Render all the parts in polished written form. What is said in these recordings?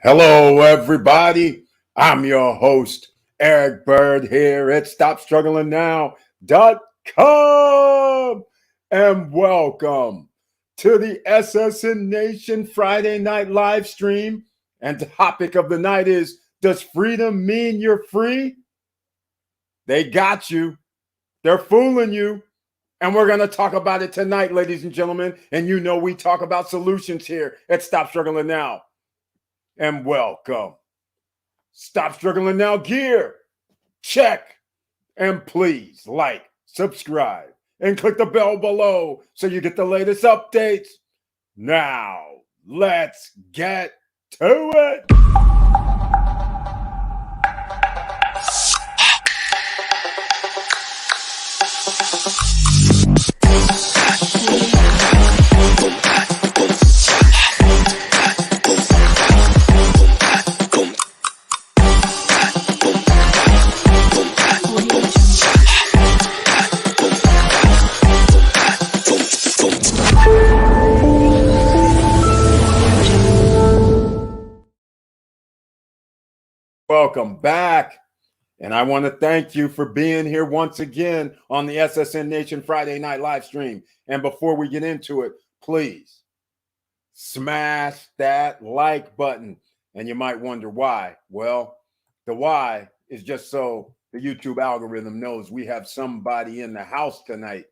Hello, everybody. I'm your host, Eric Bird, here at StopStrugglingNow.com. And welcome to the SSN Nation Friday night live stream. And the topic of the night is, does freedom mean you're free? They got you. They're fooling you. And we're going to talk about it tonight, ladies and gentlemen. And you know we talk about solutions here at Stop Struggling Now. And welcome. Stop Struggling Now gear. Check. And please like, subscribe, and click the bell below so you get the latest updates. Now, let's get to it. Welcome back. And I want to thank you for being here once again on the SSN Nation Friday night live stream. And before we get into it, please smash that like button. And you might wonder why. Well, the why is just so the YouTube algorithm knows we have somebody in the house tonight.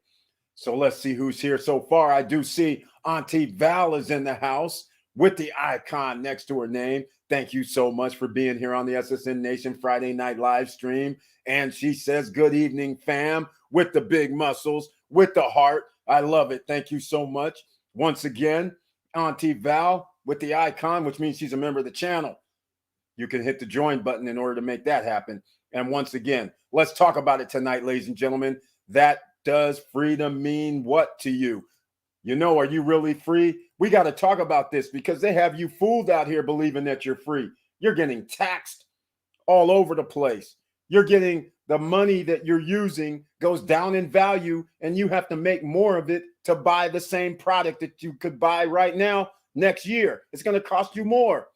So let's see who's here so far. I do see Auntie Val is in the house with the icon next to her name. Thank you so much for being here on the SSN Nation Friday night live stream. And she says, good evening, fam, with the big muscles, with the heart. I love it. Thank you so much. Once again, Auntie Val with the icon, which means she's a member of the channel. You can hit the join button in order to make that happen. And once again, let's talk about it tonight, ladies and gentlemen. That does freedom mean what to you? You know, are you really free? We got to talk about this because they have you fooled out here believing that you're free. You're getting taxed all over the place. You're getting the money that you're using goes down in value, and you have to make more of it to buy the same product that you could buy right now next year. It's going to cost you more.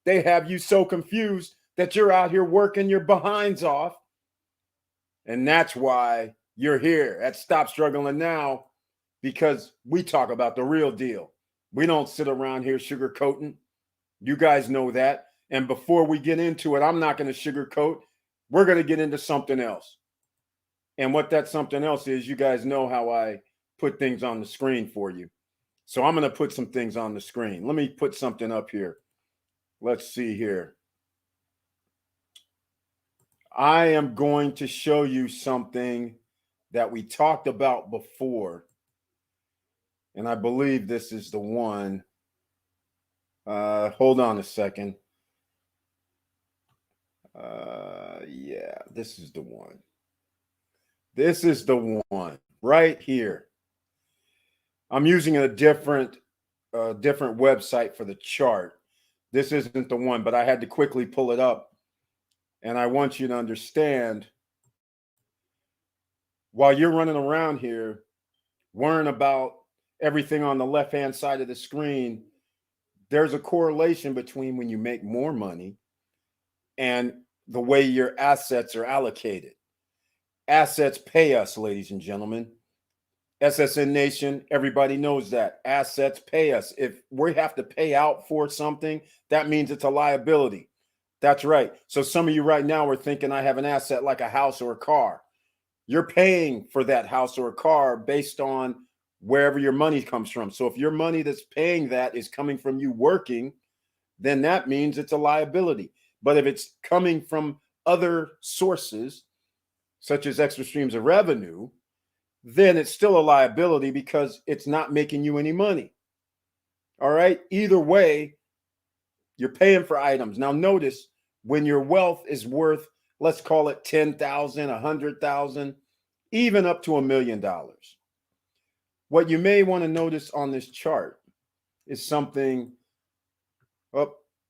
They have you so confused that you're out here working your behinds off. And that's why you're here at Stop Struggling Now, because we talk about the real deal. We don't sit around here sugarcoating. You guys know that. And before we get into it, I'm not going to sugarcoat. We're going to get into something else. And what that something else is, you guys know how I put things on the screen for you. So I'm going to put some things on the screen. Let me put something up here. Let's see here. I am going to show you something that we talked about before. And I believe this is the one. Hold on a second. Yeah, this is the one. This is the one right here. I'm using a different website for the chart. This isn't the one, but I had to quickly pull it up. And I want you to understand, while you're running around here worrying about everything on the left-hand side of the screen, there's a correlation between when you make more money and the way your assets are allocated. Assets pay us, ladies and gentlemen. SSN Nation, everybody knows that. Assets pay us. If we have to pay out for something, that means it's a liability. That's right. So some of you right now are thinking I have an asset like a house or a car. You're paying for that house or a car based on wherever your money comes from. So if your money that's paying that is coming from you working, then that means it's a liability. But if it's coming from other sources, such as extra streams of revenue, then it's still a liability because it's not making you any money. All right. Either way, you're paying for items. Now, notice when your wealth is worth, let's call it 10,000, 100,000, even up to $1 million. What you may want to notice on this chart is something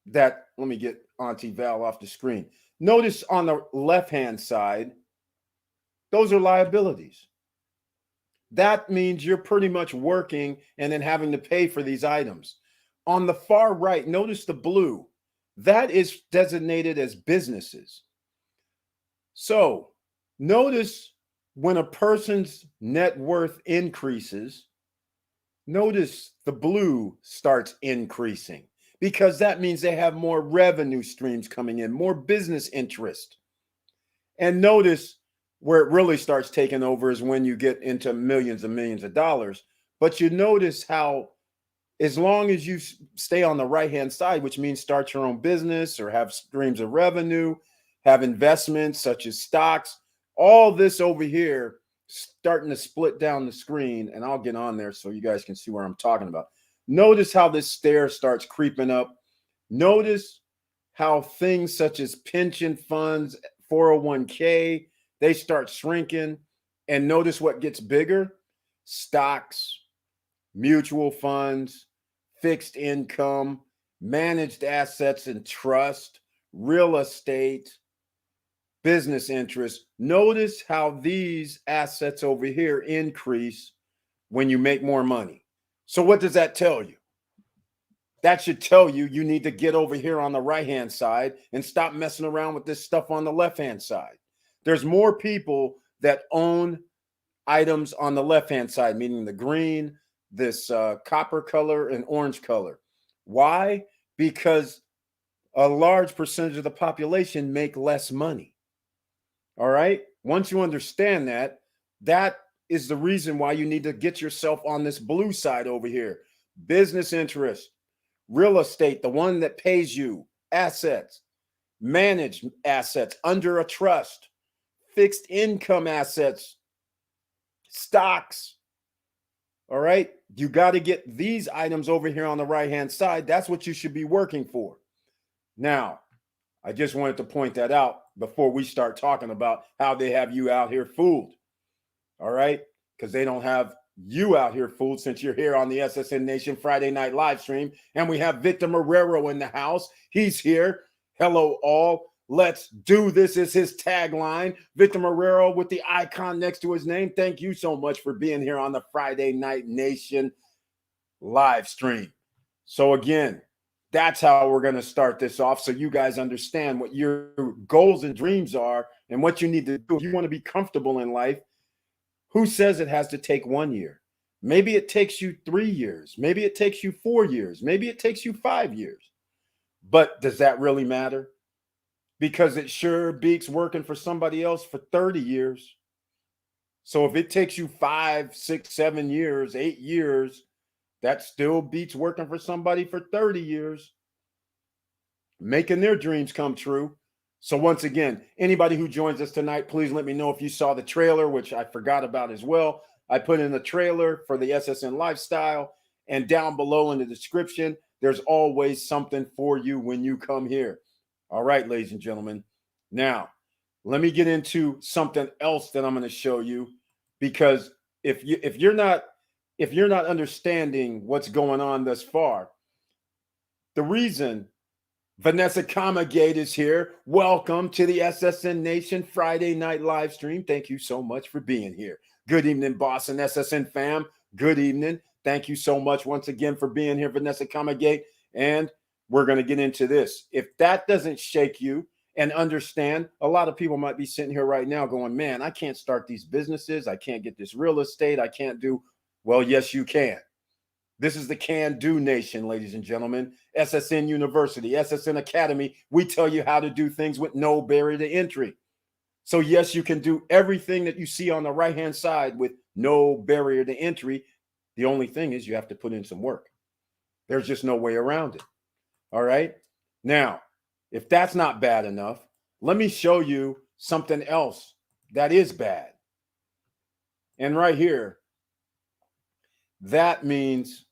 that, let me get Auntie Val off the screen. Notice on the left-hand side, those are liabilities. That means you're pretty much working and then having to pay for these items. On the far right, notice the blue. that is designated as businesses. So notice when a person's net worth increases, notice the blue starts increasing because that means they have more revenue streams coming in, more business interest. And notice where it really starts taking over is when you get into millions and millions of dollars. But you notice how, as long as you stay on the right-hand side, which means start your own business or have streams of revenue, have investments such as stocks, all this over here starting to split down the screen, and I'll get on there so you guys can see where I'm talking about. Notice how this stair starts creeping up. Notice how things such as pension funds, 401k, they start shrinking. And notice what gets bigger: stocks, mutual funds, fixed income, managed assets and trust, real estate, business interests. Notice how these assets over here increase when you make more money. So what does that tell you? That should tell you you need to get over here on the right-hand side and stop messing around with this stuff on the left-hand side. There's more people that own items on the left-hand side, meaning the green, this copper color, and orange color. Why? Because a large percentage of the population make less money. All right. Once you understand that, that is the reason why you need to get yourself on this blue side over here. Business interest, real estate, the one that pays you, assets, managed assets under a trust, fixed income assets, stocks. All right. You got to get these items over here on the right-hand side. That's what you should be working for. Now, I just wanted to point that out before we start talking about how they have you out here fooled. All right. Because they don't have you out here fooled, since you're here on the SSN Nation Friday night live stream. And we have Victor Marrero in the house. He's here. Hello, all. Let's do this is his tagline. Victor Marrero with the icon next to his name. Thank you so much for being here on the Friday Night Nation live stream. So again, that's how we're going to start this off, so you guys understand what your goals and dreams are and what you need to do if you want to be comfortable in life. Who says it has to take 1 year? Maybe it takes you 3 years. Maybe it takes you 4 years. Maybe it takes you 5 years. But does that really matter? Because it sure beats working for somebody else for 30 years. So if it takes you 5, 6, 7 years, 8 years, that still beats working for somebody for 30 years, making their dreams come true. So once again, anybody who joins us tonight, please let me know if you saw the trailer, which I forgot about as well. I put in the trailer for the SSN Lifestyle, and down below in the description, there's always something for you when you come here. All right, ladies and gentlemen. Now, let me get into something else that I'm going to show you, because if you're not understanding what's going on thus far, the reason Vanessa Kamagate is here. Welcome to the SSN Nation Friday night live stream. Thank you so much for being here. Good evening, Boston SSN fam. Good evening. Thank you so much once again for being here, Vanessa Kamagate. And we're going to get into this. If that doesn't shake you and understand, a lot of people might be sitting here right now going, man, I can't start these businesses. I can't get this real estate. I can't do. Well, yes, you can. This is the Can Do Nation, ladies and gentlemen. SSN University, SSN Academy. We tell you how to do things with no barrier to entry. So yes, you can do everything that you see on the right-hand side with no barrier to entry. The only thing is you have to put in some work. There's just no way around it. All right. Now, if that's not bad enough, let me show you something else that is bad. And right here, that means,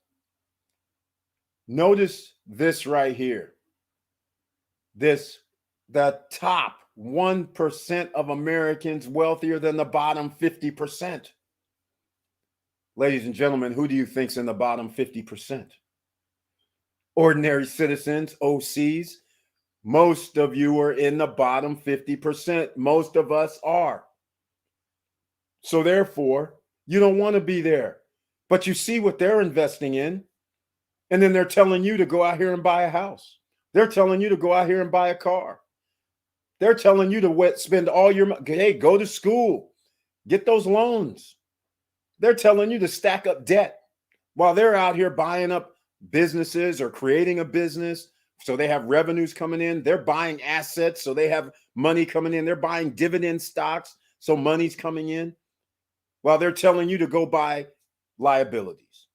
notice this right here. The top 1% of Americans wealthier than the bottom 50%. Ladies and gentlemen, who do you think's in the bottom 50%? Ordinary citizens, OCs. Most of you are in the bottom 50%. Most of us are. So therefore, you don't want to be there. But you see what they're investing in, and then they're telling you to go out here and buy a house. They're telling you to go out here and buy a car. They're telling you to spend all your money. Hey, go to school, get those loans. They're telling you to stack up debt while they're out here buying up businesses or creating a business so they have revenues coming in. They're buying assets so they have money coming in. They're buying dividend stocks so money's coming in while they're telling you to go buy liabilities.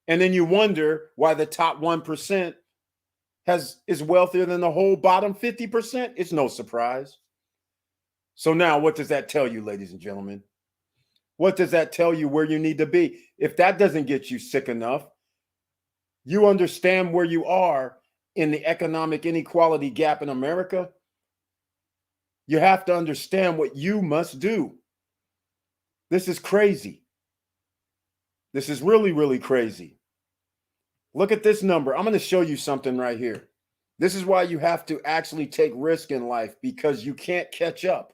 And then you wonder why the top 1% is wealthier than the whole bottom 50%. It's no surprise. So now what does that tell you, ladies and gentlemen? What does that tell you where you need to be? If that doesn't get you sick enough, you understand where you are in the economic inequality gap in America. You have to understand what you must do. This is crazy. This is really, really crazy. Look at this number. I'm going to show you something right here. This is why you have to actually take risk in life, because you can't catch up.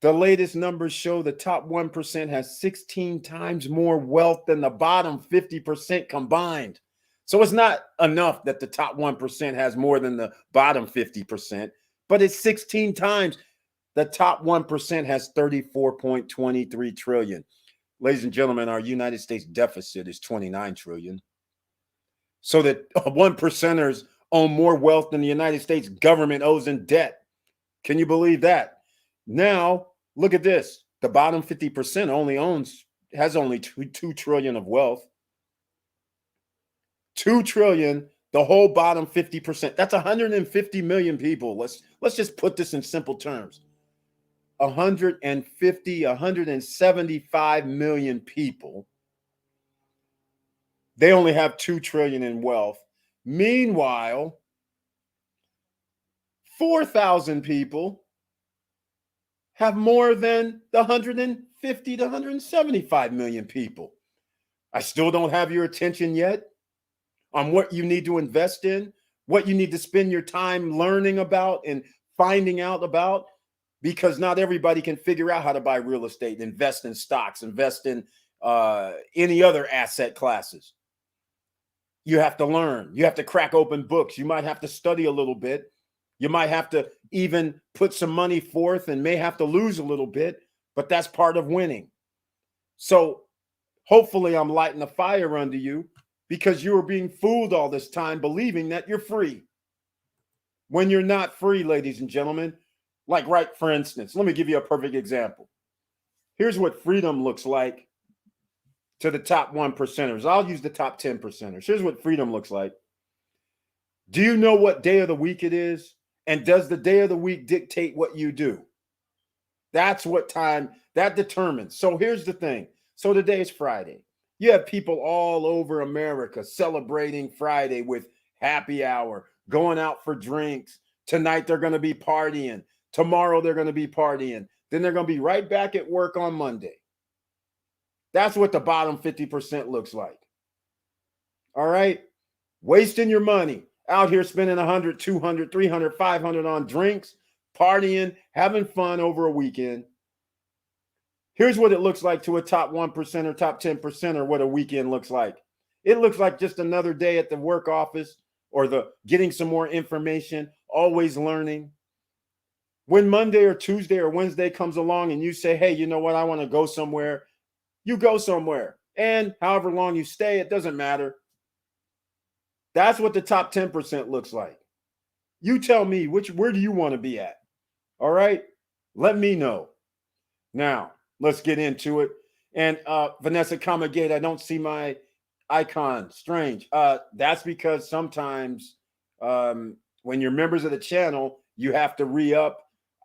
The latest numbers show the top 1% has 16 times more wealth than the bottom 50% combined. So it's not enough that the top 1% has more than the bottom 50%, but it's 16 times. The top 1% has 34.23 trillion. Ladies and gentlemen, our United States deficit is 29 trillion. So that 1%ers own more wealth than the United States government owes in debt. Can you believe that? Now, look at this. The bottom 50% has only 2 trillion of wealth. 2 trillion, the whole bottom 50%. That's 150 million people. Let's just put this in simple terms. 175 million people. They only have 2 trillion in wealth. Meanwhile, 4,000 people have more than the 150 to 175 million people. I still don't have your attention yet on what you need to invest in, what you need to spend your time learning about and finding out about, because not everybody can figure out how to buy real estate, invest in stocks, invest in any other asset classes. You have to learn. You have to crack open books. You might have to study a little bit. You might have to even put some money forth and may have to lose a little bit, but that's part of winning. So hopefully I'm lighting a fire under you, because you were being fooled all this time believing that you're free when you're not free, ladies and gentlemen. Like, right, for instance, let me give you a perfect example. Here's what freedom looks like to the top 1%ers. I'll use the top 10%ers. Here's what freedom looks like. Do you know what day of the week it is? And does the day of the week dictate what you do? That's what time that determines. So here's the thing. So today is Friday. You have people all over America celebrating Friday with happy hour, going out for drinks. Tonight they're going to be partying. Tomorrow they're going to be partying. Then they're going to be right back at work on Monday. That's what the bottom 50% looks like. All right? Wasting your money out here spending 100, 200, 300, 500 on drinks, partying, having fun over a weekend. Here's what it looks like to a top 1% or top 10% or what a weekend looks like. It looks like just another day at the work office or the getting some more information, always learning. When Monday or Tuesday or Wednesday comes along and you say, hey, you know what, I want to go somewhere, you go somewhere. And however long you stay, it doesn't matter. That's what the top 10% looks like. You tell me, where do you want to be at? All right? Let me know. Now, let's get into it. And Vanessa Comagate, I don't see my icon. Strange. That's because sometimes when you're members of the channel, you have to re-up.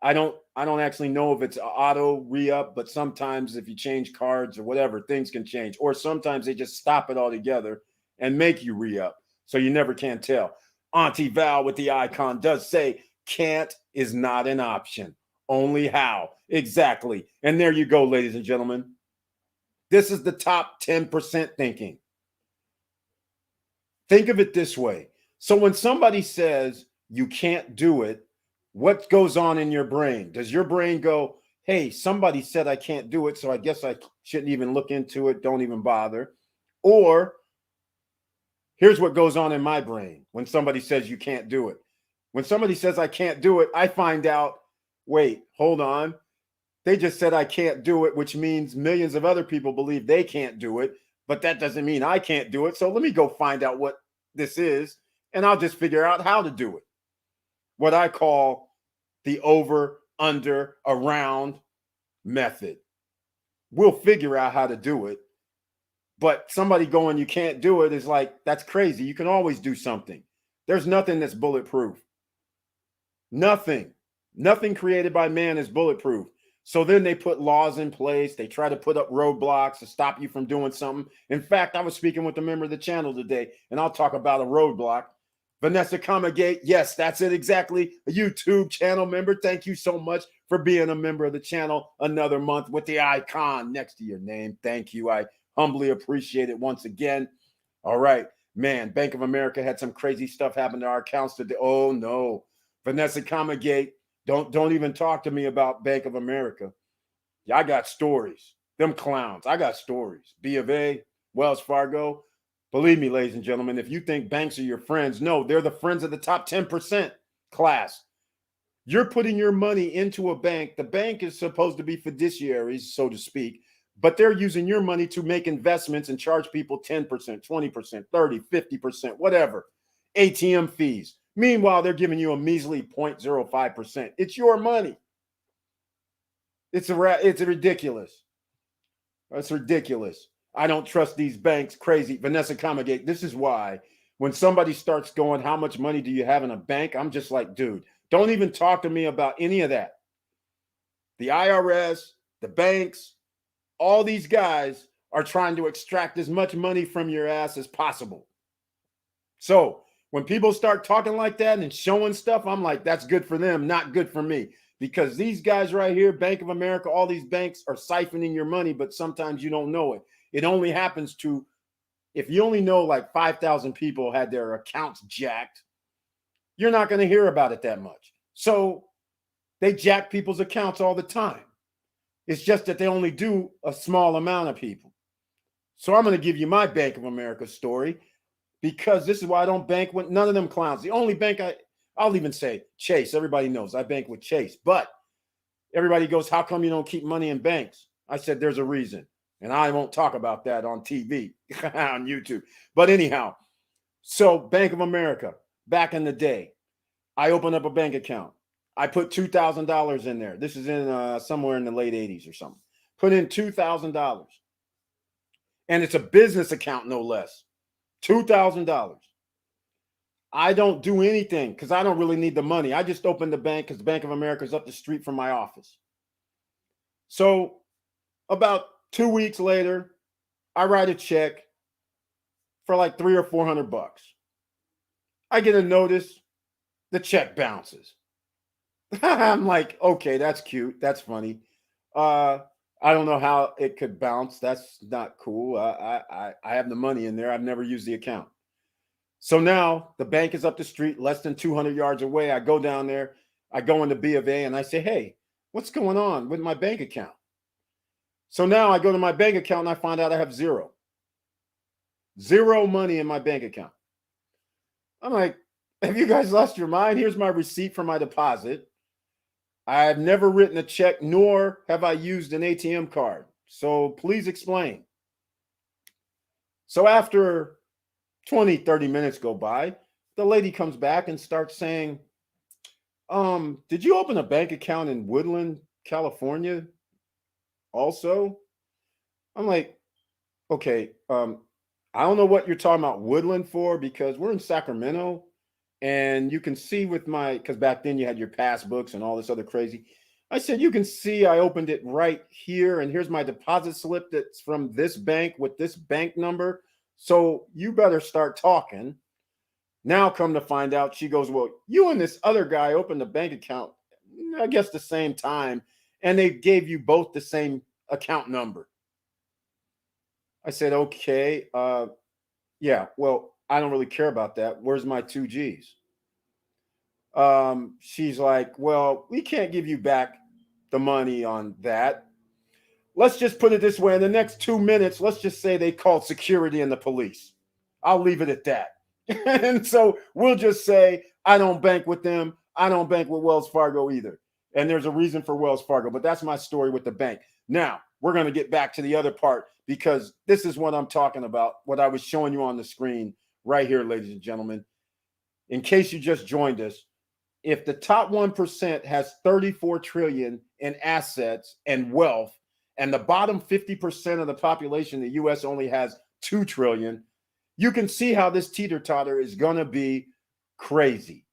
I don't actually know if it's auto re-up, but sometimes if you change cards or whatever, things can change. Or sometimes they just stop it altogether and make you re-up. So you never can tell. Auntie Val with the icon does say can't is not an option. Only how. Exactly. And there you go, ladies and gentlemen. This is the top 10% thinking. Think of it this way. So when somebody says you can't do it, what goes on in your brain? Does your brain go, hey, somebody said I can't do it, so I guess I shouldn't even look into it, don't even bother? Or Here's what goes on in my brain when somebody says you can't do it. When somebody says I can't do it, I find out, wait, hold on. They just said I can't do it, which means millions of other people believe they can't do it, but that doesn't mean I can't do it. So let me go find out what this is, and I'll just figure out how to do it. What I call the over, under, around method. We'll figure out how to do it. But somebody going, you can't do it is like, that's crazy. You can always do something. There's nothing that's bulletproof. Nothing created by man is bulletproof. So then they put laws in place. They try to put up roadblocks to stop you from doing something. In fact, I was speaking with a member of the channel today, and I'll talk about a roadblock. Vanessa Comagate, yes, that's it exactly. A YouTube channel member. Thank you so much for being a member of the channel another month with the icon next to your name. Thank you. I humbly appreciate it once again. All right, man, Bank of America had some crazy stuff happen to our accounts today. Oh, no. Vanessa Comagate, don't even talk to me about Bank of America. Yeah, I got stories. Them clowns, I got stories. B of A, Wells Fargo. Believe me, ladies and gentlemen, if you think banks are your friends, no, they're the friends of the top 10% class. You're putting your money into a bank. The bank is supposed to be fiduciaries, so to speak, but they're using your money to make investments and charge people 10%, 20%, 30%, 50%, whatever, ATM fees. Meanwhile, they're giving you a measly 0.05%. It's your money. It's ridiculous. It's ridiculous. I don't trust these banks. Crazy. Vanessa Comagate, this is why when somebody starts going, how much money do you have in a bank? I'm just like, dude, don't even talk to me about any of that. The IRS, the banks, all these guys are trying to extract as much money from your ass as possible. So when people start talking like that and showing stuff, I'm like, that's good for them, not good for me. Because these guys right here, Bank of America, all these banks are siphoning your money, but sometimes you don't know it. It only happens to, if you only know like 5,000 people had their accounts jacked, you're not going to hear about it that much. So they jack people's accounts all the time. It's just that they only do a small amount of people. So I'm going to give you my Bank of America story, because this is why I don't bank with none of them clowns. The only bank I'll even say Chase. Everybody knows I bank with Chase, but everybody goes, how come you don't keep money in banks? I said, there's a reason. And I won't talk about that on TV, on YouTube. But anyhow, so Bank of America, back in the day, I opened up a bank account. I put $2,000 in there. This is in somewhere in the late 80s or something. Put in $2,000. And it's a business account, no less. $2,000. I don't do anything because I don't really need the money. I just opened the bank because the Bank of America is up the street from my office. So about 2 weeks later, I write a check for like $300 or $400. I get a notice, the check bounces. I'm like, okay, that's cute. That's funny. I don't know how it could bounce. That's not cool. I have the money in there. I've never used the account. So now the bank is up the street, less than 200 yards away. I go down there. I go into B of A and I say, hey, what's going on with my bank account? So now I go to my bank account and I find out I have zero money in my bank account. I'm like, have you guys lost your mind? Here's my receipt for my deposit. I've never written a check, nor have I used an ATM card. So please explain. So after 20, 30 minutes go by, the lady comes back and starts saying, did you open a bank account in Woodland, California also? I'm like, okay, I don't know what you're talking about Woodland for, because we're in Sacramento. And you can see with because back then you had your passbooks and all this other crazy. I said, you can see I opened it right here. And here's my deposit slip that's from this bank with this bank number. So you better start talking. Now come to find out, she goes, well, you and this other guy opened a bank account, I guess the same time. And they gave you both the same account number. I said, okay, yeah, well, I don't really care about that. Where's my 2 G's? She's like, well, we can't give you back the money on that. Let's just put it this way. In the next 2 minutes, let's just say they called security and the police. I'll leave it at that. And so we'll just say, I don't bank with them. I don't bank with Wells Fargo either. And there's a reason for Wells Fargo, but that's my story with the bank. Now, we're going to get back to the other part because this is what I'm talking about, what I was showing you on the screen right here, ladies and gentlemen. In case you just joined us, if the top 1% has 34 trillion in assets and wealth, and the bottom 50% of the population in the US only has 2 trillion, you can see how this teeter-totter is going to be crazy.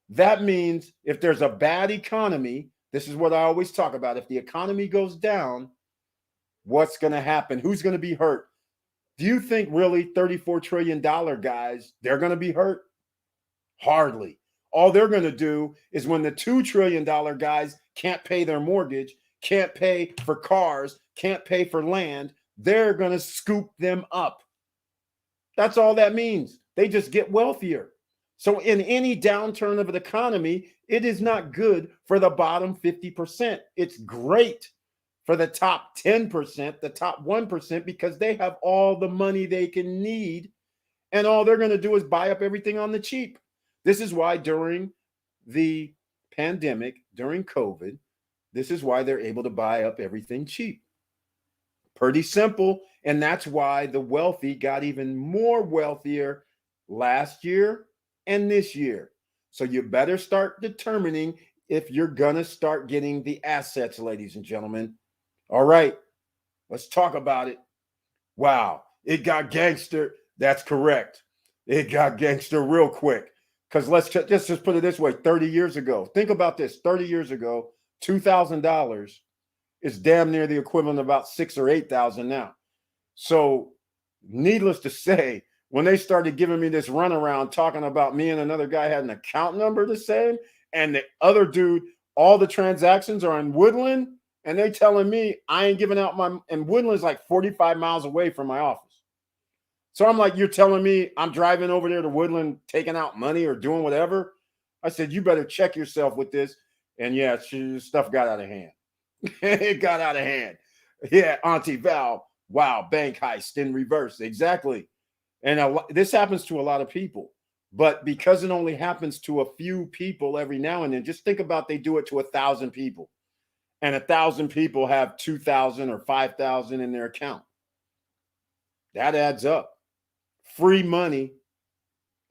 That means if there's a bad economy, this is what I always talk about. If the economy goes down, what's going to happen? Who's going to be hurt? Do you think really $34 trillion guys, they're going to be hurt? Hardly. All they're going to do is when the $2 trillion guys can't pay their mortgage, can't pay for cars, can't pay for land, they're going to scoop them up. That's all that means. They just get wealthier. So in any downturn of an economy, it is not good for the bottom 50%. It's great for the top 10%, the top 1%, because they have all the money they can need. And all they're going to do is buy up everything on the cheap. This is why during the pandemic, during COVID, this is why they're able to buy up everything cheap. Pretty simple. And that's why the wealthy got even more wealthier last year and this year. So you better start determining if you're going to start getting the assets, ladies and gentlemen. All right, let's talk about it. Wow, it got gangster. That's correct. It got gangster real quick. Because let's just put it this way, 30 years ago. Think about this, 30 years ago, $2,000 is damn near the equivalent of about $6,000 or $8,000 now. So needless to say, when they started giving me this runaround talking about me and another guy had an account number the same, and the other dude, all the transactions are in Woodland, and they telling me I ain't giving out my, and Woodland's like 45 miles away from my office. So I'm like, you're telling me I'm driving over there to Woodland, taking out money or doing whatever? I said, you better check yourself with this. And yeah, stuff got out of hand. It got out of hand. Yeah, Auntie Val, wow, bank heist in reverse. Exactly. And this happens to a lot of people. But because it only happens to a few people every now and then, just think about they do it to 1,000 people. And 1,000 people have 2,000 or 5,000 in their account. That adds up. Free money.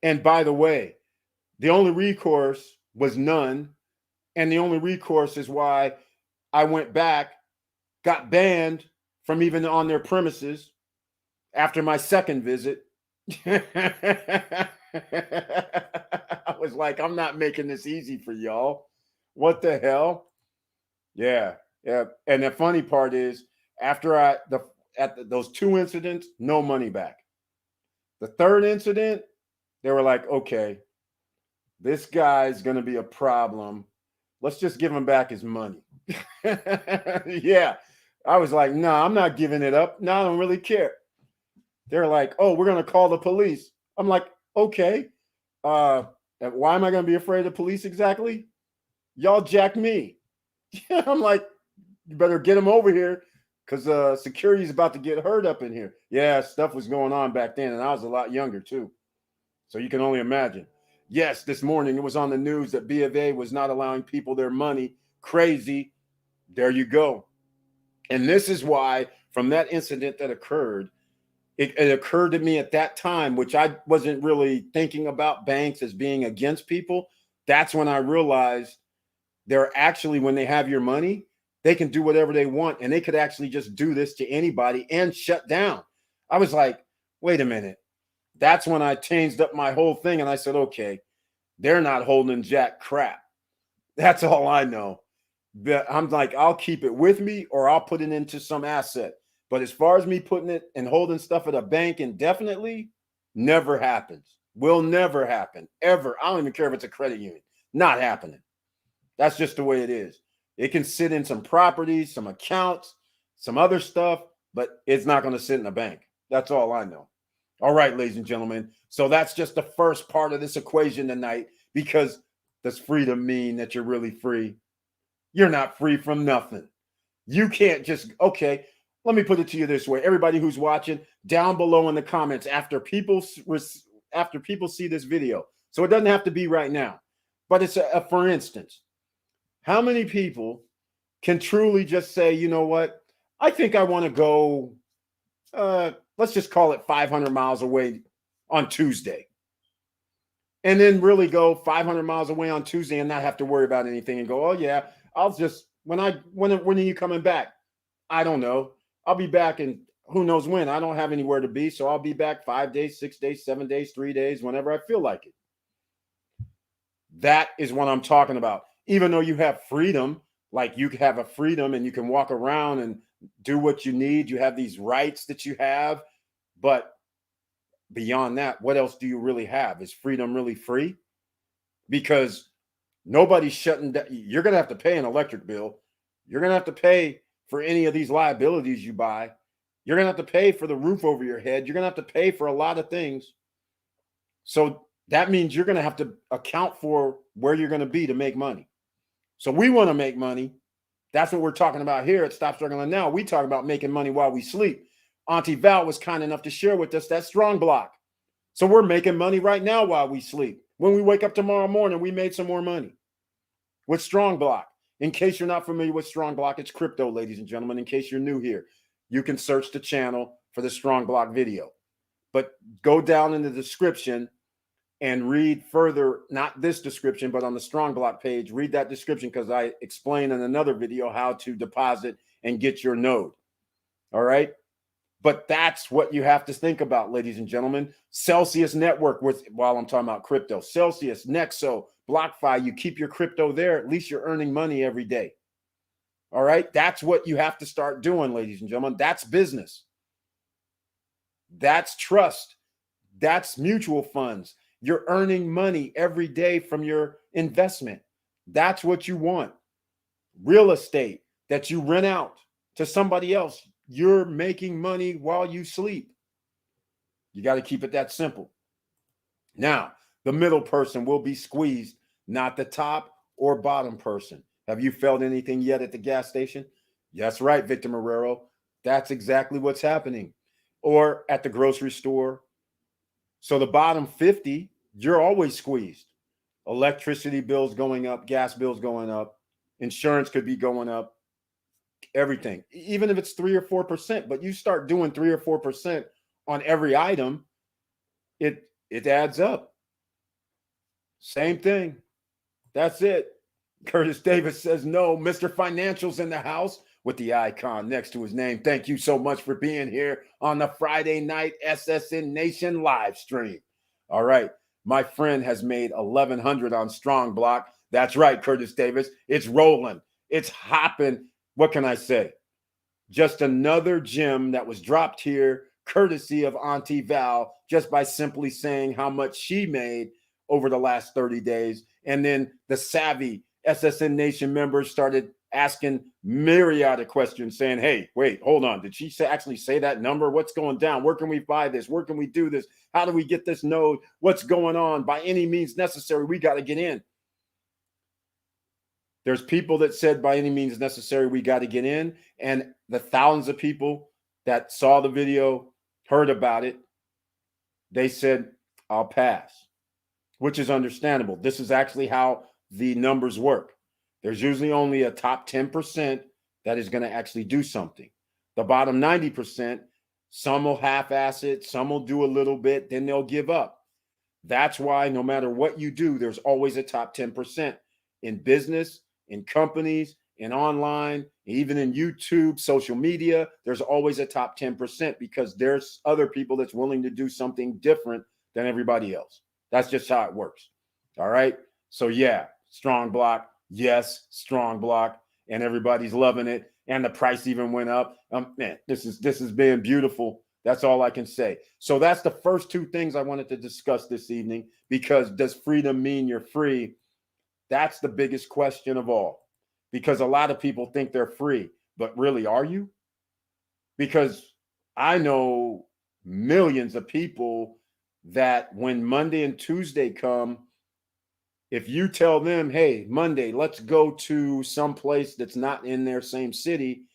And by the way, the only recourse was none. And the only recourse is why I went back, got banned from even on their premises after my second visit. I was like, I'm not making this easy for y'all. What the hell? Yeah. And the funny part is, after those two incidents, no money back. The third incident, they were like, okay, this guy's going to be a problem. Let's just give him back his money. Yeah. I was like, no, I'm not giving it up. No, I don't really care. They're like, oh, we're going to call the police. I'm like, okay. Why am I going to be afraid of the police exactly? Y'all jacked me. I'm like, you better get him over here because security is about to get hurt up in here. Yeah, stuff was going on back then, and I was a lot younger too. So you can only imagine. Yes, this morning it was on the news that B of A was not allowing people their money. Crazy. There you go. And this is why, from that incident that occurred, it occurred to me at that time, which I wasn't really thinking about banks as being against people. That's when I realized they're actually, when they have your money, they can do whatever they want. And they could actually just do this to anybody and shut down. I was like, wait a minute. That's when I changed up my whole thing. And I said, okay, they're not holding jack crap. That's all I know. I'm like, I'll keep it with me or I'll put it into some asset. But as far as me putting it and holding stuff at a bank indefinitely, never happens. Will never happen, ever. I don't even care if it's a credit union. Not happening. That's just the way it is. It can sit in some properties, some accounts, some other stuff, but it's not going to sit in a bank. That's all I know. All right, ladies and gentlemen. So that's just the first part of this equation tonight, because does freedom mean that you're really free? You're not free from nothing. You can't just, okay, let me put it to you this way. Everybody who's watching, down below in the comments after people see this video. So it doesn't have to be right now, but it's a for instance. How many people can truly just say, you know what? I think I want to go, let's just call it 500 miles away on Tuesday. And then really go 500 miles away on Tuesday and not have to worry about anything and go, oh yeah, I'll just, when are you coming back? I don't know. I'll be back in who knows when. I don't have anywhere to be. So I'll be back 5 days, 6 days, 7 days, 3 days, whenever I feel like it. That is what I'm talking about. Even though you have freedom, like you have a freedom and you can walk around and do what you need. You have these rights that you have. But beyond that, what else do you really have? Is freedom really free? Because nobody's shutting down. You're going to have to pay an electric bill. You're going to have to pay for any of these liabilities you buy. You're going to have to pay for the roof over your head. You're going to have to pay for a lot of things. So that means you're going to have to account for where you're going to be to make money. So we want to make money. That's what we're talking about here at Stop Struggling Now. We talk about making money while we sleep. Auntie Val was kind enough to share with us that strong block. So we're making money right now while we sleep. When we wake up tomorrow morning, we made some more money with strong block. In case you're not familiar with strong block, it's crypto, ladies and gentlemen. In case you're new here, you can search the channel for the strong block video. But go down in the description and read further, not this description, but on the strong block page, read that description because I explain in another video how to deposit and get your node. All right. But that's what you have to think about, ladies and gentlemen. Celsius Network, while I'm talking about crypto, Celsius, Nexo, BlockFi, you keep your crypto there. At least you're earning money every day. All right. That's what you have to start doing, ladies and gentlemen. That's business. That's trust. That's mutual funds. You're earning money every day from your investment. That's what you want. Real estate that you rent out to somebody else. You're making money while you sleep. You got to keep it that simple. Now, the middle person will be squeezed, not the top or bottom person. Have you felt anything yet at the gas station? That's right, Victor Marrero. That's exactly what's happening. Or at the grocery store. So the bottom 50, you're always squeezed. Electricity bills going up, gas bills going up, insurance could be going up. Everything, even if it's 3 or 4%, but you start doing 3 or 4% on every item, it adds up. Same thing. That's it. Curtis Davis says no. Mr. Financial's in the house with the icon next to his name. Thank you so much for being here on the Friday night SSN Nation live stream. All right. My friend has made 1,100 on Strong Block. That's right, Curtis Davis. It's rolling. It's hopping. What can I say? Just another gem that was dropped here, courtesy of Auntie Val, just by simply saying how much she made over the last 30 days. And then the savvy SSN Nation members started asking myriad of questions saying, hey, wait, hold on. Did she actually say that number? What's going down? Where can we buy this? Where can we do this? How do we get this node? What's going on? By any means necessary, we got to get in. There's people that said by any means necessary, we got to get in. And the thousands of people that saw the video, heard about it, they said, I'll pass, which is understandable. This is actually how the numbers work. There's usually only a top 10% that is going to actually do something. The bottom 90%, some will half-ass it, some will do a little bit, then they'll give up. That's why no matter what you do, there's always a top 10% in business, in companies, in online, even in YouTube, social media. There's always a top 10% because there's other people that's willing to do something different than everybody else. That's just how it works. All right. So yeah, strong block. Yes, strong block. And everybody's loving it. And the price even went up. Man, this has been beautiful. That's all I can say. So that's the first two things I wanted to discuss this evening, because does freedom mean you're free? That's the biggest question of all, because a lot of people think they're free, but really, are you? Because I know millions of people that when Monday and Tuesday come, if you tell them, hey, Monday, let's go to some place that's not in their same city,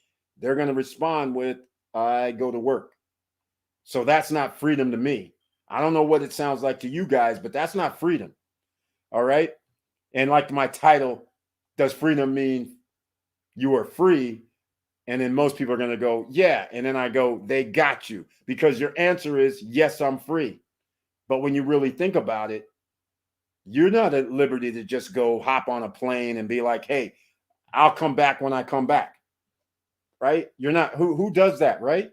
they're going to respond with, I go to work. So that's not freedom to me. I don't know what it sounds like to you guys, but that's not freedom. All right. And like my title, does freedom mean you are free? And then most people are going to go, yeah. And then I go, they got you, because your answer is, yes, I'm free. But when you really think about it, you're not at liberty to just go hop on a plane and be like, hey, I'll come back when I come back. Right? You're not, who does that, right?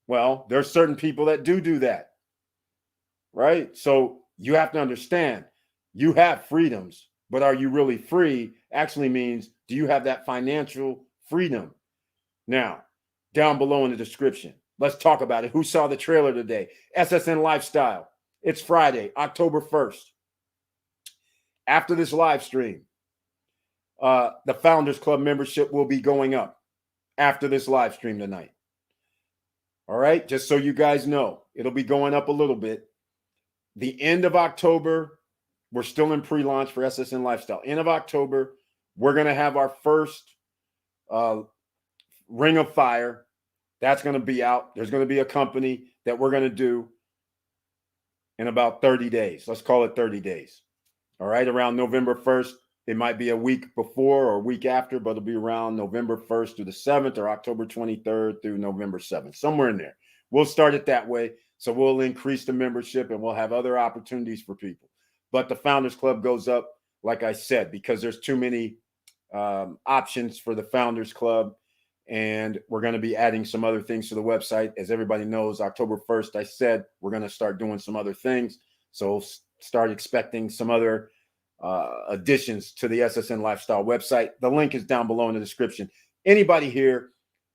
Well, there's certain people that do that. Right? So you have to understand, you have freedoms, but are you really free? Actually means, do you have that financial freedom? Now, down below in the description, let's talk about it. Who saw the trailer today? SSN Lifestyle. It's Friday, October 1st. After this live stream, the Founders Club membership will be going up after this live stream tonight. All right, just so you guys know, it'll be going up a little bit. The end of October, we're still in pre-launch for SSN Lifestyle. End of October, we're going to have our first Ring of Fire. That's going to be out. There's going to be a company that we're going to do in about 30 days. Let's call it 30 days. All right, around November 1st. It might be a week before or a week after, but it'll be around November 1st through the 7th or October 23rd through November 7th, somewhere in there. We'll start it that way. So we'll increase the membership and we'll have other opportunities for people. But the Founders Club goes up, like I said, because there's too many options for the Founders Club. And we're going to be adding some other things to the website. As everybody knows, October 1st, I said we're going to start doing some other things. So start expecting some other additions to the SSN Lifestyle website. The link is down below in the description. Anybody here,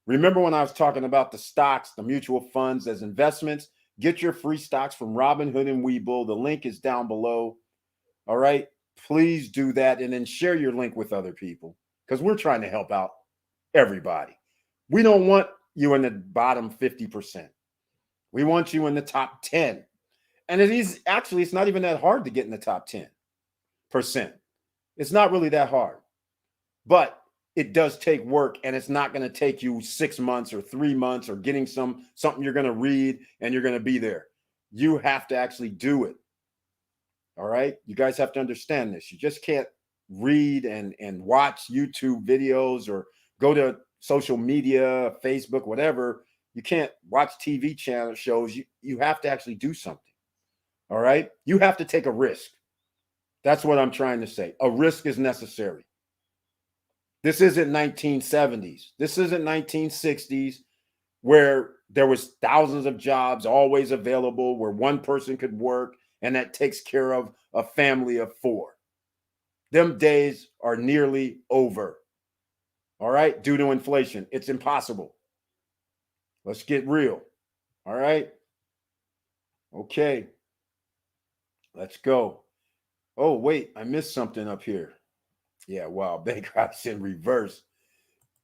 remember when I was talking about the stocks, the mutual funds as investments? Get your free stocks from Robinhood and Webull. The link is down below. All right. Please do that, and then share your link with other people, because we're trying to help out everybody. We don't want you in the bottom 50%. We want you in the top 10. And it is actually, it's not even that hard to get in the top 10%. It's not really that hard, but it does take work, and it's not going to take you 6 months or 3 months or getting something you're going to read and you're going to be there. You have to actually do it. All right. You guys have to understand this. You just can't read and watch YouTube videos or go to social media, Facebook, whatever. You can't watch TV channel shows. You have to actually do something. All right. You have to take a risk. That's what I'm trying to say. A risk is necessary. This isn't 1970s. This isn't 1960s where there was thousands of jobs always available, where one person could work and that takes care of a family of 4. Them days are nearly over. All right, due to inflation. It's impossible. Let's get real. All right. Okay. Let's go. Oh, wait, I missed something up here. Yeah, wow, Bancroft's in reverse.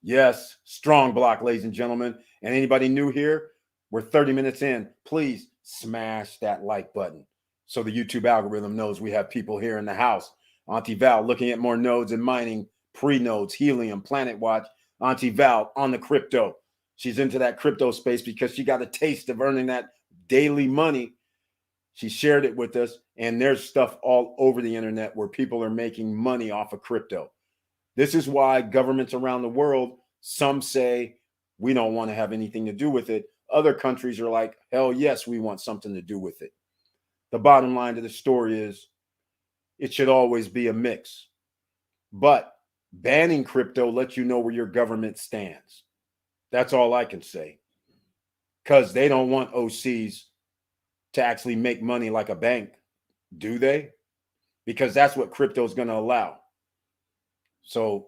Yes, strong block, ladies and gentlemen. And anybody new here, we're 30 minutes in. Please smash that like button so the YouTube algorithm knows we have people here in the house. Auntie Val looking at more nodes and mining, pre-nodes, helium, Planet Watch. Auntie Val on the crypto. She's into that crypto space because she got a taste of earning that daily money. She shared it with us, and there's stuff all over the internet where people are making money off of crypto. This is why governments around the world, some say we don't want to have anything to do with it. Other countries are like, hell yes, we want something to do with it. The bottom line to the story is it should always be a mix. But banning crypto lets you know where your government stands. That's all I can say. Because they don't want OCs to actually make money like a bank, do they? Because that's what crypto is going to allow. So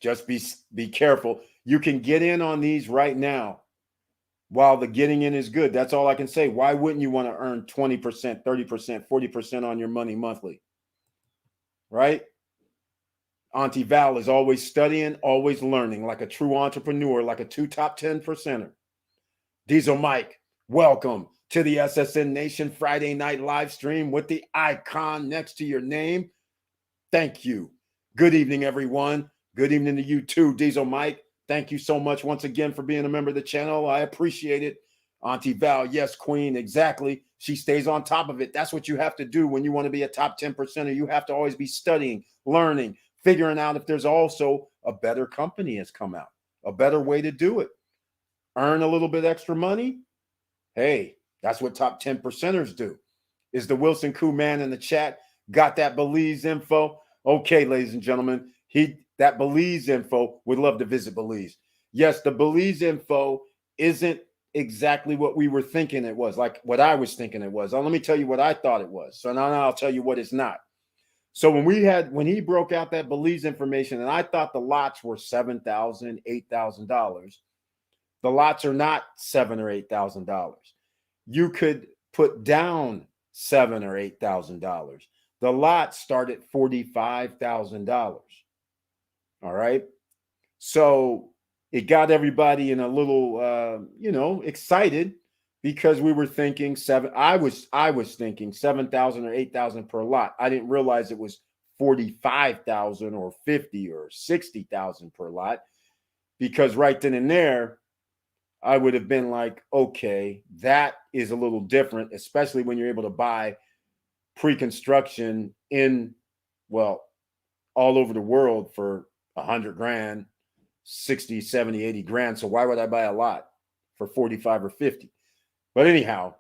just be careful. You can get in on these right now while the getting in is good. That's all I can say. Why wouldn't you want to earn 20%, 30%, 40% on your money monthly? Right? Auntie Val is always studying, always learning, like a true entrepreneur, like a 2 top 10%er. Diesel Mike, welcome to the SSN Nation Friday night live stream with the icon next to your name. Thank you. Good evening, everyone. Good evening to you too, Diesel Mike. Thank you so much once again for being a member of the channel. I appreciate it. Auntie Val, yes, Queen, exactly. She stays on top of it. That's what you have to do when you want to be a top 10%er. You have to always be studying, learning, figuring out if there's also a better company has come out, a better way to do it. Earn a little bit extra money. Hey, that's what top 10%ers do. Is the Wilson Koo man in the chat got that Belize info? Okay, ladies and gentlemen, that Belize info, would love to visit Belize. Yes, the Belize info isn't exactly what we were thinking it was, like what I was thinking it was. Let me tell you what I thought it was. So now I'll tell you what it's not. So when he broke out that Belize information, and I thought the lots were $7,000, $8,000. The lots are not $7,000 or $8,000. You could put down $7,000 or $8,000. The lots start at $45,000. All right. So it got everybody in a little, excited, because we were thinking I was thinking 7,000 or 8,000 per lot. I didn't realize it was 45,000 or 50 or 60,000 per lot, because right then and there, I would have been like, okay, that is a little different, especially when you're able to buy pre-construction all over the world for 100 grand, 60, 70, 80 grand. So why would I buy a lot for 45 or 50? But anyhow,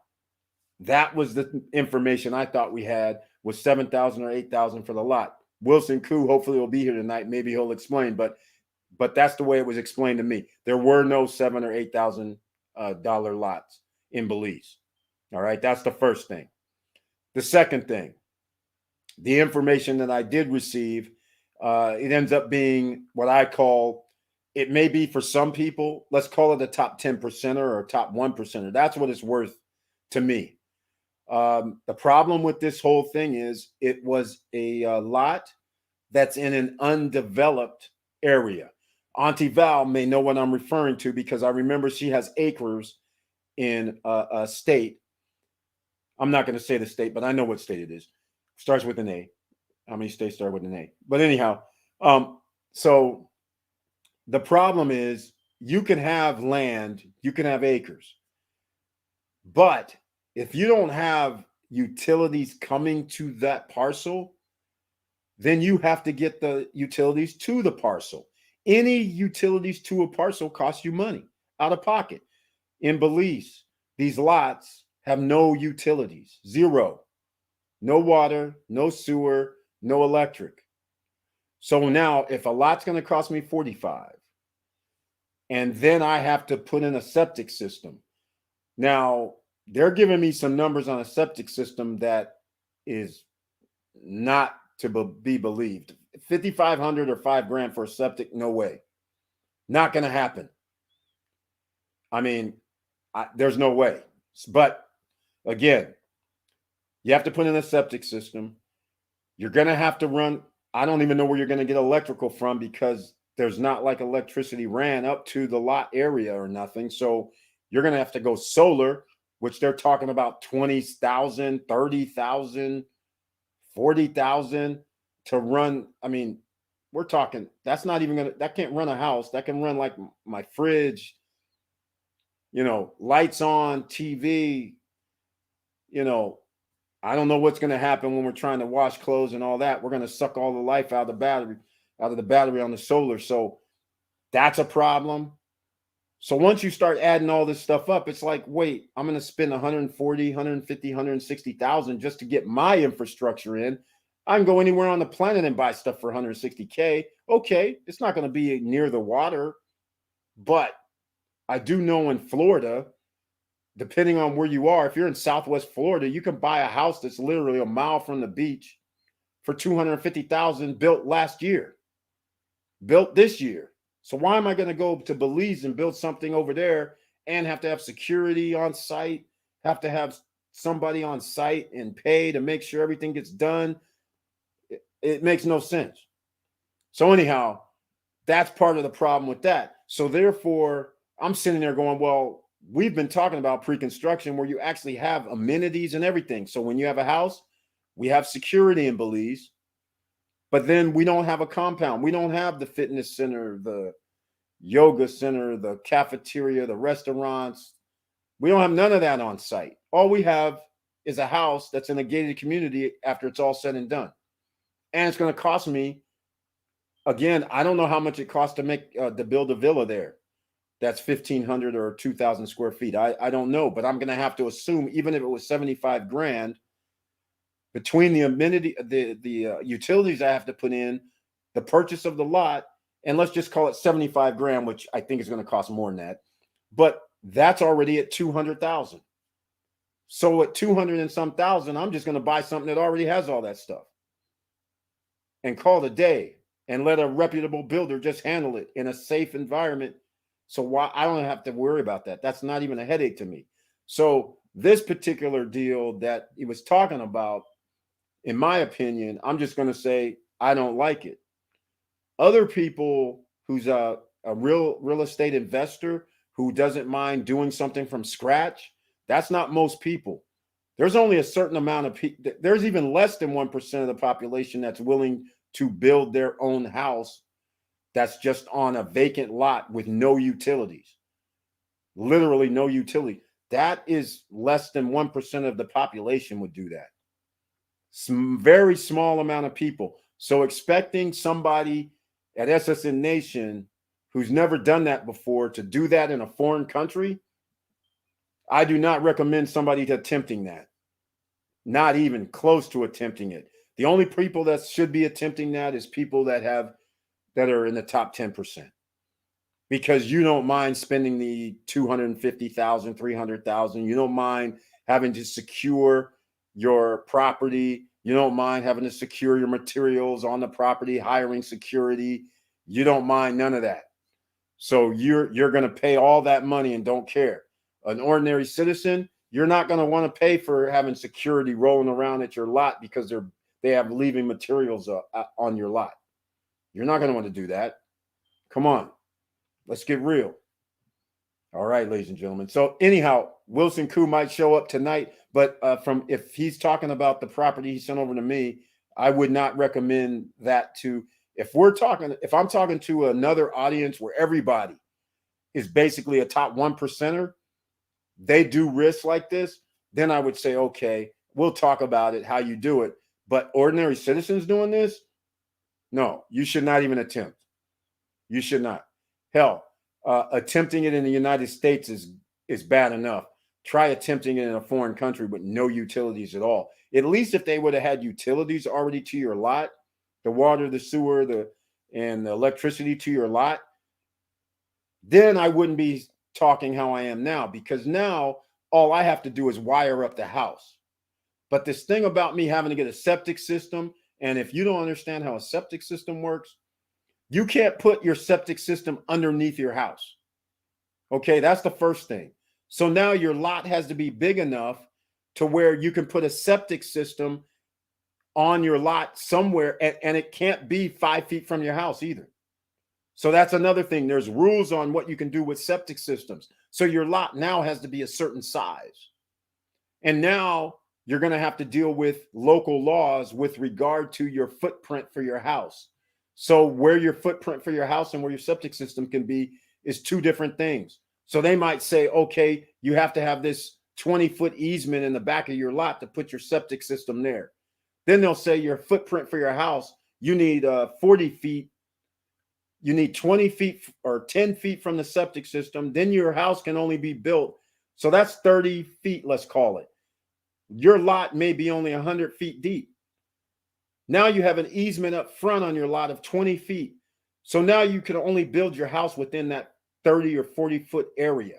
that was the information I thought we had, was 7,000 or 8,000 for the lot. Wilson Koo hopefully will be here tonight. Maybe he'll explain, but that's the way it was explained to me. There were no $7,000 or $8,000 lots in Belize. All right, that's the first thing. The second thing, the information that I did receive, it ends up being what I call, it may be for some people, let's call it a top 10%er or top 1%er. That's what it's worth to me. The problem with this whole thing is it was a lot that's in an undeveloped area. Auntie Val may know what I'm referring to, because I remember she has acres in a state. I'm not going to say the state, but I know what state it is. Starts with an A. How many states start with an A? But anyhow, so the problem is, you can have land, you can have acres, but if you don't have utilities coming to that parcel, then you have to get the utilities to the parcel. Any utilities to a parcel cost you money out of pocket. In Belize, these lots have no utilities, zero. No water, no sewer, no electric. So now if a lot's going to cost me 45, and then I have to put in a septic system. Now, they're giving me some numbers on a septic system that is not to be believed. 5,500 or $5,000 for a septic, no way. Not going to happen. I mean, there's no way. But again, you have to put in a septic system. You're going to have to run. I don't even know where you're going to get electrical from, because there's not like electricity ran up to the lot area or nothing. So you're going to have to go solar, which they're talking about 20,000, 30,000, 40,000 to run. I mean, we're talking, that's not even going to, that can't run a house. That can run like my fridge, lights on, TV, I don't know what's going to happen when we're trying to wash clothes and all that. We're going to suck all the life out of the battery on the solar. So that's a problem. So once you start adding all this stuff up, it's like, wait, I'm going to spend 140, 150, 160,000 just to get my infrastructure in. I can go anywhere on the planet and buy stuff for 160K. Okay, it's not going to be near the water, but I do know in Florida, depending on where you are, if you're in Southwest Florida, you can buy a house that's literally a mile from the beach for $250,000, built last year, built this year. So why am I going to go to Belize and build something over there and have to have security on site, have to have somebody on site and pay to make sure everything gets done? It makes no sense. So anyhow, that's part of the problem with that. So therefore, I'm sitting there going, well, we've been talking about pre-construction where you actually have amenities and everything. So when you have a house, we have security in Belize, but then we don't have a compound. We don't have the fitness center, the yoga center, the cafeteria, the restaurants. We don't have none of that on site. All we have is a house that's in a gated community after it's all said and done. And it's going to cost me, again, I don't know how much it costs to make to build a villa there. That's 1,500 or 2,000 square feet. I don't know, but I'm going to have to assume, even if it was 75 grand, between the amenity, the utilities I have to put in, the purchase of the lot, and let's just call it 75 grand, which I think is going to cost more than that. But that's already at 200,000. So at 200 and some thousand, I'm just going to buy something that already has all that stuff and call it a day and let a reputable builder just handle it in a safe environment. So why I don't have to worry about that. That's not even a headache to me. So this particular deal that he was talking about, in my opinion, I'm just going to say I don't like it. Other people who's a real estate investor who doesn't mind doing something from scratch, that's not most people. There's only a certain amount of people. There's even less than 1% of the population that's willing to build their own house that's just on a vacant lot with no utilities, literally no utility. That is less than 1% of the population would do that. Some very small amount of people. So expecting somebody at SSN Nation who's never done that before to do that in a foreign country, I do not recommend somebody attempting that. Not even close to attempting it. The only people that should be attempting that is people that are in the top 10%, because you don't mind spending the 250,000, 300,000. You don't mind having to secure your property. You don't mind having to secure your materials on the property, hiring security. You don't mind none of that. So you're going to pay all that money and don't care. An ordinary citizen, you're not going to want to pay for having security rolling around at your lot because they have leaving materials on your lot. You're not going to want to do that. Come on. Let's get real. All right, ladies and gentlemen. So anyhow, Wilson Koo might show up tonight, but if he's talking about the property he sent over to me, I would not recommend that to, if I'm talking to another audience where everybody is basically a top 1%er, they do risks like this, then I would say, okay, we'll talk about it, how you do it. But ordinary citizens doing this, no, you should not even attempt. You should not. Hell, attempting it in the United States is bad enough. Try attempting it in a foreign country with no utilities at all. At least if they would have had utilities already to your lot, the water, the sewer, and the electricity to your lot, then I wouldn't be talking how I am now, because now all I have to do is wire up the house. But this thing about me having to get a septic system, and if you don't understand how a septic system works, you can't put your septic system underneath your house. Okay, that's the first thing. So now your lot has to be big enough to where you can put a septic system on your lot somewhere, and it can't be 5 feet from your house either. So that's another thing. There's rules on what you can do with septic systems. So your lot now has to be a certain size. And now you're going to have to deal with local laws with regard to your footprint for your house. So where your footprint for your house and where your septic system can be is two different things. So they might say, okay, you have to have this 20-foot easement in the back of your lot to put your septic system there. Then they'll say your footprint for your house, you need 40 feet. You need 20 feet or 10 feet from the septic system. Then your house can only be built. So that's 30 feet, let's call it. Your lot may be only 100 feet deep. Now you have an easement up front on your lot of 20 feet. So now you can only build your house within that 30 or 40 foot area.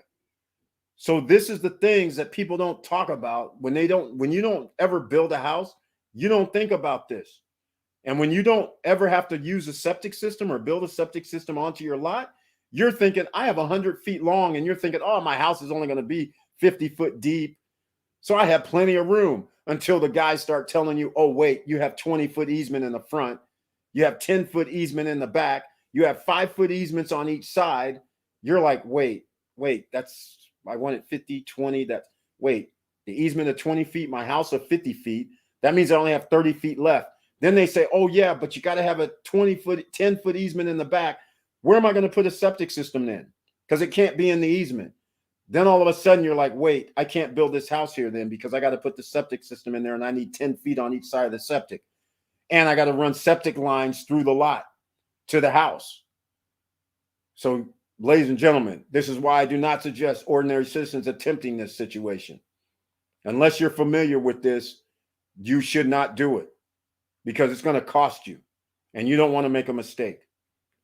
So this is the things that people don't talk about when you don't ever build a house, you don't think about this. And when you don't ever have to use a septic system or build a septic system onto your lot, you're thinking, I have 100 feet long, and you're thinking, oh, my house is only going to be 50 foot deep. So I have plenty of room, until the guys start telling you, oh, wait, you have 20-foot easement in the front. You have 10-foot easement in the back. You have 5-foot easements on each side. You're like, wait, I wanted 50, 20. The easement of 20 feet, my house of 50 feet. That means I only have 30 feet left. Then they say, oh, yeah, but you got to have a 20-foot, 10-foot easement in the back. Where am I going to put a septic system in? Because it can't be in the easement. Then all of a sudden you're like, wait, I can't build this house here then because I got to put the septic system in there and I need 10 feet on each side of the septic. And I got to run septic lines through the lot to the house. So, ladies and gentlemen, this is why I do not suggest ordinary citizens attempting this situation. Unless you're familiar with this, you should not do it because it's going to cost you and you don't want to make a mistake.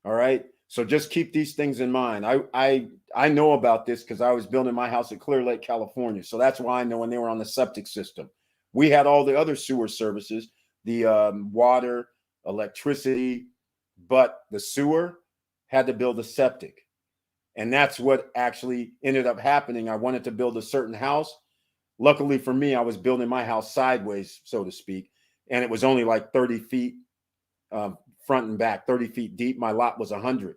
All right. So just keep these things in mind. I know about this because I was building my house at Clear Lake, California. So that's why I know when they were on the septic system. We had all the other sewer services, the water, electricity, but the sewer had to build a septic. And that's what actually ended up happening. I wanted to build a certain house. Luckily for me, I was building my house sideways, so to speak. And it was only like 30 feet front and back, 30 feet deep. My lot was 100,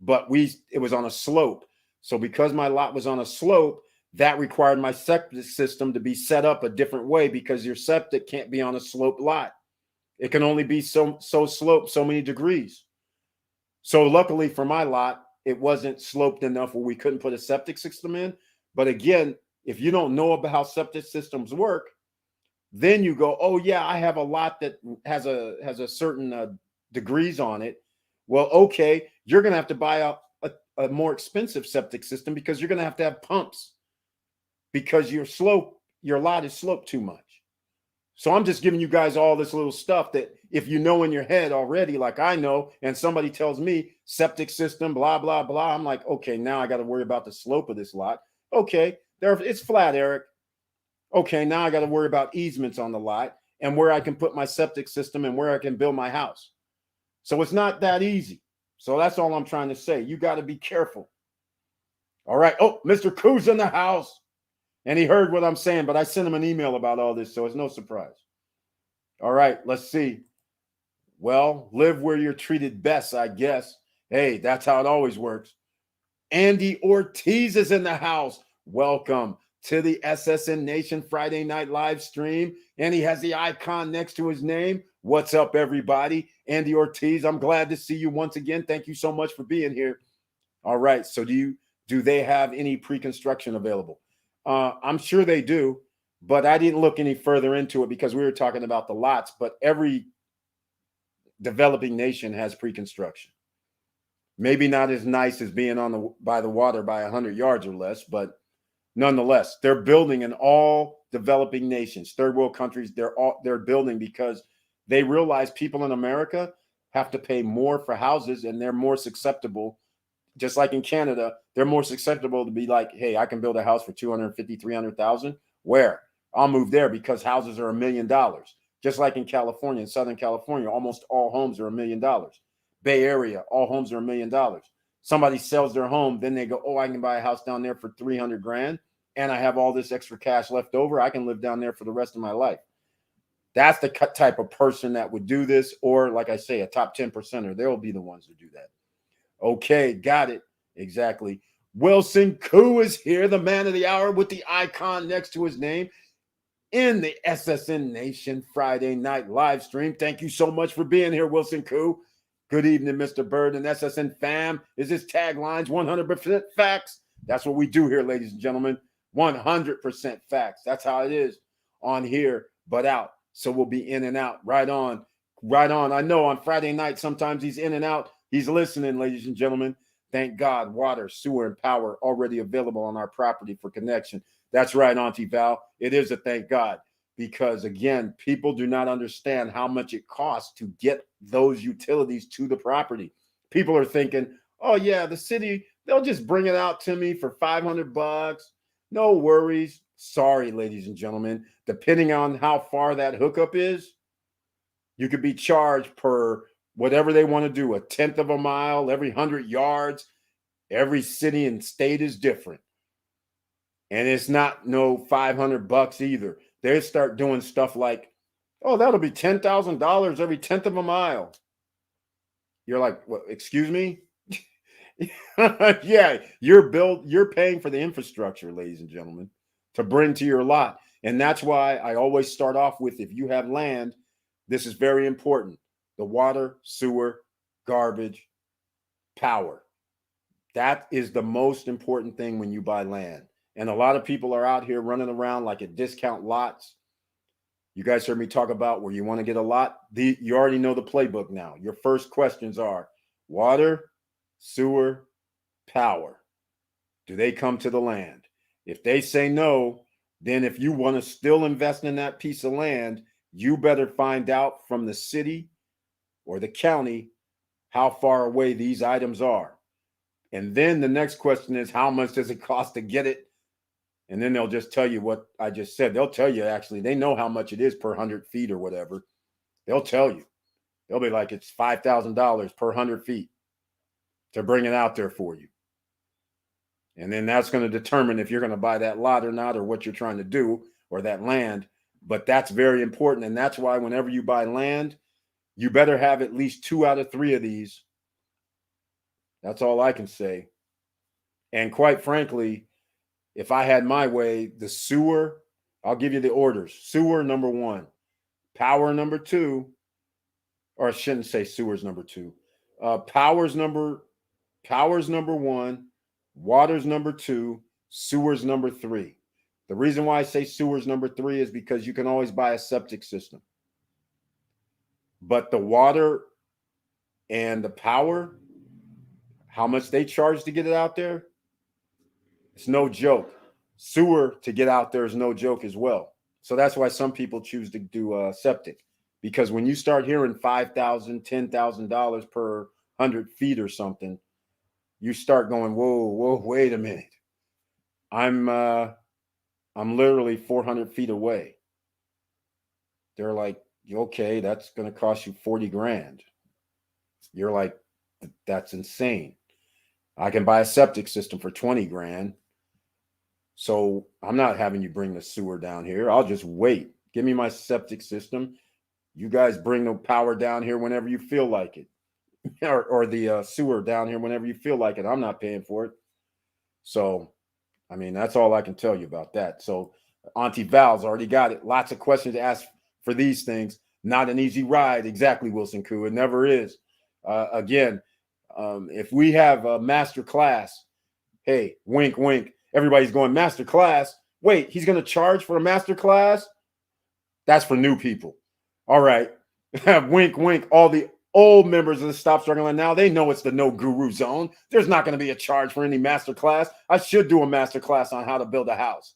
but it was on a slope. So because my lot was on a slope, that required my septic system to be set up a different way because your septic can't be on a sloped lot. It can only be so sloped, so many degrees. So luckily for my lot, it wasn't sloped enough where we couldn't put a septic system in. But again, if you don't know about how septic systems work, then you go, oh yeah, I have a lot that has a certain degrees on it. Well, okay, you're going to have to buy a more expensive septic system because you're going to have pumps because your lot is sloped too much. So I'm just giving you guys all this little stuff that if you know in your head already, like I know, and somebody tells me septic system, blah, blah, blah. I'm like, okay, now I got to worry about the slope of this lot. Okay, it's flat, Eric. Okay, now I got to worry about easements on the lot and where I can put my septic system and where I can build my house. So it's not that easy. So that's all I'm trying to say. You got to be careful. All right. Oh, Mr. Koo's in the house. And he heard what I'm saying, but I sent him an email about all this, so it's no surprise. All right, let's see. Well, live where you're treated best, I guess. Hey, that's how it always works. Andy Ortiz is in the house. Welcome to the SSN Nation Friday Night Live stream. And he has the icon next to his name. What's up, everybody? Andy Ortiz, I'm glad to see you once again. Thank you so much for being here. All right, so do they have any pre-construction available? I'm sure they do, but I didn't look any further into it because we were talking about the lots, but every developing nation has pre-construction. Maybe not as nice as being by the water by 100 yards or less, but nonetheless, they're building in all developing nations, third world countries. They're building because they realize people in America have to pay more for houses and they're more susceptible. Just like in Canada, they're more susceptible to be like, hey, I can build a house for 250, 300,000. Where? I'll move there because houses are $1 million. Just like in California, in Southern California, almost all homes are $1 million. Bay Area, all homes are $1 million. Somebody sells their home, then they go, oh, I can buy a house down there for 300 grand. And I have all this extra cash left over. I can live down there for the rest of my life. That's the type of person that would do this. Or like I say, a top 10%er, they'll be the ones who do that. Okay, got it. Exactly. Wilson Koo is here, the man of the hour with the icon next to his name in the SSN Nation Friday Night Live stream. Thank you so much for being here, Wilson Koo. Good evening, Mr. Bird and SSN fam. Is his taglines 100% facts? That's what we do here, ladies and gentlemen. 100% facts. That's how it is on here, but out. So we'll be in and out. Right on. Right on. I know on Friday night, sometimes he's in and out. He's listening, ladies and gentlemen. Thank God, water, sewer, and power already available on our property for connection. That's right, Auntie Val. It is a thank God because, again, people do not understand how much it costs to get those utilities to the property. People are thinking, oh, yeah, the city, they'll just bring it out to me for $500. No worries. Sorry, ladies and gentlemen. Depending on how far that hookup is, you could be charged per whatever they want to do, 1/10 of a mile, every 100 yards. Every city and state is different. And it's not no $500 either. They start doing stuff like, oh, that'll be $10,000 every 1/10 of a mile. You're like, what, excuse me? Yeah, you're paying for the infrastructure, ladies and gentlemen, to bring to your lot. And that's why I always start off with, if you have land, this is very important. The water, sewer, garbage, power. That is the most important thing when you buy land. And a lot of people are out here running around like at discount lots. You guys heard me talk about where you want to get a lot. You already know the playbook now. Your first questions are water, sewer, power. Do they come to the land? If they say no, then if you want to still invest in that piece of land, you better find out from the city or the county how far away these items are. And then the next question is, how much does it cost to get it? And then they'll just tell you what I just said. They'll tell you, actually, they know how much it is per 100 feet or whatever. They'll tell you. They'll be like, it's $5,000 per 100 feet to bring it out there for you. And then that's going to determine if you're going to buy that lot or not, or what you're trying to do, or that land. But that's very important. And that's why whenever you buy land, you better have at least 2 out of 3 of these. That's all I can say. And quite frankly, if I had my way, the sewer, I'll give you the orders. Sewer, number 1. Power, number 2. Or I shouldn't say sewer's number 2. Power's number 1. Water's number 2. Sewer's number 3. The reason why I say sewer's number 3 is because you can always buy a septic system. But the water and the power, how much they charge to get it out there, it's no joke. Sewer to get out there is no joke as well. So that's why some people choose to do septic. Because when you start hearing $5,000, $10,000 per 100 feet or something, you start going, whoa, wait a minute. I'm literally 400 feet away. They're like, okay, that's going to cost you 40 grand. You're like, that's insane. I can buy a septic system for 20 grand. So I'm not having you bring the sewer down here. I'll just wait. Give me my septic system. You guys bring the power down here whenever you feel like it. or the sewer down here whenever you feel like it. I'm not paying for it. So, I mean, that's all I can tell you about that. So Auntie Val's already got it. Lots of questions to ask for these things. Not an easy ride. Exactly, Wilson Koo. It never is. Again, if we have a master class, hey, wink, wink. Everybody's going master class. Wait, he's going to charge for a master class? That's for new people. All right. Wink, wink. All the old members of the Stop Struggling Now, they know it's the no guru zone. There's not going to be a charge for any master class. I should do a master class on how to build a house.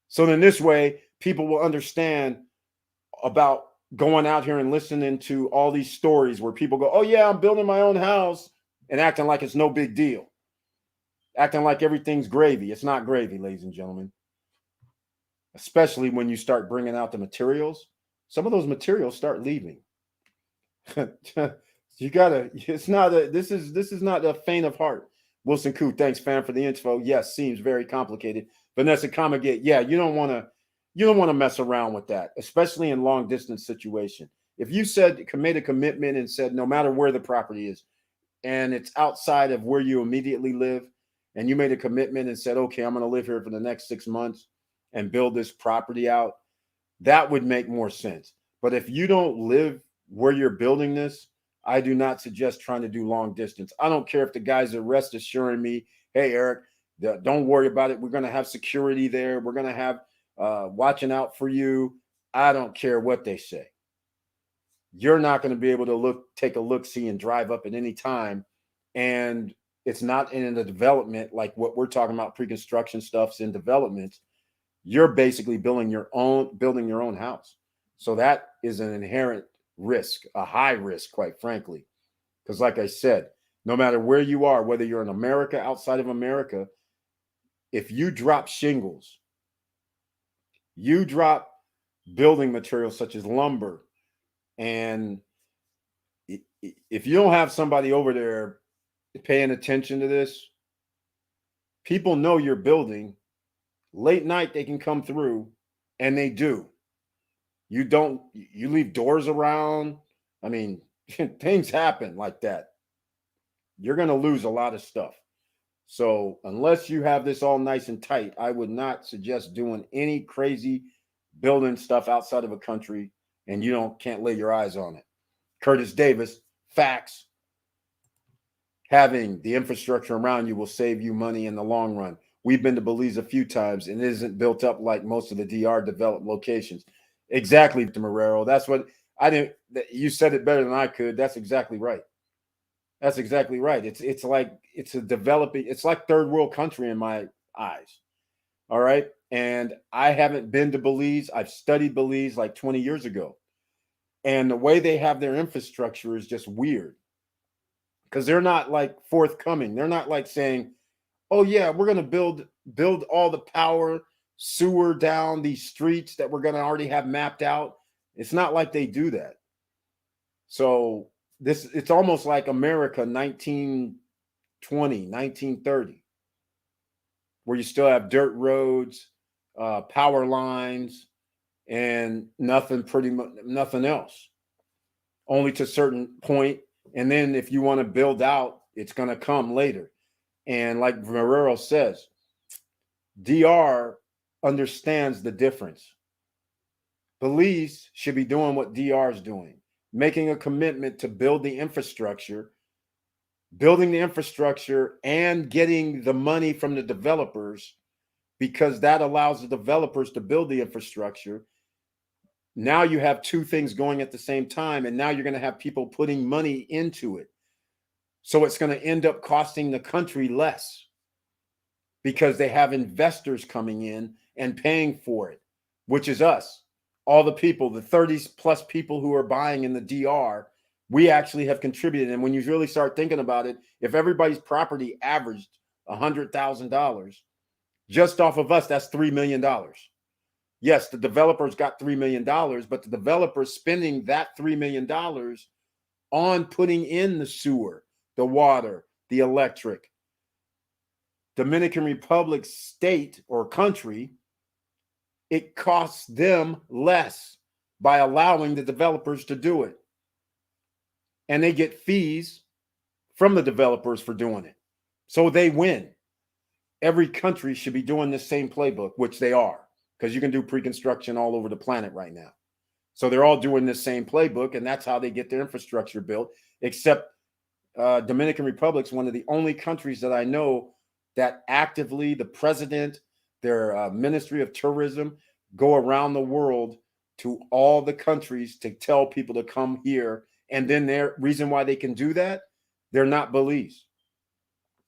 So then this way, people will understand about going out here and listening to all these stories where people go, oh, yeah, I'm building my own house, and acting like it's no big deal. Acting like everything's gravy. It's not gravy, ladies and gentlemen. Especially when you start bringing out the materials. Some of those materials start leaving. You gotta. It's not a. This is not a faint of heart. Wilson Koo, thanks, fam, for the info. Yes, seems very complicated. Vanessa Comagate, yeah, you don't want to mess around with that, especially in long distance situation. If you made a commitment and said no matter where the property is, and it's outside of where you immediately live, and you made a commitment and said, okay, I'm going to live here for the next 6 months and build this property out, that would make more sense. But if you don't live where you're building this, I do not suggest trying to do long distance. I don't care if the guys are rest assuring me, hey, Eric, don't worry about it. We're going to have security there. We're going to have watching out for you. I don't care what they say. You're not going to be able to take a look-see and drive up at any time. And it's not in the development like what we're talking about, pre-construction stuff's in development. You're basically building your own house. So that is an inherent risk, a high risk, quite frankly. Because like I said, no matter where you are, whether you're in America, outside of America, if you drop shingles, you drop building materials such as lumber, and if you don't have somebody over there paying attention to this, people know you're building. Late night, they can come through, and they do. You leave doors around. I mean, things happen like that. You're going to lose a lot of stuff. So unless you have this all nice and tight, I would not suggest doing any crazy building stuff outside of a country and you can't lay your eyes on it. Curtis Davis, facts. having the infrastructure around you will save you money in the long run. We've been to Belize a few times, and it isn't built up like most of the DR developed locations. Exactly, Mr. Marrero. That's what I didn't. You said it better than I could. That's exactly right. That's exactly right. It's like it's a developing. It's like third world country in my eyes. All right, and I haven't been to Belize. I've studied Belize like 20 years ago, and the way they have their infrastructure is just weird because they're not like forthcoming. They're not like saying, oh yeah, we're going to build all the power, sewer down these streets that we're going to already have mapped out. It's not like they do that. So it's almost like America 1920, 1930, where you still have dirt roads, power lines, and pretty much nothing else, only to a certain point. And then if you want to build out, it's going to come later. And like Marrero says, DR understands the difference. Belize should be doing what DR is doing, making a commitment to building the infrastructure and getting the money from the developers, because that allows the developers to build the infrastructure. Now you have two things going at the same time, and now you're going to have people putting money into it. So it's going to end up costing the country less because they have investors coming in and paying for it, which is us. All the people, the 30 plus people who are buying in the DR, we actually have contributed. And when you really start thinking about it, if everybody's property averaged $100,000, just off of us, that's $3 million. Yes, the developers got $3 million, but the developers spending that $3 million on putting in the sewer, the water, the electric. Dominican Republic state or country, it costs them less by allowing the developers to do it. And they get fees from the developers for doing it. So they win. Every country should be doing the same playbook, which they are, because you can do pre-construction all over the planet right now. So they're all doing the same playbook, and that's how they get their infrastructure built, except Dominican Republic's one of the only countries that I know that actively the president, their Ministry of Tourism, go around the world to all the countries to tell people to come here. And then their reason why they can do that, they're not Belize.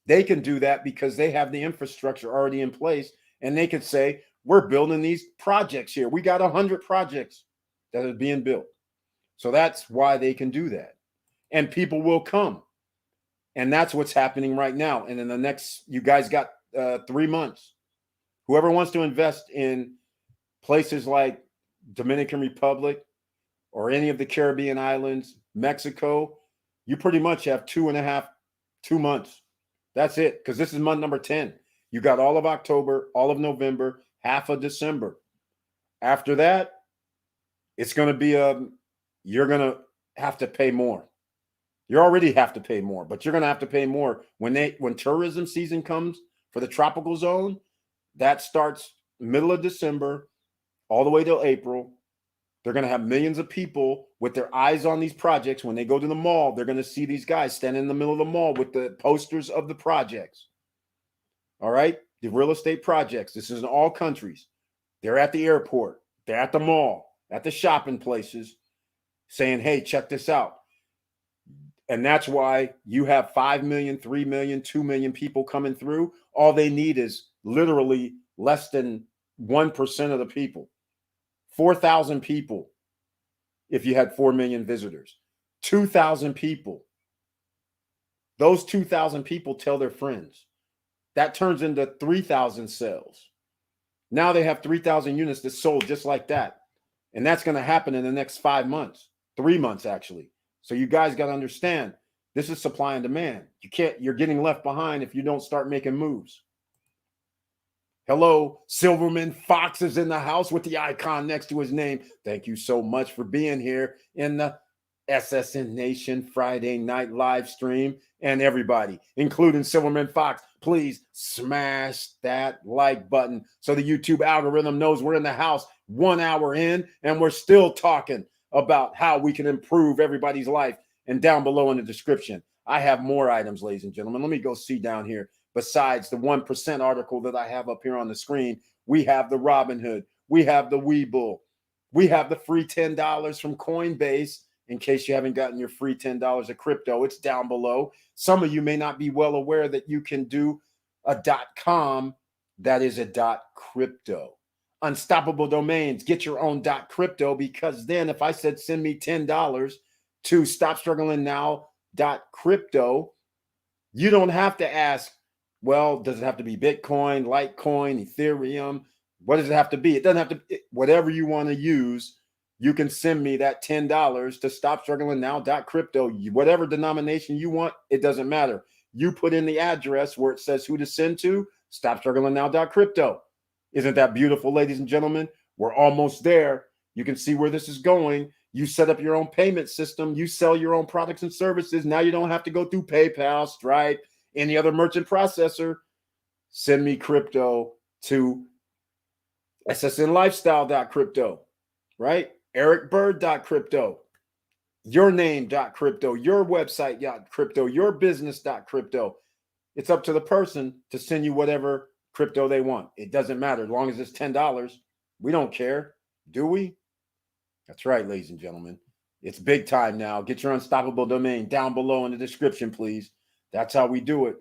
They can do that because they have the infrastructure already in place, and they can say, we're building these projects here. We got 100 projects that are being built. So that's why they can do that. And people will come. And that's what's happening right now. And in the next, you guys got 3 months. Whoever wants to invest in places like Dominican Republic or any of the Caribbean islands, Mexico, you pretty much have 2 months. That's it, because this is month number 10. You got all of October, all of November, half of December. After that, it's going to be you're going to have to pay more. You already have to pay more, but you're going to have to pay more when tourism season comes for the tropical zone. That starts middle of December all the way till April. They're going to have millions of people with their eyes on these projects. When they go to the mall, they're going to see these guys standing in the middle of the mall with the posters of the projects. All right? The real estate projects. This is in all countries. They're at the airport. They're at the mall, at the shopping places, saying, hey, check this out. And that's why you have 5 million, 3 million, 2 million people coming through. All they need is literally less than 1% of the people. 4,000 people if you had 4 million visitors. 2,000 people. Those 2,000 people tell their friends. That turns into 3,000 sales. Now they have 3,000 units that sold just like that. And that's going to happen in the next 5 months, 3 months actually. So you guys got to understand, this is supply and demand. You're getting left behind if you don't start making moves. Hello, Silverman Fox is in the house with the icon next to his name. Thank you so much for being here in the SSN Nation Friday night live stream. And everybody, including Silverman Fox, please smash that like button so the YouTube algorithm knows we're in the house 1 hour in and we're still talking about how we can improve everybody's life And down below in the description, I have more items, ladies and gentlemen. Let me go see down here. Besides the 1% article that I have up here on the screen, we have the Robinhood, we have the Webull, we have the free $10 from Coinbase. In case you haven't gotten your free $10 of crypto, it's down below. Some of you may not be well aware that you can do a .com that is a .crypto. Unstoppable Domains, get your own .crypto, because then if I said send me $10 to stopstrugglingnow.crypto, you don't have to ask, well, does it have to be Bitcoin, Litecoin, Ethereum? What does it have to be? It doesn't have to. Whatever you want to use, you can send me that $10 to stopstrugglingnow.crypto. Whatever denomination you want, it doesn't matter. You put in the address where it says who to send to, stopstrugglingnow.crypto. Isn't that beautiful, ladies and gentlemen? We're almost there. You can see where this is going. You set up your own payment system. You sell your own products and services. Now you don't have to go through PayPal, Stripe, any other merchant processor. Send me crypto to ssnlifestyle.crypto, right? ericbird.crypto, yourname.crypto, your website.crypto, your business.crypto. It's up to the person to send you whatever crypto they want. It doesn't matter. As long as it's $10, we don't care. Do we? That's right, ladies and gentlemen. It's big time now. Get your unstoppable domain down below in the description, please. That's how we do it.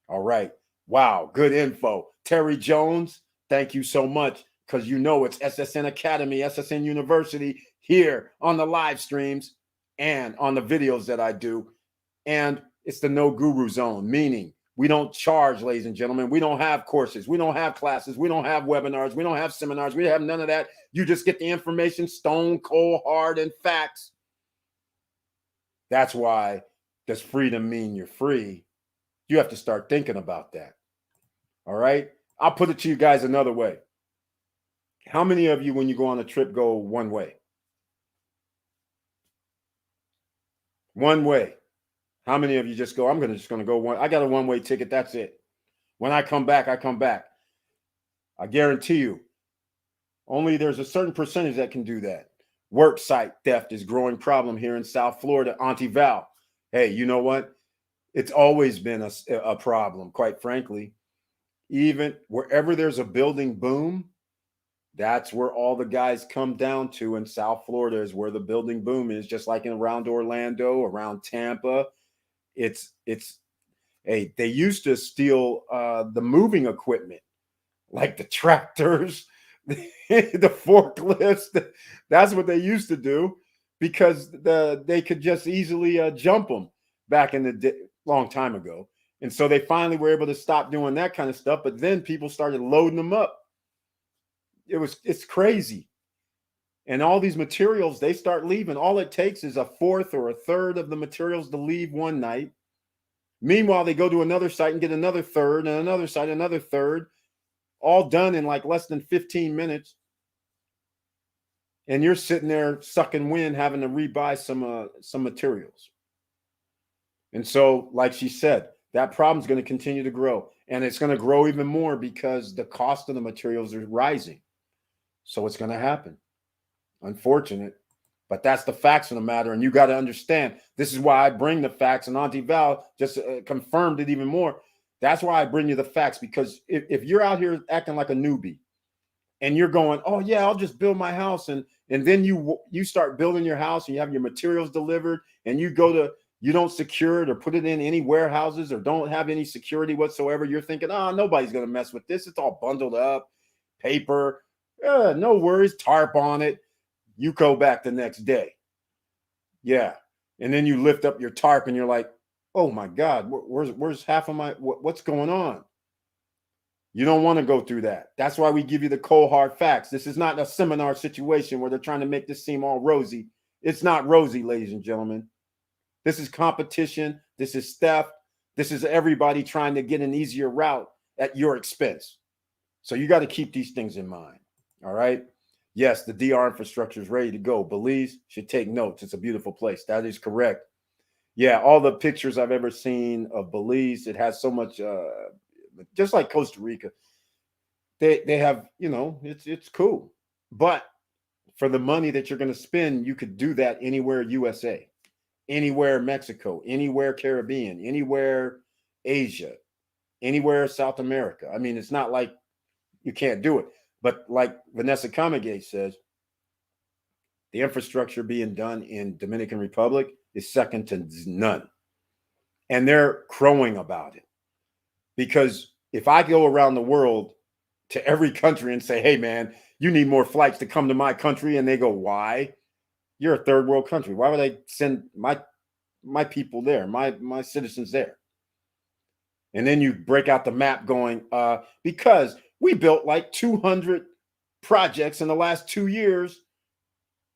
All right. Wow. Good info. Terry Jones, thank you so much, because you know it's SSN Academy, SSN University here on the live streams and on the videos that I do. And it's the no guru zone, meaning we don't charge, ladies and gentlemen. We don't have courses. We don't have classes. We don't have webinars. We don't have seminars. We have none of that. You just get the information stone cold hard and facts. That's why does freedom mean you're free? You have to start thinking about that. All right. I'll put it to you guys another way. How many of you, when you go on a trip, go one way? One way. How many of you just go, I'm just going to go one? I got a one-way ticket. That's it. When I come back, I come back. I guarantee you, only there's a certain percentage that can do that. Work site theft is a growing problem here in South Florida. Auntie Val, hey, you know what? It's always been a problem, quite frankly. Even wherever there's a building boom, that's where all the guys come down to. In South Florida is where the building boom is, just like around Orlando, around Tampa. It's hey, they used to steal the moving equipment, like the tractors, the forklifts. That's what they used to do, because they could just easily jump them back in the long time ago. And so they finally were able to stop doing that kind of stuff. But then people started loading them up. It's crazy. And all these materials, they start leaving. All it takes is a fourth or a third of the materials to leave one night. Meanwhile, they go to another site and get another third, and another site, another third, all done in like less than 15 minutes. And you're sitting there sucking wind, having to rebuy some materials. And so, like she said, that problem is going to continue to grow. And it's going to grow even more because the cost of the materials are rising. So it's going to happen. Unfortunate. But that's the facts of the matter. And you got to understand, this is why I bring the facts. And Auntie Val just confirmed it even more. That's why I bring you the facts. Because if you're out here acting like a newbie and you're going, oh, yeah, I'll just build my house. And then you start building your house and you have your materials delivered and you don't secure it or put it in any warehouses or don't have any security whatsoever. You're thinking, oh, nobody's going to mess with this. It's all bundled up, paper. No worries, tarp on it. You go back the next day. Yeah. And then you lift up your tarp and you're like, oh my God, where's half of my, what's going on? You don't want to go through that. That's why we give you the cold hard facts. This is not a seminar situation where they're trying to make this seem all rosy. It's not rosy, ladies and gentlemen. This is competition. This is theft. This is everybody trying to get an easier route at your expense. So you got to keep these things in mind. All right. Yes, the DR infrastructure is ready to go. Belize should take notes. It's a beautiful place. That is correct. Yeah, all the pictures I've ever seen of Belize, it has so much, just like Costa Rica. They have, it's cool. But for the money that you're going to spend, you could do that anywhere USA. anywhere Mexico, anywhere Caribbean, anywhere Asia, anywhere South America. I mean, it's not like you can't do it. But like Vanessa Comegay says, the infrastructure being done in Dominican Republic is second to none. And they're crowing about it. Because if I go around the world to every country and say, hey, man, you need more flights to come to my country, and they go, why? You're a third world country. Why would I send my people there, my citizens there? And then you break out the map going, because we built like 200 projects in the last 2 years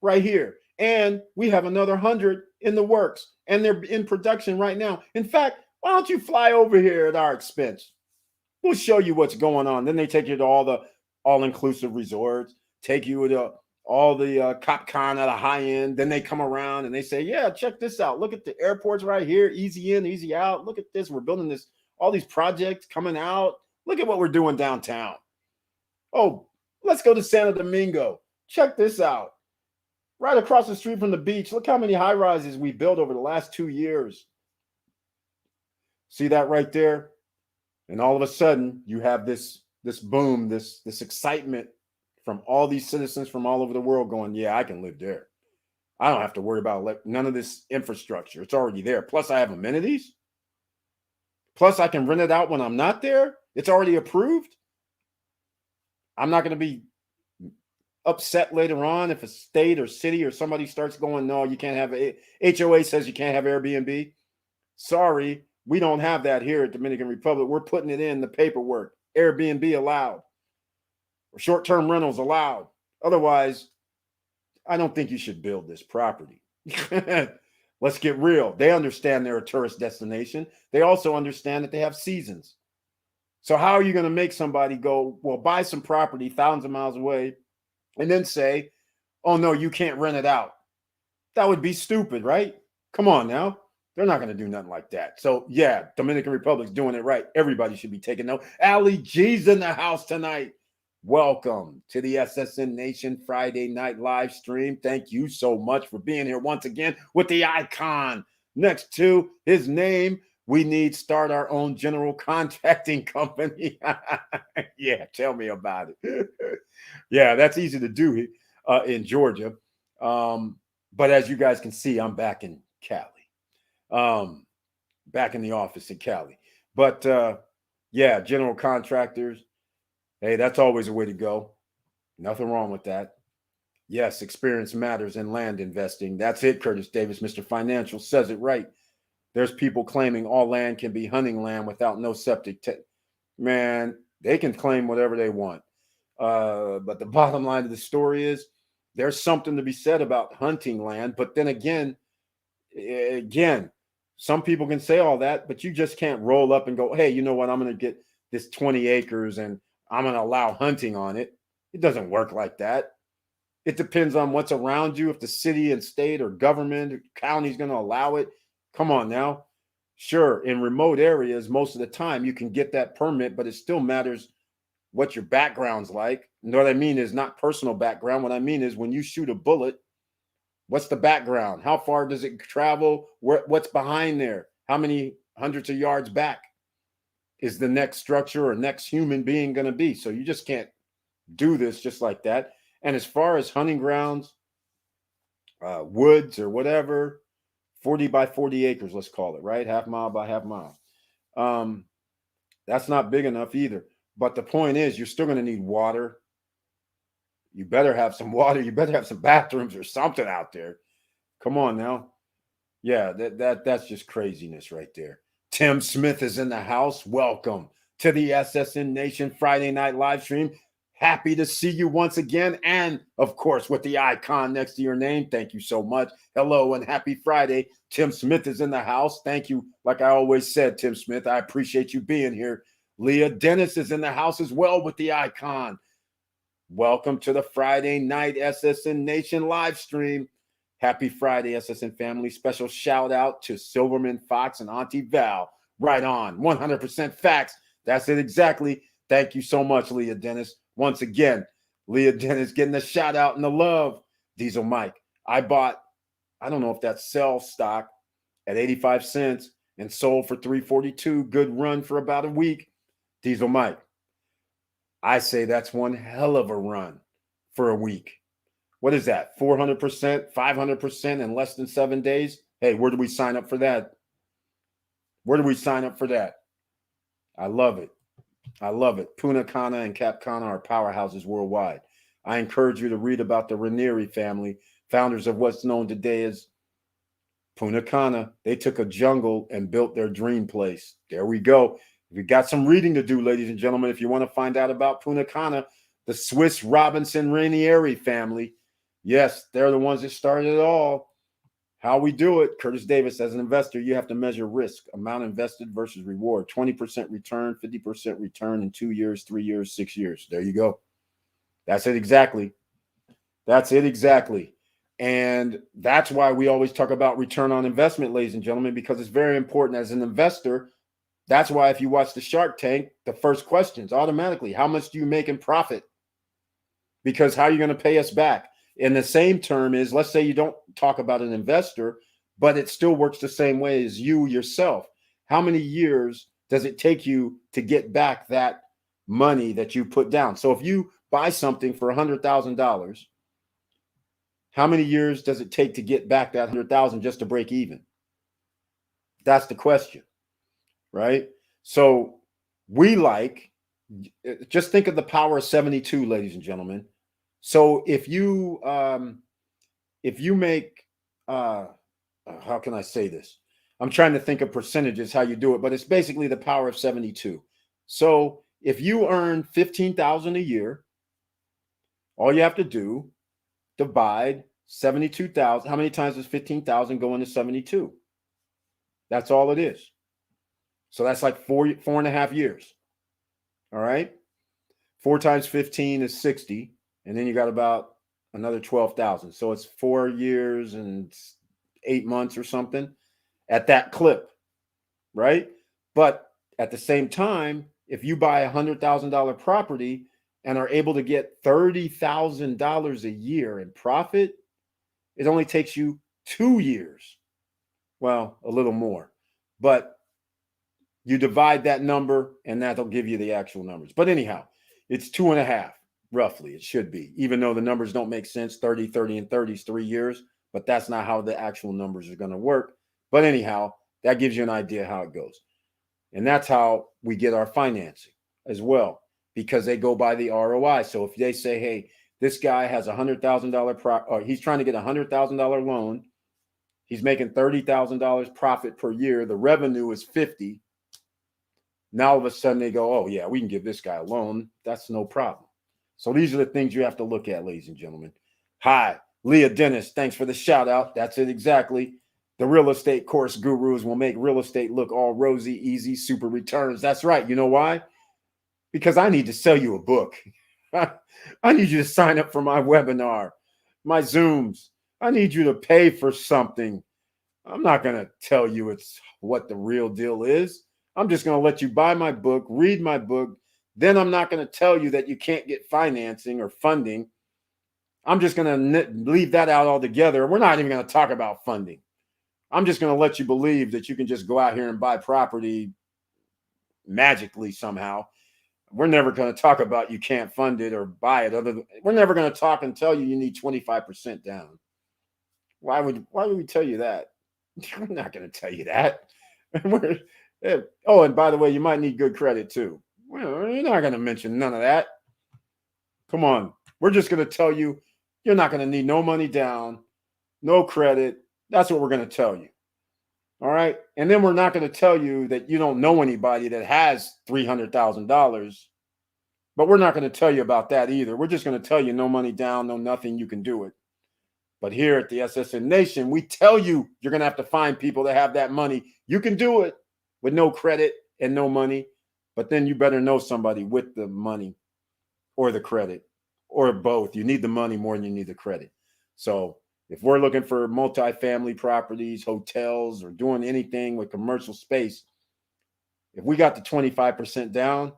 right here. And we have another 100 in the works, and they're in production right now. In fact, why don't you fly over here at our expense? We'll show you what's going on. Then they take you to all the all-inclusive resorts, take you to all the Cap Cana, the high end. Then they come around and they say, yeah, check this out. Look at the airports right here. Easy in, easy out. Look at this. We're building this, all these projects coming out. Look at what we're doing downtown. Oh, let's go to Santo Domingo. Check this out. Right across the street from the beach. Look how many high rises we built over the last 2 years. See that right there? And all of a sudden, you have this boom, this excitement from all these citizens from all over the world going, yeah, I can live there. I don't have to worry about none of this infrastructure. It's already there. Plus, I have amenities. Plus, I can rent it out when I'm not there. It's already approved. I'm not going to be upset later on if a state or city or somebody starts going, no, you can't have it. HOA says you can't have Airbnb. Sorry, we don't have that here at Dominican Republic. We're putting it in the paperwork. Airbnb allowed. Or short-term rentals allowed. Otherwise, I don't think you should build this property. Let's get real. They understand they're a tourist destination. They also understand that they have seasons. So how are you going to make somebody go, well, buy some property thousands of miles away and then say, oh, no, you can't rent it out? That would be stupid, right? Come on now. They're not going to do nothing like that. So, yeah, Dominican Republic's doing it right. Everybody should be taking note. Ali G's in the house tonight. Welcome to the SSN Nation Friday night live stream. Thank you so much for being here once again with the icon next to his name. We need start our own general contracting company. Yeah, tell me about it. Yeah, that's easy to do in Georgia. But as you guys can see, I'm back in Cali. Back in the office in Cali. But yeah, general contractors. Hey, that's always a way to go. Nothing wrong with that. Yes, experience matters in land investing. That's it, Curtis Davis. Mr. Financial says it right. There's people claiming all land can be hunting land without no septic. Man, they can claim whatever they want. But the bottom line of the story is there's something to be said about hunting land. But then again, some people can say all that, but you just can't roll up and go, hey, you know what? I'm going to get this 20 acres and I'm going to allow hunting on it. It doesn't work like that. It depends on what's around you. If the city and state or government or county is going to allow it, come on now. Sure, in remote areas, most of the time you can get that permit, but it still matters what your background's like. And what I mean is not personal background. What I mean is when you shoot a bullet, what's the background? How far does it travel? What's behind there? How many hundreds of yards back is the next structure or next human being going to be? So you just can't do this just like that. And as far as hunting grounds, woods or whatever, 40 by 40 acres, let's call it, right? Half mile by half mile. That's not big enough either. But the point is, you're still going to need water. You better have some water. You better have some bathrooms or something out there. Come on now. Yeah, that's just craziness right there. Tim Smith is in the house. Welcome to the SSN Nation Friday night live stream. Happy to see you once again. And of course, with the icon next to your name. Thank you so much. Hello and happy Friday. Tim Smith is in the house. Thank you. Like I always said, Tim Smith, I appreciate you being here. Leah Dennis is in the house as well with the icon. Welcome to the Friday night SSN Nation live stream. Happy Friday, SSN family. Special shout out to Silverman Fox and Auntie Val. Right on. 100% facts. That's it exactly. Thank you so much, Leah Dennis. Once again, Leah Dennis getting the shout out and the love. Diesel Mike. I don't know if that's sell stock at 85 cents and sold for 342. Good run for about a week. Diesel Mike, I say that's one hell of a run for a week. What is that? 400%, 500% in less than 7 days? Hey, where do we sign up for that? Where do we sign up for that? I love it. I love it. Punta Cana and Cap Cana are powerhouses worldwide. I encourage you to read about the Ranieri family, founders of what's known today as Punta Cana. They took a jungle and built their dream place. There we go. We've got some reading to do, ladies and gentlemen. If you want to find out about Punta Cana, the Swiss Robinson Ranieri family, yes, they're the ones that started it all. How we do it, Curtis Davis, as an investor, you have to measure risk, amount invested versus reward. 20% return, 50% return in 2 years, 3 years, 6 years. There you go. That's it exactly. That's it exactly. And that's why we always talk about return on investment, ladies and gentlemen, because it's very important as an investor. That's why if you watch the Shark Tank, the first question's automatically, how much do you make in profit? Because how are you going to pay us back? And the same term is, let's say you don't talk about an investor, but it still works the same way as you yourself. How many years does it take you to get back that money that you put down? So if you buy something for $100,000, how many years does it take to get back that 100,000 just to break even? That's the question, right? So just think of the power of 72, ladies and gentlemen. So if you make, how can I say this? I'm trying to think of percentages, how you do it, but it's basically the power of 72. So if you earn 15,000 a year, all you have to do, divide 72,000. How many times does 15,000 go into 72? That's all it is. So that's like 4.5 years. All right. 4 times 15 is 60. And then you got about another 12,000. So it's 4 years and 8 months or something at that clip, right? But at the same time, if you buy $100,000 property and are able to get $30,000 a year in profit, it only takes you 2 years. Well, a little more, but you divide that number and that'll give you the actual numbers. But anyhow, it's 2.5. Roughly, it should be, even though the numbers don't make sense. 30, 30, and 30 is 3 years, but that's not how the actual numbers are going to work. But anyhow, that gives you an idea how it goes. And that's how we get our financing as well, because they go by the ROI. So if they say, hey, this guy has $100,000 or he's trying to get $100,000 loan, he's making $30,000 profit per year, the revenue is 50. Now all of a sudden they go, oh yeah, we can give this guy a loan. That's no problem. So these are the things you have to look at, ladies and gentlemen. Hi, Leah Dennis. Thanks for the shout out. That's it exactly. The real estate course gurus will make real estate look all rosy, easy, super returns. That's right. You know why? Because I need to sell you a book. I need you to sign up for my webinar, my Zooms. I need you to pay for something. I'm not going to tell you it's what the real deal is. I'm just going to let you buy my book, read my book. Then I'm not going to tell you that you can't get financing or funding. I'm just going to leave that out altogether. We're not even going to talk about funding. I'm just going to let you believe that you can just go out here and buy property magically somehow. We're never going to talk about you can't fund it or buy it. We're never going to talk and tell you need 25% down. Why would we tell you that? We're not going to tell you that. Oh, and by the way, you might need good credit too. Well, you're not going to mention none of that. Come on. We're just going to tell you you're not going to need no money down, no credit. That's what we're going to tell you. All right. And then we're not going to tell you that you don't know anybody that has $300,000, but we're not going to tell you about that either. We're just going to tell you no money down, no nothing, you can do it. But here at the SSN Nation, we tell you you're going to have to find people that have that money. You can do it with no credit and no money. But then you better know somebody with the money or the credit or both. You need the money more than you need the credit. So if we're looking for multifamily properties, hotels, or doing anything with commercial space, if we got the 25% down,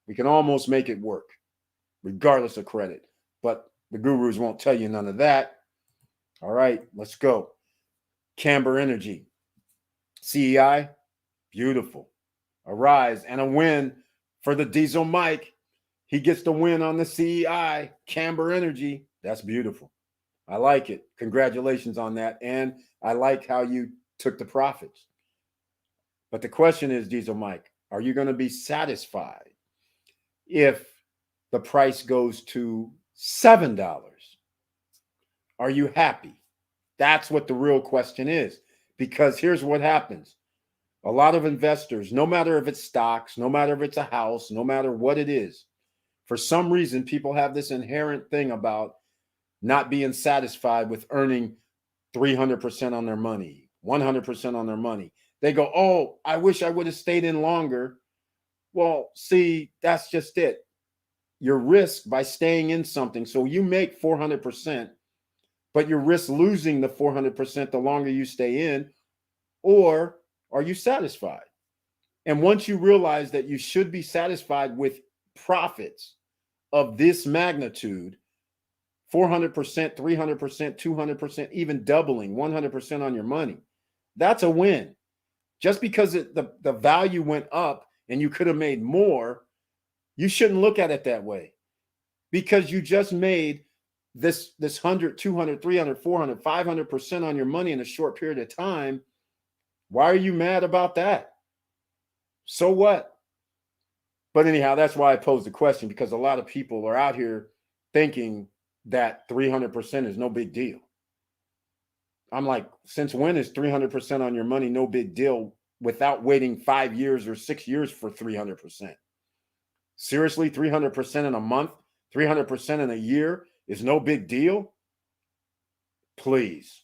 we can almost make it work, regardless of credit. But the gurus won't tell you none of that. All right, let's go. Camber Energy. CEI, beautiful. A rise and a win for the Diesel Mike. He gets the win on the CEI, Camber Energy. That's beautiful. I like it. Congratulations on that. And I like how you took the profits. But the question is, Diesel Mike, are you going to be satisfied if the price goes to $7? Are you happy? That's what the real question is. Because here's what happens. A lot of investors, no matter if it's stocks, no matter if it's a house, no matter what it is, for some reason, people have this inherent thing about not being satisfied with earning 300% on their money, 100% on their money. They go, oh, I wish I would have stayed in longer. Well, see, that's just it. Your risk by staying in something. So you make 400%, but you risk losing the 400% the longer you stay in, or are you satisfied? And once you realize that you should be satisfied with profits of this magnitude, 400%, 300%, 200%, even doubling 100% on your money, that's a win. Just because the value went up and you could have made more, you shouldn't look at it that way, because you just made this 100, 200, 300, 400, 500% on your money in a short period of time. Why are you mad about that? So what? But anyhow, that's why I posed the question, because a lot of people are out here thinking that 300% is no big deal. I'm like, since when is 300% on your money no big deal without waiting 5 years or 6 years for 300%? Seriously, 300% in a month, 300% in a year is no big deal? Please.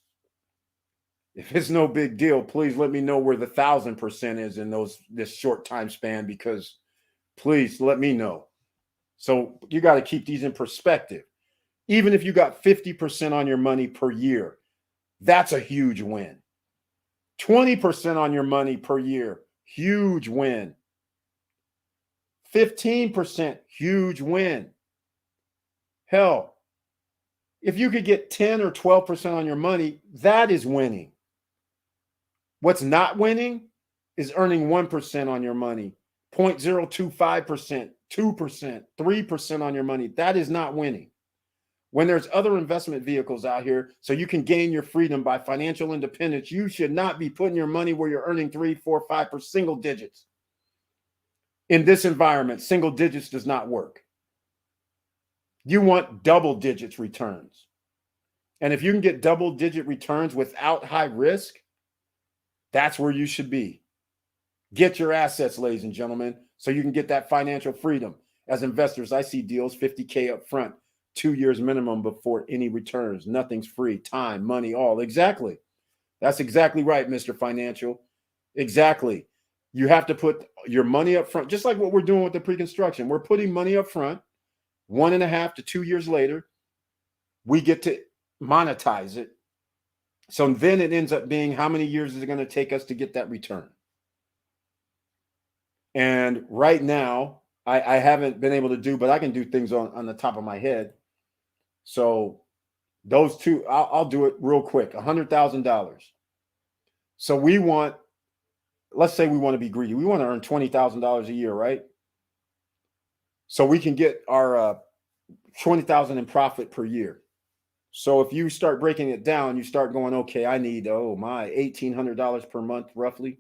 If it's no big deal, please let me know where the 1,000% is in this short time span, because please let me know. So you got to keep these in perspective. Even if you got 50% on your money per year, that's a huge win. 20% on your money per year, huge win. 15%, huge win. Hell, if you could get 10 or 12% on your money, that is winning. What's not winning is earning 1% on your money, 0.025%, 2%, 3% on your money. That is not winning. When there's other investment vehicles out here so you can gain your freedom by financial independence, you should not be putting your money where you're earning 3, 4, 5 for single digits. In this environment, single digits does not work. You want double digits returns. And if you can get double digit returns without high risk, that's where you should be. Get your assets, ladies and gentlemen, so you can get that financial freedom. As investors, I see deals $50K up front, 2 years minimum before any returns. Nothing's free. Time, money, all. Exactly. That's exactly right, Mr. Financial. Exactly. You have to put your money up front, just like what we're doing with the pre-construction. We're putting money up front. 1.5 to 2 years later, we get to monetize it. So then it ends up being, how many years is it going to take us to get that return? And right now, I haven't been able to do, but I can do things on the top of my head. So those two, I'll do it real quick. $100,000. So we want, let's say we want to be greedy. We want to earn $20,000 a year, right? So we can get our $20,000 in profit per year. So if you start breaking it down, you start going, okay, I need, $1,800 per month, roughly.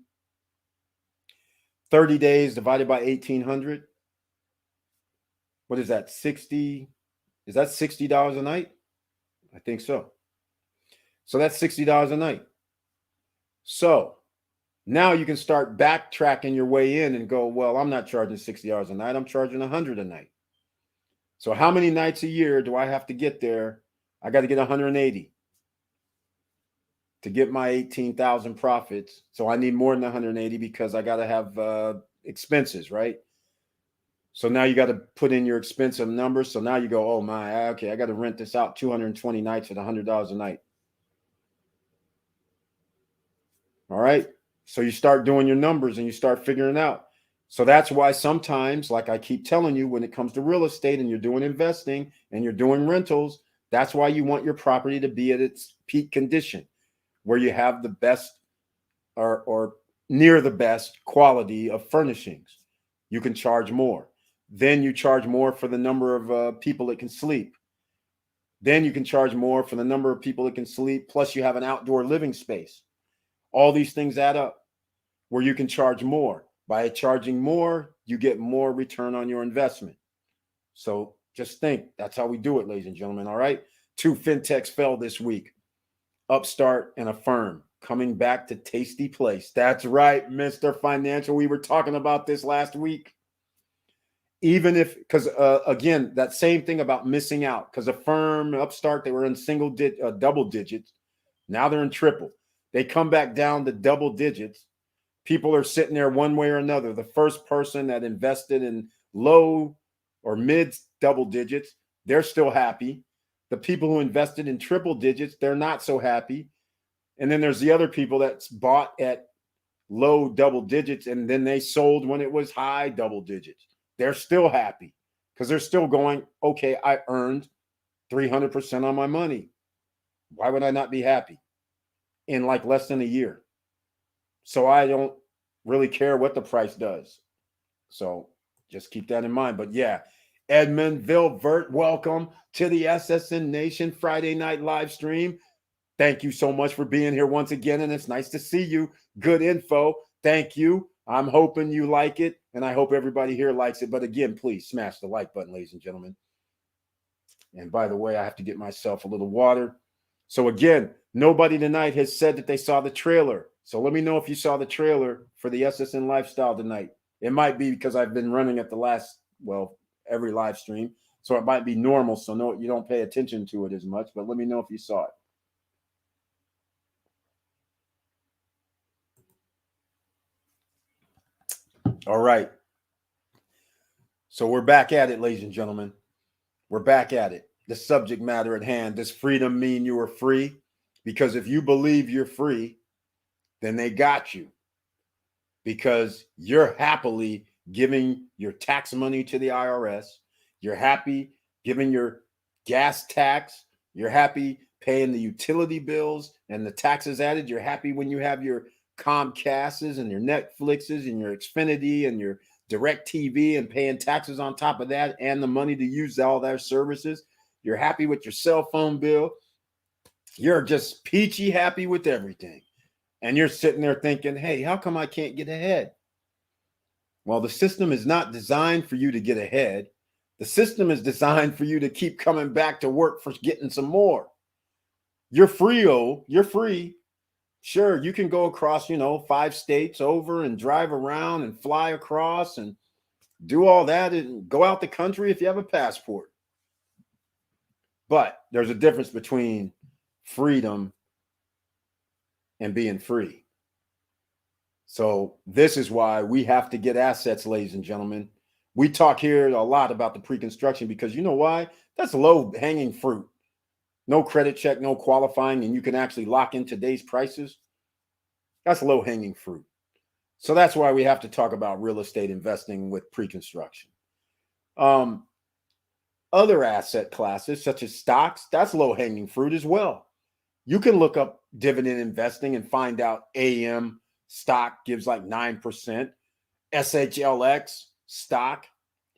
30 days divided by 1,800. What is that? 60? Is that $60 a night? I think so. So that's $60 a night. So now you can start backtracking your way in and go, well, I'm not charging $60 a night. I'm charging $100 a night. So how many nights a year do I have to get there? I got to get 180 to get my 18,000 profits. So I need more than 180 because I got to have expenses, right? So now you got to put in your expensive numbers. So now you go, oh my, okay, I got to rent this out 220 nights at $100 a night. All right. So you start doing your numbers and you start figuring out. So that's why sometimes, like I keep telling you, when it comes to real estate and you're doing investing and you're doing rentals, that's why you want your property to be at its peak condition, where you have the best or near the best quality of furnishings. You can charge more. Then you charge more for the number of people that can sleep. Then you can charge more for the number of people that can sleep. Plus, you have an outdoor living space. All these things add up where you can charge more. By charging more, you get more return on your investment. So just think, that's how we do it, ladies and gentlemen. All right. 2 fintechs fell this week, Upstart and Affirm, coming back to Tasty Place. That's right, Mr. Financial. We were talking about this last week. Even if, because again, that same thing about missing out, because Affirm, Upstart, they were in double digits. Now they're in triple. They come back down to double digits. People are sitting there one way or another. The first person that invested in low or mid double digits, they're still happy. The people who invested in triple digits, they're not so happy. And then there's the other people that's bought at low double digits and then they sold when it was high double digits. They're still happy because they're still going, okay, I earned 300% on my money. Why would I not be happy in like less than a year? So I don't really care what the price does. So just keep that in mind. But yeah, Edmund Vilvert, welcome to the SSN Nation Friday night live stream. Thank you so much for being here once again. And it's nice to see you. Good info. Thank you. I'm hoping you like it. And I hope everybody here likes it. But again, please smash the like button, ladies and gentlemen. And by the way, I have to get myself a little water. So again, nobody tonight has said that they saw the trailer. So let me know if you saw the trailer for the SSN Lifestyle tonight. It might be because I've been running at the last, every live stream. So it might be normal. So no, you don't pay attention to it as much. But let me know if you saw it. All right. So we're back at it, ladies and gentlemen. We're back at it. The subject matter at hand. Does freedom mean you are free? Because if you believe you're free, then they got you. Because you're happily giving your tax money to the IRS. You're happy giving your gas tax. You're happy paying the utility bills and the taxes added. You're happy when you have your Comcasts and your Netflixes and your Xfinity and your DirecTV and paying taxes on top of that and the money to use all their services. You're happy with your cell phone bill. You're just peachy happy with everything. And you're sitting there thinking, hey, how come I can't get ahead? Well, the system is not designed for you to get ahead. The system is designed for you to keep coming back to work for getting some more. You're free, you're free. Sure, you can go across, 5 states over and drive around and fly across and do all that and go out the country if you have a passport. But there's a difference between freedom and being free. So this is why we have to get assets, ladies and gentlemen. We talk here a lot about the pre-construction because you know why? That's low-hanging fruit. No credit check, no qualifying, and you can actually lock in today's prices. That's low-hanging fruit. So that's why we have to talk about real estate investing with pre-construction. Other asset classes, such as stocks, that's low-hanging fruit as well. You can look up dividend investing and find out AM stock gives like 9%. SHLX stock,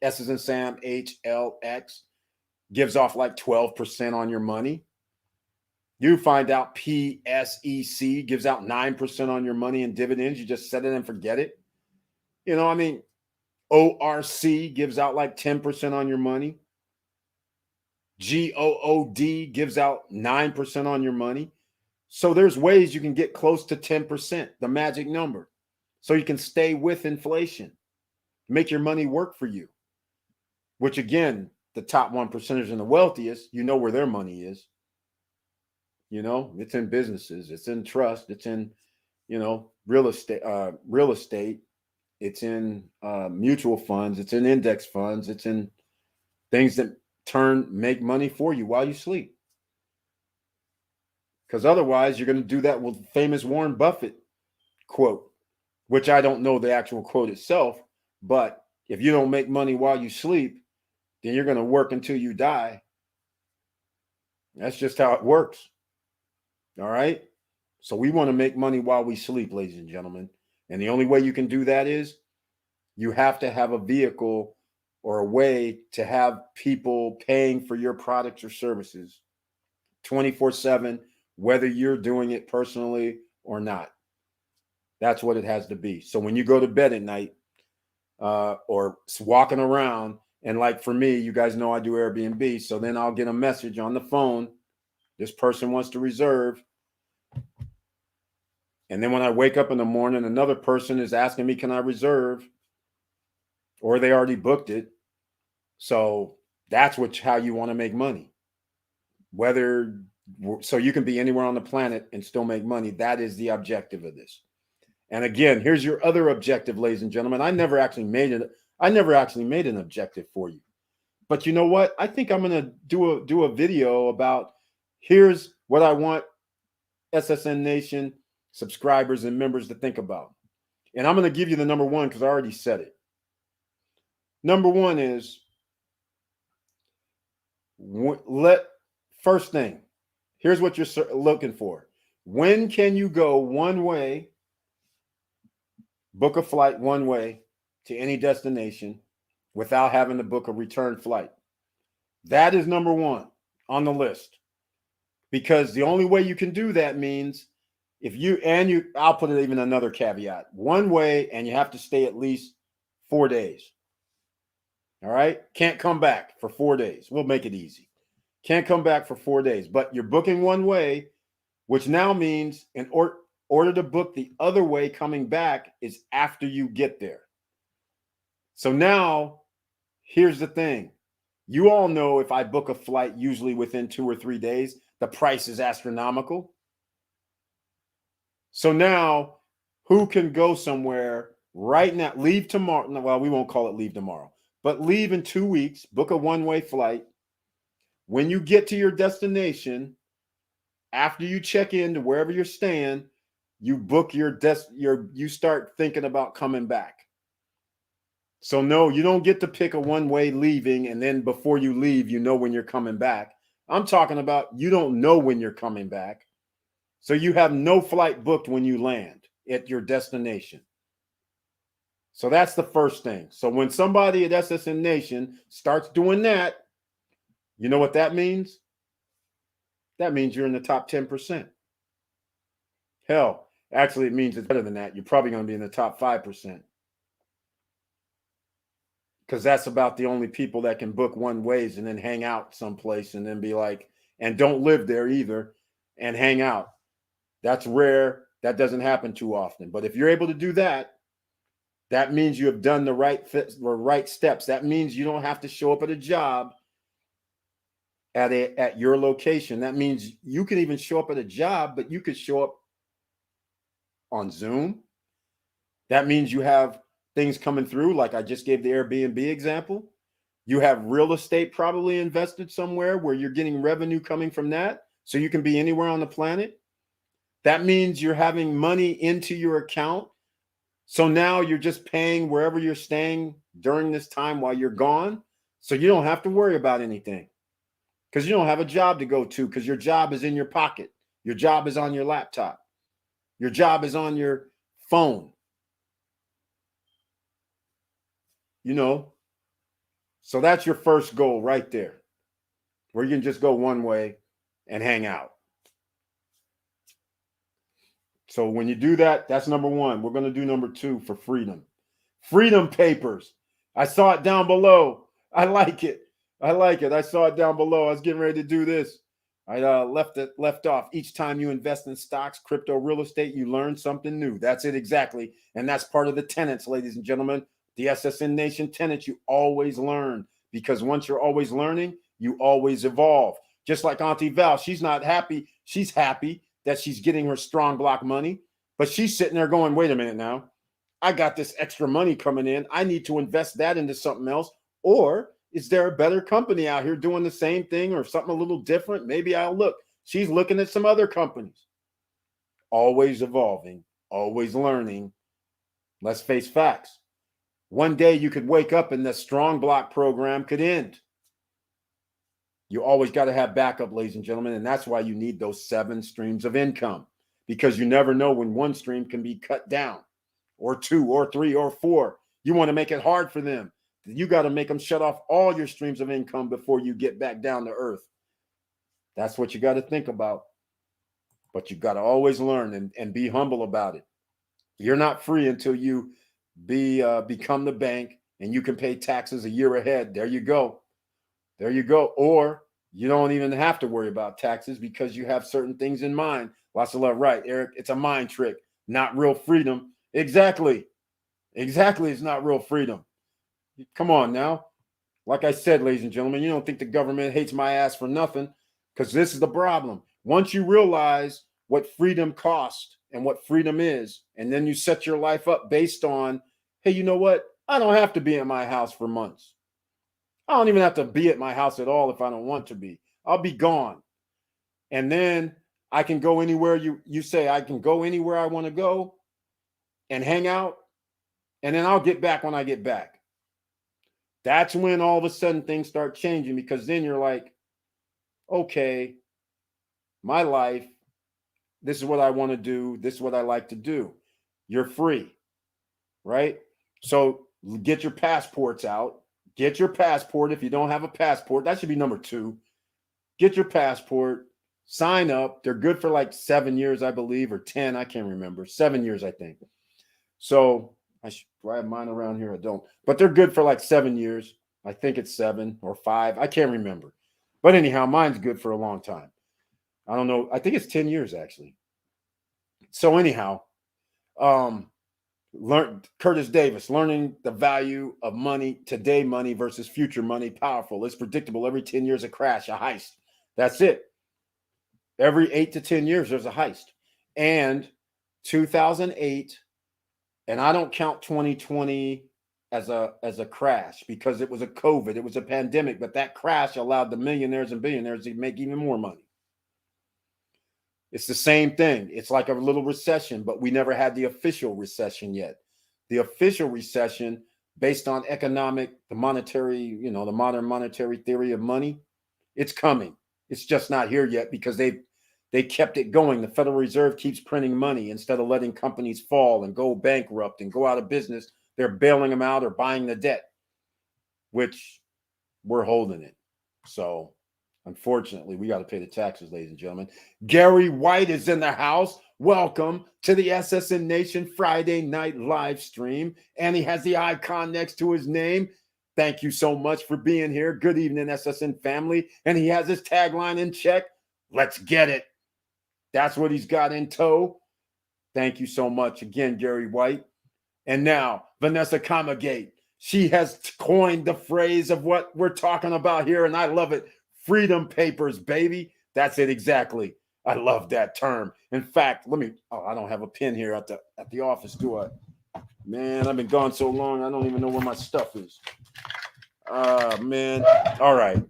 S as in Sam, HLX, gives off like 12% on your money. You find out PSEC gives out 9% on your money in dividends. You just set it and forget it. ORC gives out like 10% on your money. GOOD gives out 9% on your money. So there's ways you can get close to 10%, the magic number, so you can stay with inflation, make your money work for you, which again, the top 1%ers and the wealthiest, you know where their money is. It's in businesses, it's in trust, it's in, real estate, it's in mutual funds, it's in index funds, it's in things that make money for you while you sleep. Because otherwise, you're going to do that with famous Warren Buffett quote, which I don't know the actual quote itself, but if you don't make money while you sleep, then you're going to work until you die. That's just how it works. All right. So we want to make money while we sleep, ladies and gentlemen. And the only way you can do that is you have to have a vehicle or a way to have people paying for your products or services 24/7, whether you're doing it personally or not. That's what it has to be. So when you go to bed at night or walking around, and like for me, you guys know I do Airbnb, so then I'll get a message on the phone. This person wants to reserve. And then when I wake up in the morning, another person is asking me, can I reserve? Or they already booked it. So that's how you want to make money. So you can be anywhere on the planet and still make money. That is the objective of this. And again, here's your other objective, ladies and gentlemen. I never actually made an objective for you. But you know what? I think I'm going to do a video about here's what I want SSN Nation subscribers and members to think about. And I'm going to give you the number one because I already said it. Number one is first thing, here's what you're looking for. When can you go one way, book a flight one way to any destination without having to book a return flight? That is number one on the list. Because the only way you can do that means I'll put it even another caveat, one way, and you have to stay at least 4 days. All right. Can't come back for 4 days. We'll make it easy. Can't come back for 4 days, but you're booking one way, which now means in order to book the other way coming back is after you get there. So now here's the thing. You all know if I book a flight, usually within 2 or 3 days, the price is astronomical. So now who can go somewhere right now? Leave tomorrow. Well, we won't call it leave tomorrow, but leave in 2 weeks, book a one-way flight. When you get to your destination, after you check in to wherever you're staying, you book you start thinking about coming back. So no, you don't get to pick a one-way leaving and then before you leave, you know when you're coming back. I'm talking about you don't know when you're coming back. So you have no flight booked when you land at your destination. So that's the first thing. So when somebody at SSN Nation starts doing that, you know what that means? That means you're in the top 10%. Hell, actually, it means it's better than that. You're probably going to be in the top 5%. Because that's about the only people that can book one ways and then hang out someplace and then be like, and don't live there either and hang out. That's rare. That doesn't happen too often. But if you're able to do that, that means you have done the right steps. That means you don't have to show up at a job at your location. That means you can even show up at a job, but you could show up on Zoom. That means you have things coming through, like I just gave the Airbnb example. You have real estate probably invested somewhere where you're getting revenue coming from that. So you can be anywhere on the planet. That means you're having money into your account. So now you're just paying wherever you're staying during this time while you're gone. So you don't have to worry about anything because you don't have a job to go to because your job is in your pocket. Your job is on your laptop. Your job is on your phone. You know, so that's your first goal right there, where you can just go one way and hang out. So when you do that, that's number one. We're going to do number two for freedom. Freedom papers. I saw it down below. I like it. I saw it down below. I was getting ready to do this. I left off. Each time you invest in stocks, crypto, real estate, you learn something new. That's it exactly. And that's part of the tenets, ladies and gentlemen. The SSN Nation tenets, you always learn, because once you're always learning, you always evolve. Just like Auntie Val, she's not happy. She's happy that she's getting her strong block money, but she's sitting there going, wait a minute now. I got this extra money coming in. I need to invest that into something else. Or is there a better company out here doing the same thing or something a little different? Maybe I'll look. She's looking at some other companies. Always evolving, always learning. Let's face facts. One day you could wake up and the strong block program could end. You always got to have backup, ladies and gentlemen, and that's why you need those 7 streams of income, because you never know when one stream can be cut down or 2 or 3 or 4. You want to make it hard for them. You got to make them shut off all your streams of income before you get back down to earth. That's what you got to think about. But you got to always learn and be humble about it. You're not free until you become the bank and you can pay taxes a year ahead. There you go. There you go. Or you don't even have to worry about taxes because you have certain things in mind. Lots of love. Right, Eric. It's a mind trick, not real freedom. Exactly. Exactly. It's not real freedom. Come on now. Like I said, ladies and gentlemen, you don't think the government hates my ass for nothing, because this is the problem. Once you realize what freedom costs and what freedom is, and then you set your life up based on, hey, you know what? I don't have to be in my house for months. I don't even have to be at my house at all if I don't want to be. I'll be gone. And then I can go anywhere you say. I can go anywhere I want to go and hang out, and then I'll get back when I get back. That's when all of a sudden things start changing, because then you're like, okay, my life, this is what I want to do. This is what I like to do. You're free, right? So get your passports out. Get your passport. If you don't have a passport, that should be number 2. Get your passport, sign up. They're good for like 7 years, I believe, or 10. I can't remember. 7 years, I think. So do I have mine around here? I don't. But they're good for like 7 years. I think it's 7 or 5. I can't remember. But anyhow, mine's good for a long time. I don't know. I think it's 10 years, actually. So anyhow, Curtis Davis, learning the value of money, today money versus future money, powerful. It's predictable. Every 10 years, a crash, a heist. That's it. Every 8 to 10 years, there's a heist. And 2008, and I don't count 2020 as a crash because it was a COVID, it was a pandemic, but that crash allowed the millionaires and billionaires to make even more money. It's the same thing. It's like a little recession, but we never had the official recession yet. The official recession, based on the monetary, the modern monetary theory of money, it's coming. It's just not here yet because they kept it going. The Federal Reserve keeps printing money instead of letting companies fall and go bankrupt and go out of business. They're bailing them out or buying the debt, which we're holding it. So unfortunately, we got to pay the taxes, ladies and gentlemen. Gary White is in the house. Welcome to the SSN Nation Friday night live stream. And he has the icon next to his name. Thank you so much for being here. Good evening, SSN family. And he has his tagline in check. Let's get it. That's what he's got in tow. Thank you so much again, Gary White. And now, Vanessa Kamagate. She has coined the phrase of what we're talking about here, and I love it. Freedom papers, baby. That's it exactly. I love that term. In fact, I don't have a pen here at the office, do I? Man, I've been gone so long, I don't even know where my stuff is. Man. All right.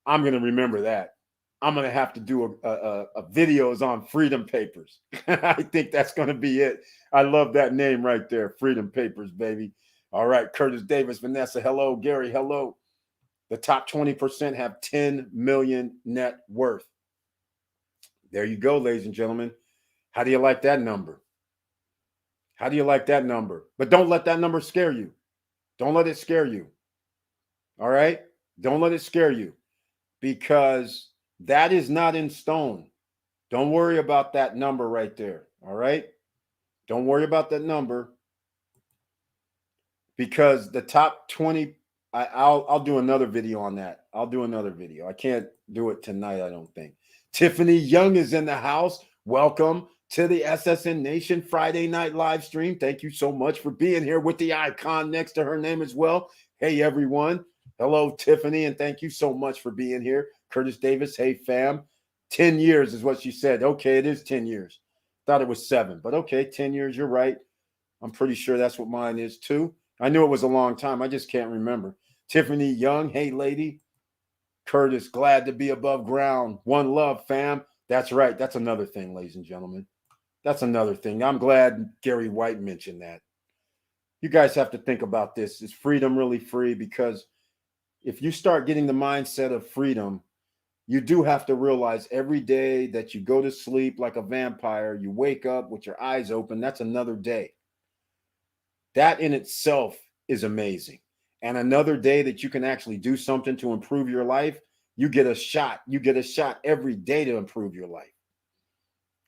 I'm going to remember that. I'm going to have to do a videos on freedom papers. I think that's going to be it. I love that name right there. Freedom papers, baby. All right. Curtis Davis, Vanessa, hello. Gary, hello. The top 20% have 10 million net worth. There you go, ladies and gentlemen. How do you like that number? How do you like that number? But don't let that number scare you. Don't let it scare you. All right? Don't let it scare you, because that is not in stone. Don't worry about that number right there. All right? Don't worry about that number, because the top 20, I'll do another video on that. I'll do another video. I can't do it tonight, I don't think. Tiffany Young is in the house. Welcome to the SSN Nation Friday night live stream. Thank you so much for being here with the icon next to her name as well. Hey, everyone. Hello, Tiffany, and thank you so much for being here. Curtis Davis, hey, fam. 10 years is what she said. Okay, it is 10 years. Thought it was 7, but okay, 10 years, you're right. I'm pretty sure that's what mine is too. I knew it was a long time. I just can't remember. Tiffany Young, hey, lady. Curtis, glad to be above ground. One love, fam. That's right. That's another thing, ladies and gentlemen. That's another thing. I'm glad Gary White mentioned that. You guys have to think about this. Is freedom really free? Because if you start getting the mindset of freedom, you do have to realize every day that you go to sleep like a vampire, you wake up with your eyes open, that's another day. That in itself is amazing. And another day that you can actually do something to improve your life, you get a shot. You get a shot every day to improve your life,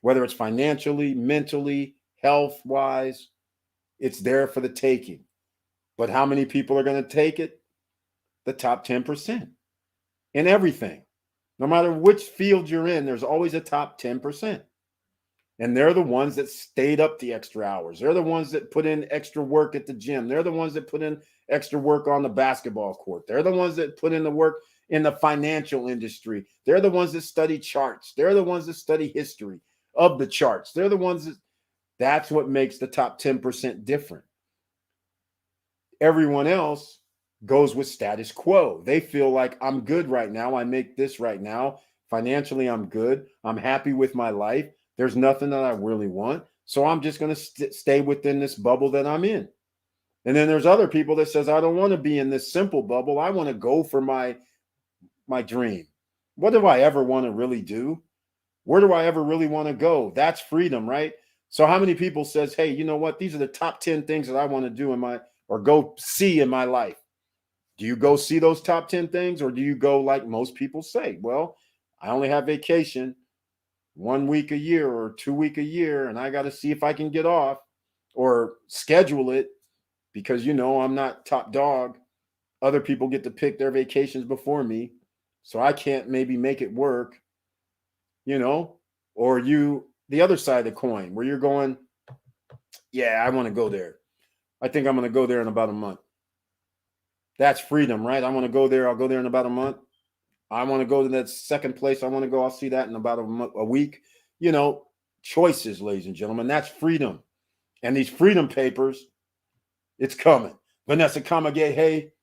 whether it's financially, mentally, health wise, it's there for the taking. But how many people are going to take it? The top 10% in everything. No matter which field you're in, there's always a top 10%. And they're the ones that stayed up the extra hours. They're the ones that put in extra work at the gym. They're the ones that put in extra work on the basketball court. They're the ones that put in the work in the financial industry. They're the ones that study charts. They're the ones that study history of the charts. They're the ones that's what makes the top 10% different. Everyone else goes with status quo. They feel like I'm good right now. I make this right now. Financially, I'm good. I'm happy with my life. There's nothing that I really want. So I'm just going to stay within this bubble that I'm in. And then there's other people that says, I don't want to be in this simple bubble. I want to go for my dream. What do I ever want to really do? Where do I ever really want to go? That's freedom, right? So how many people says, hey, you know what? These are the top 10 things that I want to do or go see in my life. Do you go see those top 10 things, or do you go like most people say, well, I only have vacation 1 week a year or 2 weeks a year, and I got to see if I can get off or schedule it because, I'm not top dog. Other people get to pick their vacations before me, so I can't maybe make it work, or the other side of the coin where you're going, yeah, I want to go there. I think I'm going to go there in about a month. That's freedom, right? I want to go there. I'll go there in about a month. I want to go to that second place. I want to go. I'll see that in about a week. Choices, ladies and gentlemen. That's freedom. And these freedom papers, it's coming. Vanessa Kamage, hey,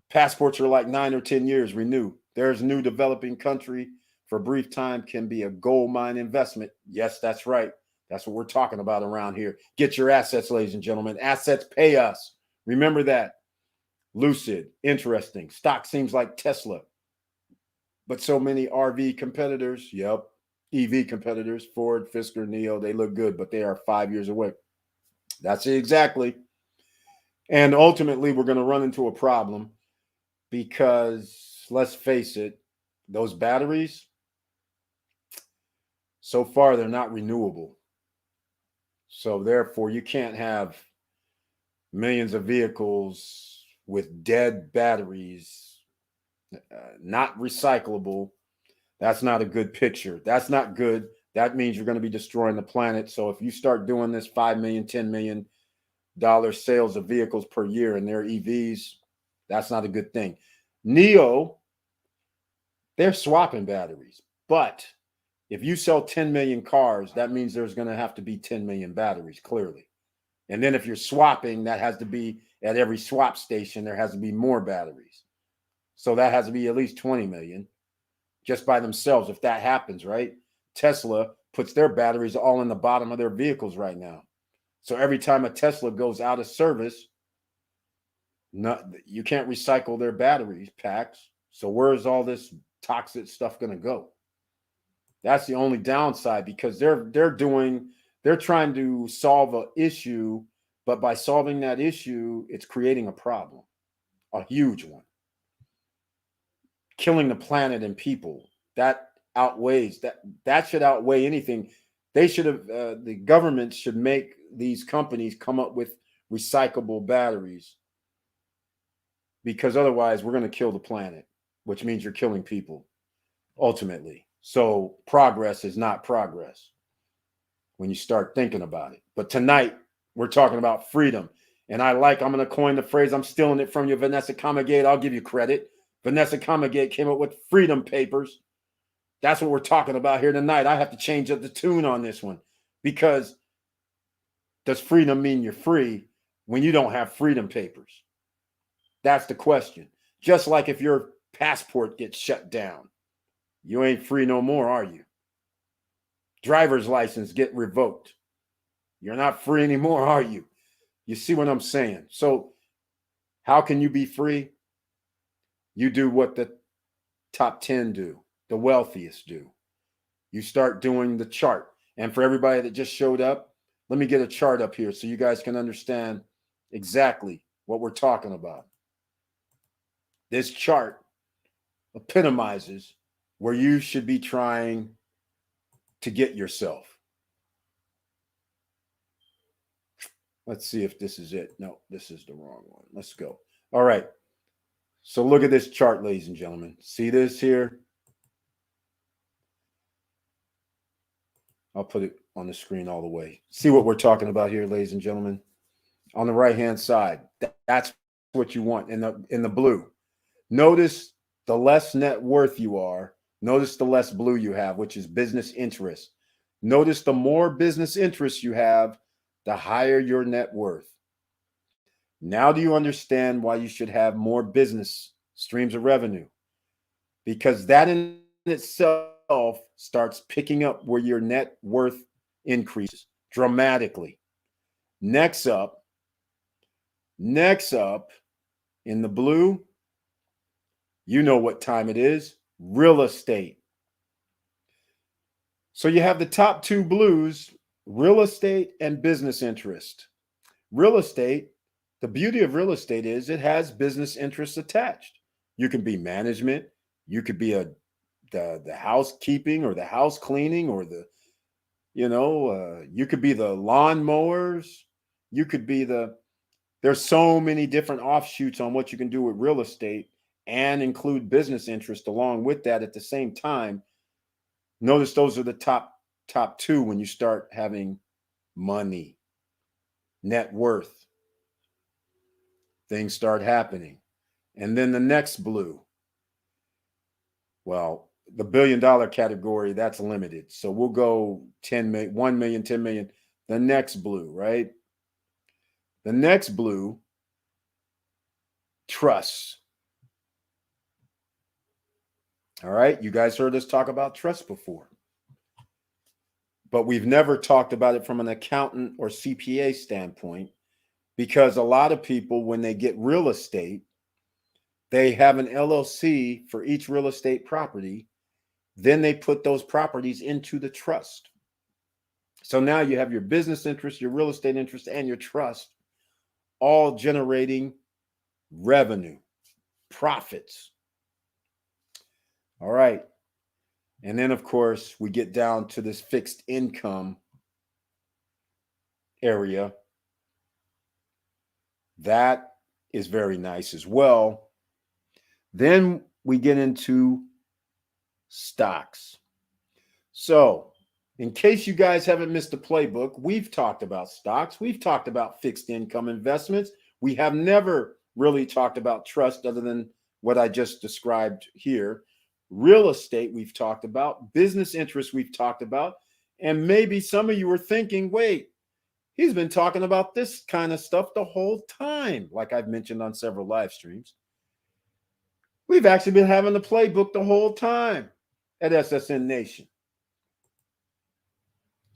passports are like 9 or 10 years, renew. There's new developing country for a brief time can be a gold mine investment. Yes, that's right. That's what we're talking about around here. Get your assets, ladies and gentlemen. Assets pay us. Remember that. Lucid, interesting. Stock seems like Tesla. But so many RV competitors, yep, EV competitors, Ford, Fisker, NIO, they look good, but they are 5 years away. That's it exactly. And ultimately, we're going to run into a problem because, let's face it, those batteries, so far, they're not renewable. So therefore, you can't have millions of vehicles with dead batteries, not recyclable. That's not a good picture. That's not good. That means you're going to be destroying the planet. So if you start doing this $5 million, $10 million sales of vehicles per year and their EVs, that's not a good thing. NIO, they're swapping batteries. But if you sell 10 million cars, that means there's going to have to be 10 million batteries, clearly. And then if you're swapping, that has to be at every swap station, there has to be more batteries. So that has to be at least 20 million just by themselves. If that happens, right? Tesla puts their batteries all in the bottom of their vehicles right now. So every time a Tesla goes out of service, you can't recycle their battery packs. So where's all this toxic stuff going to go? That's the only downside because they're trying to solve an issue, but by solving that issue, it's creating a problem, a huge one. Killing the planet and people, that outweighs that should outweigh anything. They should have the government should make these companies come up with recyclable batteries because otherwise we're going to kill the planet, which means you're killing people ultimately. So progress is not progress when you start thinking about it. But tonight we're talking about freedom. And I'm going to coin the phrase. I'm stealing it from you, Vanessa Kamagate. I'll give you credit. Vanessa Kamagate came up with freedom papers. That's what we're talking about here tonight. I have to change up the tune on this one because does freedom mean you're free when you don't have freedom papers? That's the question. Just like if your passport gets shut down, you ain't free no more, are you? Driver's license get revoked. You're not free anymore, are you? You see what I'm saying? So how can you be free? You do what the top 10 do, the wealthiest do. You start doing the chart. And for everybody that just showed up, let me get a chart up here so you guys can understand exactly what we're talking about. This chart epitomizes where you should be trying to get yourself. Let's see if this is it. No, this is the wrong one. Let's go. All right. So look at this chart, ladies and gentlemen. See this here? I'll put it on the screen all the way. See what we're talking about here, ladies and gentlemen? On the right-hand side, that's what you want in the blue. Notice the less net worth you are. Notice the less blue you have, which is business interest. Notice the more business interest you have, the higher your net worth. Now do you understand why you should have more business streams of revenue? Because that in itself starts picking up where your net worth increases dramatically. Next up in the blue, you know what time it is, real estate. So you have the top two blues, real estate and business interest. Real estate, the beauty of real estate is it has business interests attached. You can be management, you could be the housekeeping or the house cleaning or you could be the lawn mowers, you could be there's so many different offshoots on what you can do with real estate and include business interest along with that at the same time. Notice those are the top two when you start having money, net worth. Things start happening. And then the next blue, well, the $1 billion category, that's limited. So we'll go 10 million, 1 million, 10 million. The next blue, right? The next blue, trust. All right. You guys heard us talk about trust before, but we've never talked about it from an accountant or CPA standpoint, because a lot of people, when they get real estate, they have an LLC for each real estate property. Then they put those properties into the trust. So now you have your business interest, your real estate interest, and your trust all generating revenue, profits. All right. And then, of course, we get down to this fixed income area. That is very nice as well. Then we get into stocks. So, in case you guys haven't missed the playbook, we've talked about stocks. We've talked about fixed income investments. We have never really talked about trust other than what I just described here. Real estate, we've talked about. Business interests, we've talked about. And maybe some of you are thinking, wait, he's been talking about this kind of stuff the whole time, like I've mentioned on several live streams. We've actually been having the playbook the whole time at SSN Nation.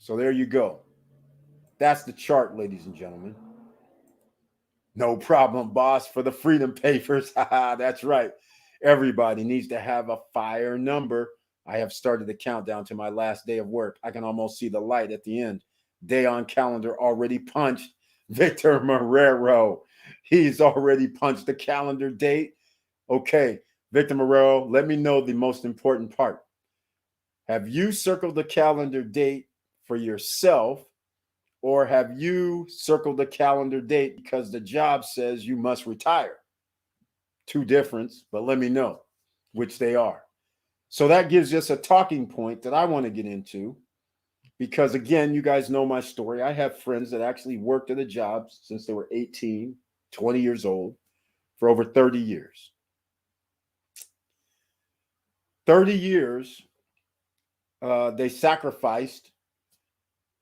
So there you go. That's the chart, ladies and gentlemen. No problem, boss, for the Freedom Papers. That's right. Everybody needs to have a fire number. I have started the countdown to my last day of work. I can almost see the light at the end. Day on calendar already punched. Victor Marrero. He's already punched the calendar date. Okay, Victor Marrero, let me know the most important part. Have you circled the calendar date for yourself, or have you circled the calendar date because the job says you must retire? Two difference, but let me know which they are. So that gives us a talking point that I want to get into, because again, you guys know my story. I have friends that actually worked at a job since they were 18, 20 years old for over 30 years. 30 years, they sacrificed.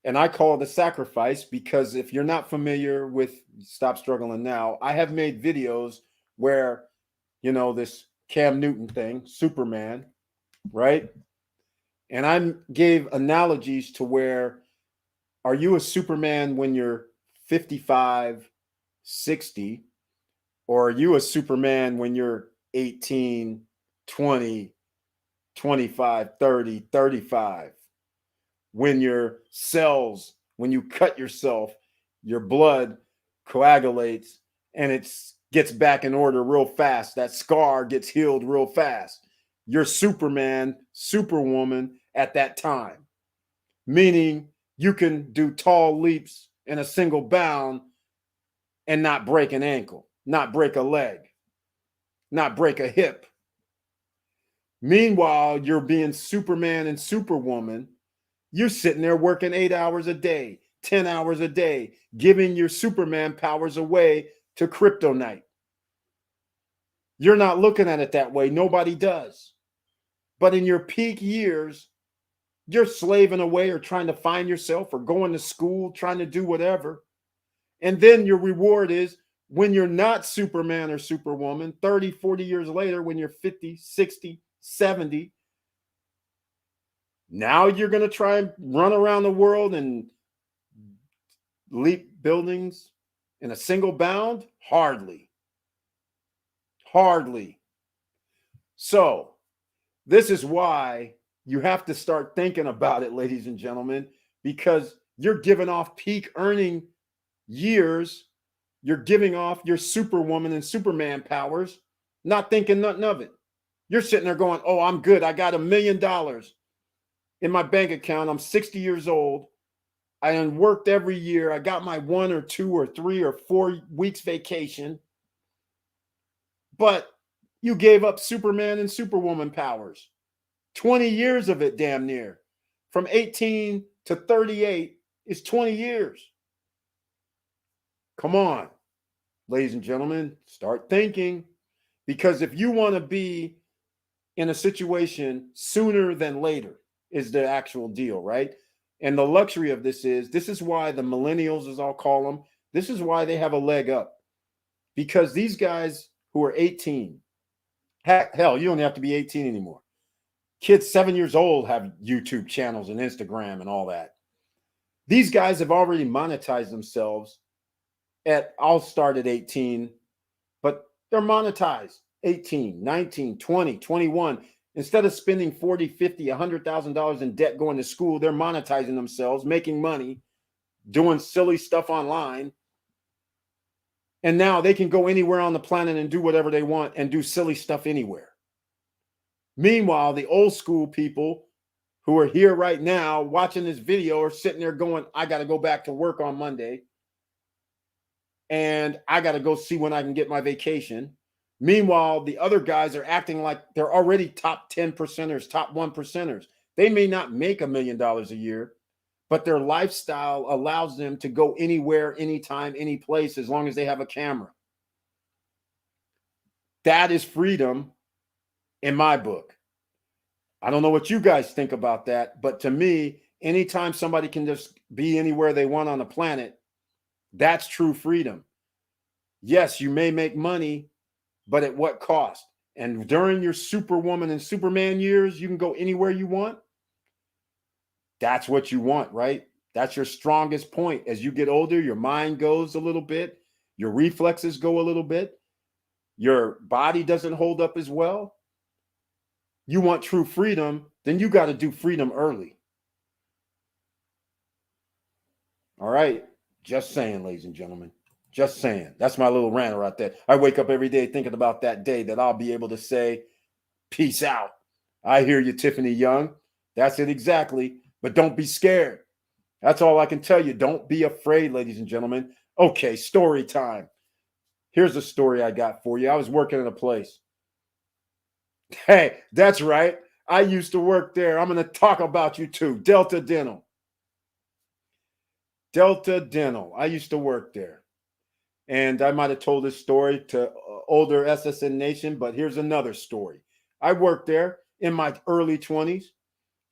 And I call it a sacrifice because if you're not familiar with Stop Struggling Now, I have made videos where, this Cam Newton thing, Superman, right? And I gave analogies to where, are you a Superman when you're 55, 60, or are you a Superman when you're 18, 20, 25, 30, 35? When your cells, when you cut yourself, your blood coagulates, and it gets back in order real fast. That scar gets healed real fast. You're Superman, Superwoman at that time, meaning you can do tall leaps in a single bound and not break an ankle, not break a leg, not break a hip. Meanwhile, you're being Superman and Superwoman. You're sitting there working 8 hours a day, 10 hours a day, giving your Superman powers away to Kryptonite. You're not looking at it that way. Nobody does. But in your peak years, you're slaving away or trying to find yourself or going to school, trying to do whatever. And then your reward is when you're not Superman or Superwoman, 30, 40 years later, when you're 50, 60, 70, now you're going to try and run around the world and leap buildings in a single bound? Hardly. Hardly. So this is why you have to start thinking about it, ladies and gentlemen, because you're giving off peak earning years. You're giving off your Superwoman and Superman powers, not thinking nothing of it. You're sitting there going, oh, I'm good. I got $1 million in my bank account. I'm 60 years old. I worked every year. I got my 1 or 2 or 3 or 4 weeks vacation. But you gave up Superman and Superwoman powers. 20 years of it, damn near. From 18 to 38 is 20 years. Come on, ladies and gentlemen, start thinking. Because if you want to be in a situation sooner than later is the actual deal, right? And the luxury of this is why the millennials, as I'll call them, this is why they have a leg up. Because these guys who are 18, hell, you don't have to be 18 anymore. Kids 7 years old have YouTube channels and Instagram and all that. These guys have already monetized themselves I'll start at 18, but they're monetized 18, 19, 20, 21. Instead of spending 40, 50, $100,000 in debt going to school, they're monetizing themselves, making money, doing silly stuff online. And now they can go anywhere on the planet and do whatever they want and do silly stuff anywhere. Meanwhile, the old school people who are here right now watching this video are sitting there going, I got to go back to work on Monday. And I got to go see when I can get my vacation. Meanwhile, the other guys are acting like they're already top 10 percenters, top 1 percenters. They may not make $1 million a year, but their lifestyle allows them to go anywhere, anytime, any place, as long as they have a camera. That is freedom in my book. I don't know what you guys think about that, but to me, anytime somebody can just be anywhere they want on the planet, that's true freedom. Yes, you may make money, but at what cost? And during your Superwoman and Superman years, you can go anywhere you want. That's what you want, right? That's your strongest point. As you get older, your mind goes a little bit. Your reflexes go a little bit. Your body doesn't hold up as well. You want true freedom, then you got to do freedom early. All right. Just saying, ladies and gentlemen. Just saying. That's my little rant right there. I wake up every day thinking about that day that I'll be able to say, peace out. I hear you, Tiffany Young. That's it exactly. But don't be scared. That's all I can tell you. Don't be afraid, ladies and gentlemen. Okay, story time. Here's a story I got for you. I was working at a place. Hey, that's right. I used to work there. I'm going to talk about you too. Delta Dental. Delta Dental. I used to work there. And I might have told this story to older SSN Nation, but here's another story. I worked there in my early 20s,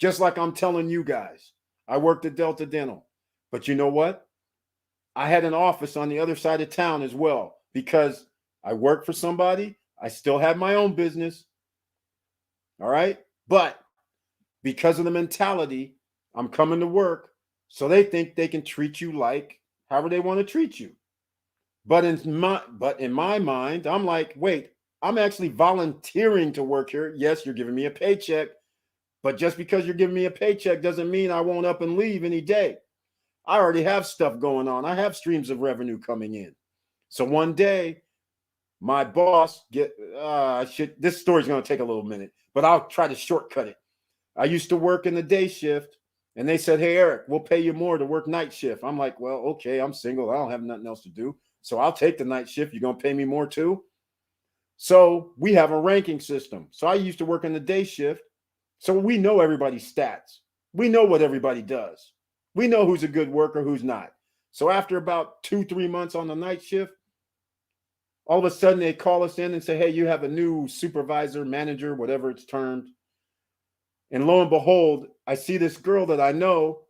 just like I'm telling you guys. I worked at Delta Dental. But you know what? I had an office on the other side of town as well because I worked for somebody. I still had my own business. All right. But because of the mentality, I'm coming to work. So they think they can treat you like however they want to treat you. But in my mind, I'm like, wait, I'm actually volunteering to work here. Yes, you're giving me a paycheck. But just because you're giving me a paycheck doesn't mean I won't up and leave any day. I already have stuff going on. I have streams of revenue coming in. So one day, my boss this story's going to take a little minute, but I'll try to shortcut it. I used to work in the day shift, and they said, "Hey, Eric, we'll pay you more to work night shift." I'm like, "Well, okay, I'm single. I don't have nothing else to do. So I'll take the night shift. You're going to pay me more too?" So we have a ranking system. So I used to work in the day shift. So we know everybody's stats. We know what everybody does. We know who's a good worker, who's not. So after about 2-3 months on the night shift, all of a sudden they call us in and say, "Hey, you have a new supervisor, manager, whatever it's termed." And lo and behold, I see this girl that I know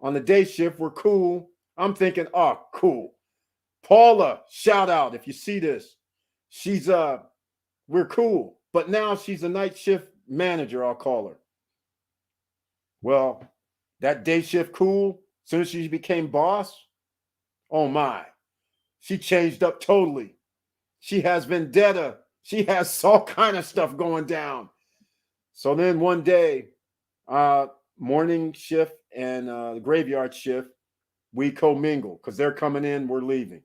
on the day shift. We're cool. I'm thinking, oh, cool. Paula, shout out if you see this. She's we're cool. But now she's a night shift manager, I'll call her. Well, that day shift cool, as soon as she became boss, oh my, she changed up totally. She has vendetta. She has all kind of stuff going down. So then one day, morning shift and the graveyard shift, we commingle because they're coming in, we're leaving.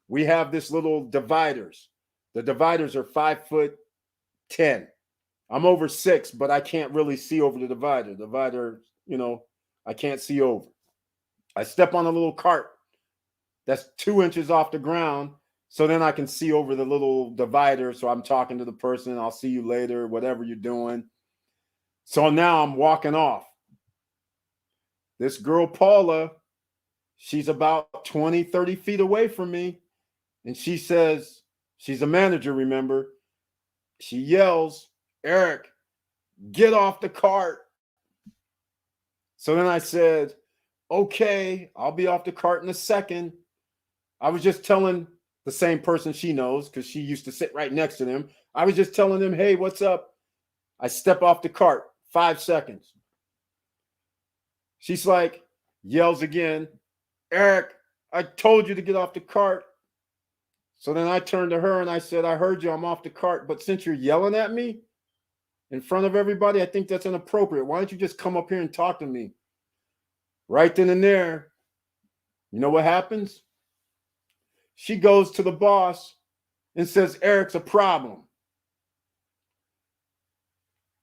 We have this little dividers. The dividers are 5'10". I'm over 6, but I can't really see over the divider. Divider, I can't see over. I step on a little cart that's 2 inches off the ground. So then I can see over the little divider. So I'm talking to the person. I'll see you later, whatever you're doing. So now I'm walking off. This girl, Paula, she's about 20, 30 feet away from me. And she says, she's a manager, remember? She yells, "Eric, get off the cart." So then I said, "Okay, I'll be off the cart in a second." I was just telling the same person she knows because she used to sit right next to them. I was just telling them, "Hey, what's up?" I step off the cart, 5 seconds. She's like, yells again, "Eric, I told you to get off the cart." So then I turned to her and I said, "I heard you, I'm off the cart. But since you're yelling at me in front of everybody, I think that's inappropriate. Why don't you just come up here and talk to me?" Right then and there, you know what happens? She goes to the boss and says, "Eric's a problem."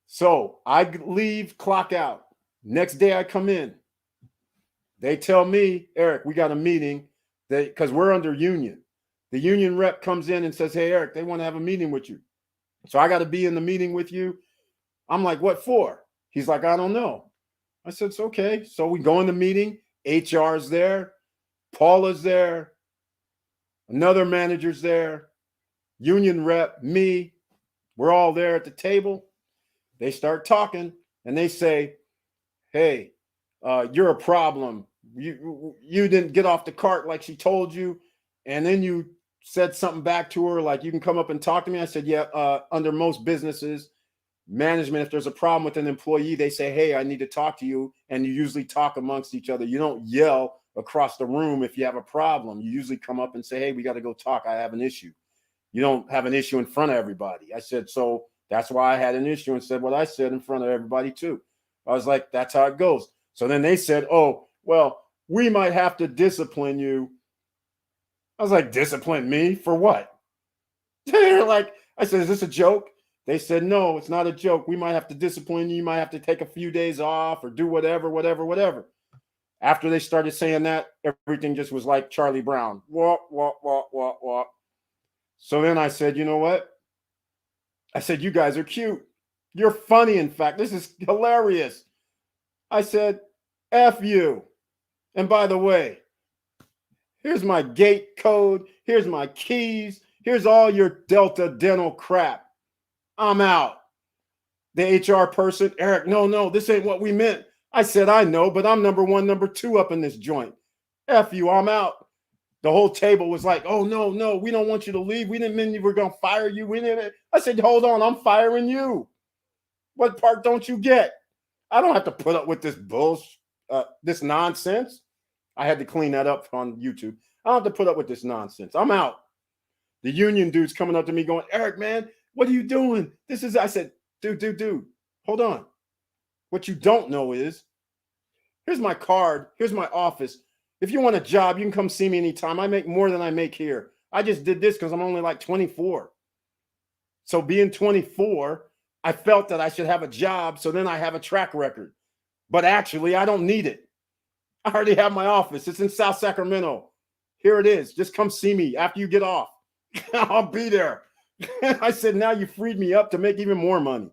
So I leave, clock out. Next day I come in. They tell me, "Eric, we got a meeting," because we're under union. The union rep comes in and says, "Hey, Eric, they want to have a meeting with you. So I got to be in the meeting with you." I'm like, "What for?" He's like, "I don't know." I said, "It's okay." So we go in the meeting. HR's there. Paula's there. Another manager's there. Union rep, me. We're all there at the table. They start talking and they say, "Hey, you're a problem. You didn't get off the cart like she told you. And then you said something back to her like, you can come up and talk to me." I said, "Yeah, under most businesses, management, if there's a problem with an employee, they say, 'Hey, I need to talk to you.' And you usually talk amongst each other. You don't yell across the room if you have a problem. You usually come up and say, 'Hey, we got to go talk. I have an issue.' You don't have an issue in front of everybody." I said, "So that's why I had an issue and said what I said in front of everybody too." I was like, "That's how it goes." So then they said, "Oh, well, we might have to discipline you." I was like, "Discipline me for what?" They're like, I said, "Is this a joke?" They said, "No, it's not a joke. We might have to discipline you. You might have to take a few days off or do whatever, whatever, whatever." After they started saying that, everything just was like Charlie Brown. Walk, walk, walk, walk, walk. So then I said, "You know what?" I said, "You guys are cute. You're funny, in fact. This is hilarious." I said, "F you. And by the way, here's my gate code. Here's my keys. Here's all your Delta dental crap. I'm out." The HR person, "Eric, no, this ain't what we meant." I said, "I know, but I'm number 1, number 2 up in this joint. F you, I'm out." The whole table was like, "Oh, no, we don't want you to leave. We didn't mean we were going to fire you. We didn't." I said, "Hold on, I'm firing you. What part don't you get? I don't have to put up with this bullshit, this nonsense." I had to clean that up on YouTube. I don't have to put up with this nonsense. I'm out. The union dude's coming up to me going, "Eric, man, what are you doing? This is," I said, dude, hold on. What you don't know is, here's my card. Here's my office. If you want a job, you can come see me anytime. I make more than I make here. I just did this because I'm only like 24. So being 24, I felt that I should have a job. So then I have a track record. But actually, I don't need it. I already have my office. It's in South Sacramento. Here it is. Just come see me after you get off. I'll be there. I said, now you freed me up to make even more money.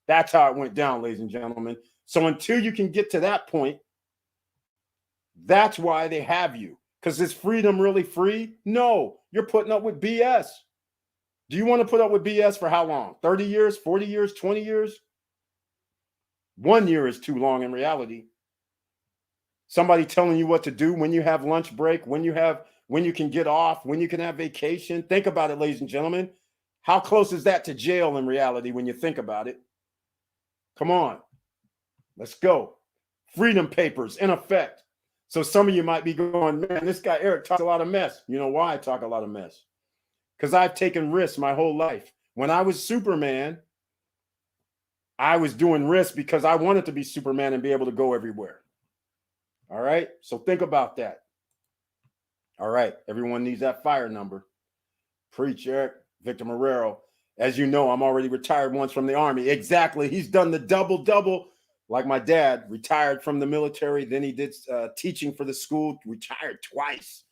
That's how it went down, ladies and gentlemen. So until you can get to that point, that's why they have you. Because is freedom really free? No, you're putting up with BS. Do you want to put up with BS for how long? 30 years, 40 years, 20 years? 1 year is too long in reality. Somebody telling you what to do, when you have lunch break, when you can get off, when you can have vacation. Think about it, ladies and gentlemen. How close is that to jail in reality when you think about it? Come on. Let's go. Freedom papers in effect. So some of you might be going, man, this guy Eric talks a lot of mess. You know why I talk a lot of mess? Because I've taken risks my whole life. When I was Superman, I was doing risks because I wanted to be Superman and be able to go everywhere. All right. So think about that. All right. Everyone needs that fire number. Preach, Eric. Victor Marrero. As you know, I'm already retired once from the Army. Exactly. He's done the double. Like my dad, retired from the military. Then he did teaching for the school, retired twice.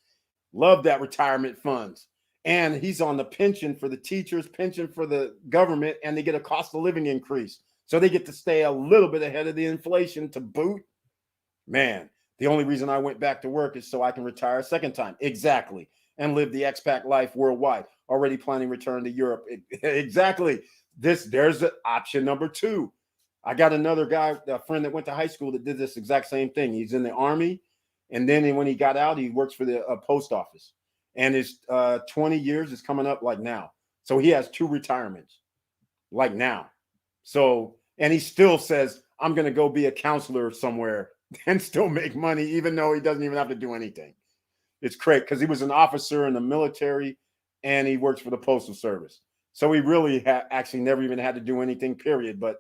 Love that retirement funds. And he's on the pension for the teachers, pension for the government, and they get a cost of living increase. So they get to stay a little bit ahead of the inflation to boot. Man, the only reason I went back to work is so I can retire a second time. Exactly. And live the expat life worldwide. Already planning return to Europe. Exactly. There's the option number 2. I got another guy, a friend that went to high school that did this exact same thing. He's in the Army. And then when he got out, he works for the post office. And his 20 years is coming up like now. So he has 2 retirements like now. So, and he still says, I'm going to go be a counselor somewhere and still make money, even though he doesn't even have to do anything. It's great because he was an officer in the military and he works for the Postal Service. So he really actually never even had to do anything, period. But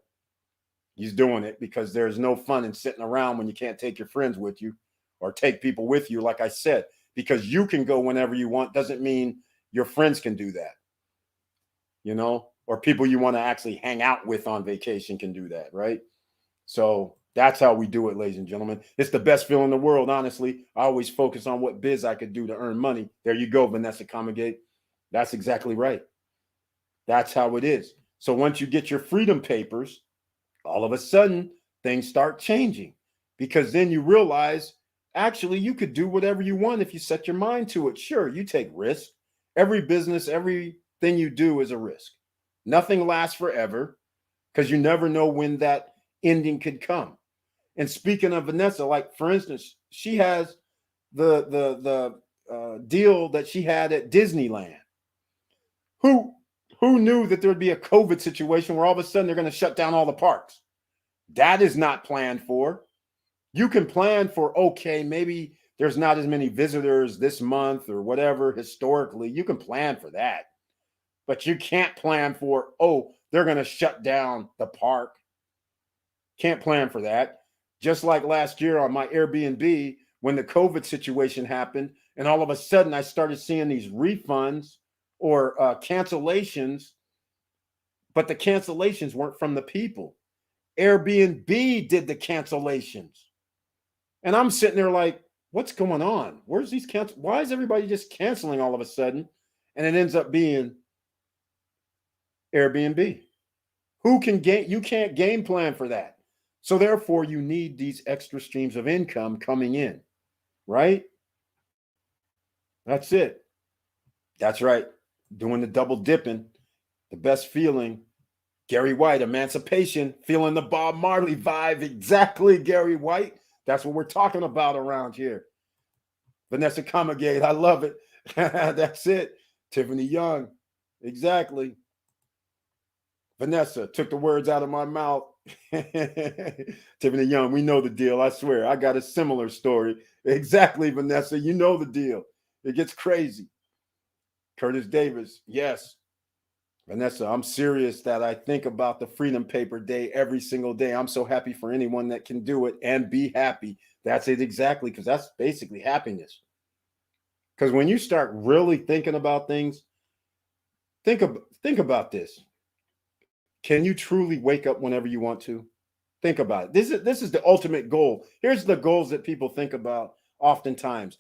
he's doing it because there's no fun in sitting around when you can't take your friends with you or take people with you, like I said. Because you can go whenever you want doesn't mean your friends can do that, you know, or people you want to actually hang out with on vacation can do that, right? So that's how we do it, ladies and gentlemen. It's the best feeling in the world, honestly. I always focus on what biz I could do to earn money. There you go, Vanessa Comegate. That's exactly right. That's how it is. So once you get your freedom papers, all of a sudden things start changing because then you realize actually you could do whatever you want if you set your mind to it. Sure, you take risks. Every business, everything you do is a risk. Nothing lasts forever because you never know when that ending could come. And speaking of Vanessa, like for instance, she has the deal that she had at Disneyland. Who knew that there would be a COVID situation where all of a sudden they're going to shut down all the parks? That is not planned for. You can plan for, okay, maybe there's not as many visitors this month or whatever historically. You can plan for that. But you can't plan for, oh, they're going to shut down the park. Can't plan for that. Just like last year on my Airbnb, when the COVID situation happened, and all of a sudden I started seeing these refunds or cancellations, but the cancellations weren't from the people. Airbnb did the cancellations. And I'm sitting there like, what's going on? Where's these cancel? Why is everybody just canceling all of a sudden? And it ends up being Airbnb. Who can game? You can't game plan for that. So therefore, you need these extra streams of income coming in, right? That's it. That's right. Doing the double dipping, the best feeling. Gary White, Emancipation, feeling the Bob Marley vibe. Exactly, Gary White. That's what we're talking about around here. Vanessa Comegate, I love it. That's it. Tiffany Young, exactly. Vanessa took the words out of my mouth. Tiffany Young, we know the deal. I swear, I got a similar story. Exactly, Vanessa. You know the deal. It gets crazy. Curtis Davis, yes. Vanessa, I'm serious that I think about the Freedom Paper Day every single day. I'm so happy for anyone that can do it and be happy. That's it exactly, because that's basically happiness. Because when you start really thinking about things, think about this. Can you truly wake up whenever you want to? Think about it. This is the ultimate goal. Here's the goals that people think about oftentimes.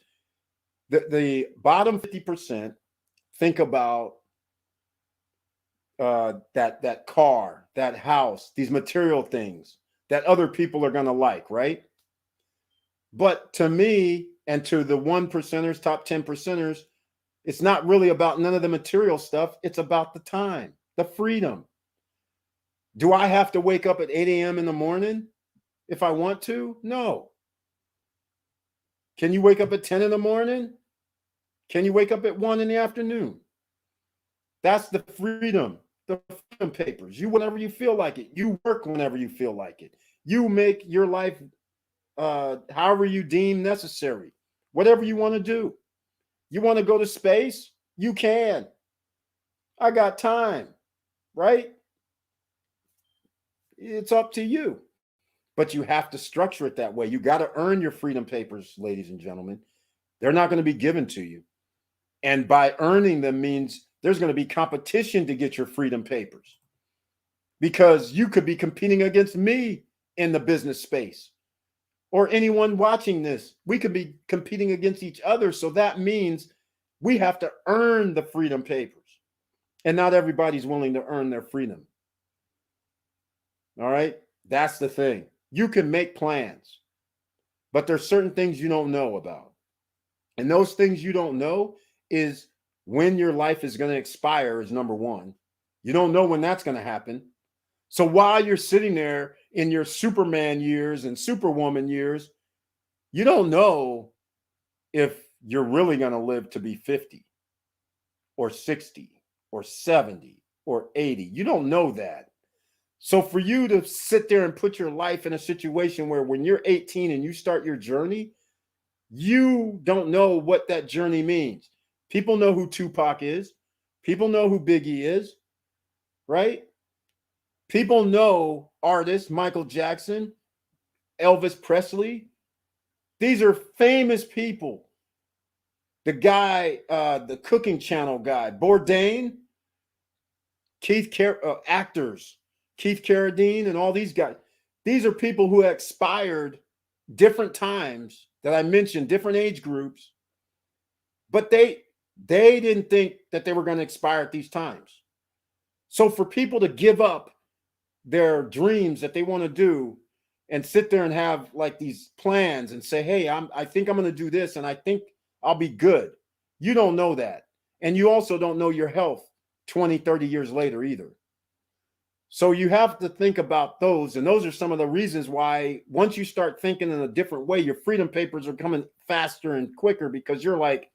The bottom 50% think about that car, that house, these material things that other people are going to like, right? But to me and to the 1%ers, top 10%ers, it's not really about none of the material stuff. It's about the time, the freedom. Do I have to wake up at 8 a.m. in the morning if I want to? No. Can you wake up at 10 in the morning? Can you wake up at 1 in the afternoon? That's the freedom, the freedom papers. You whenever you feel like it. You work whenever you feel like it. You make your life however you deem necessary, whatever you want to do. You want to go to space? You can. I got time, right? It's up to you. But you have to structure it that way. You got to earn your freedom papers, ladies and gentlemen. They're not going to be given to you. And by earning them means there's going to be competition to get your freedom papers, because you could be competing against me in the business space, or anyone watching this. We could be competing against each other. So that means we have to earn the freedom papers. And not everybody's willing to earn their freedom. All right? That's the thing. You can make plans, but there's certain things you don't know about. And those things you don't know is when your life is going to expire is number one. You don't know when that's going to happen. So while you're sitting there in your Superman years and Superwoman years, you don't know if you're really going to live to be 50 or 60 or 70 or 80. You don't know that. So for you to sit there and put your life in a situation where when you're 18 and you start your journey, you don't know what that journey means. People know who Tupac is. People know who Biggie is, right? People know artists, Michael Jackson, Elvis Presley. These are famous people. The guy, the Cooking Channel guy, Bourdain, actors, Keith Carradine, and all these guys. These are people who expired different times that I mentioned, different age groups, but they didn't think that they were going to expire at these times. So for people to give up their dreams that they want to do and sit there and have like these plans and say, hey, I think I'm going to do this and I think I'll be good. You don't know that. And you also don't know your health 20, 30 years later either. So you have to think about those. And those are some of the reasons why once you start thinking in a different way, your freedom papers are coming faster and quicker, because you're like,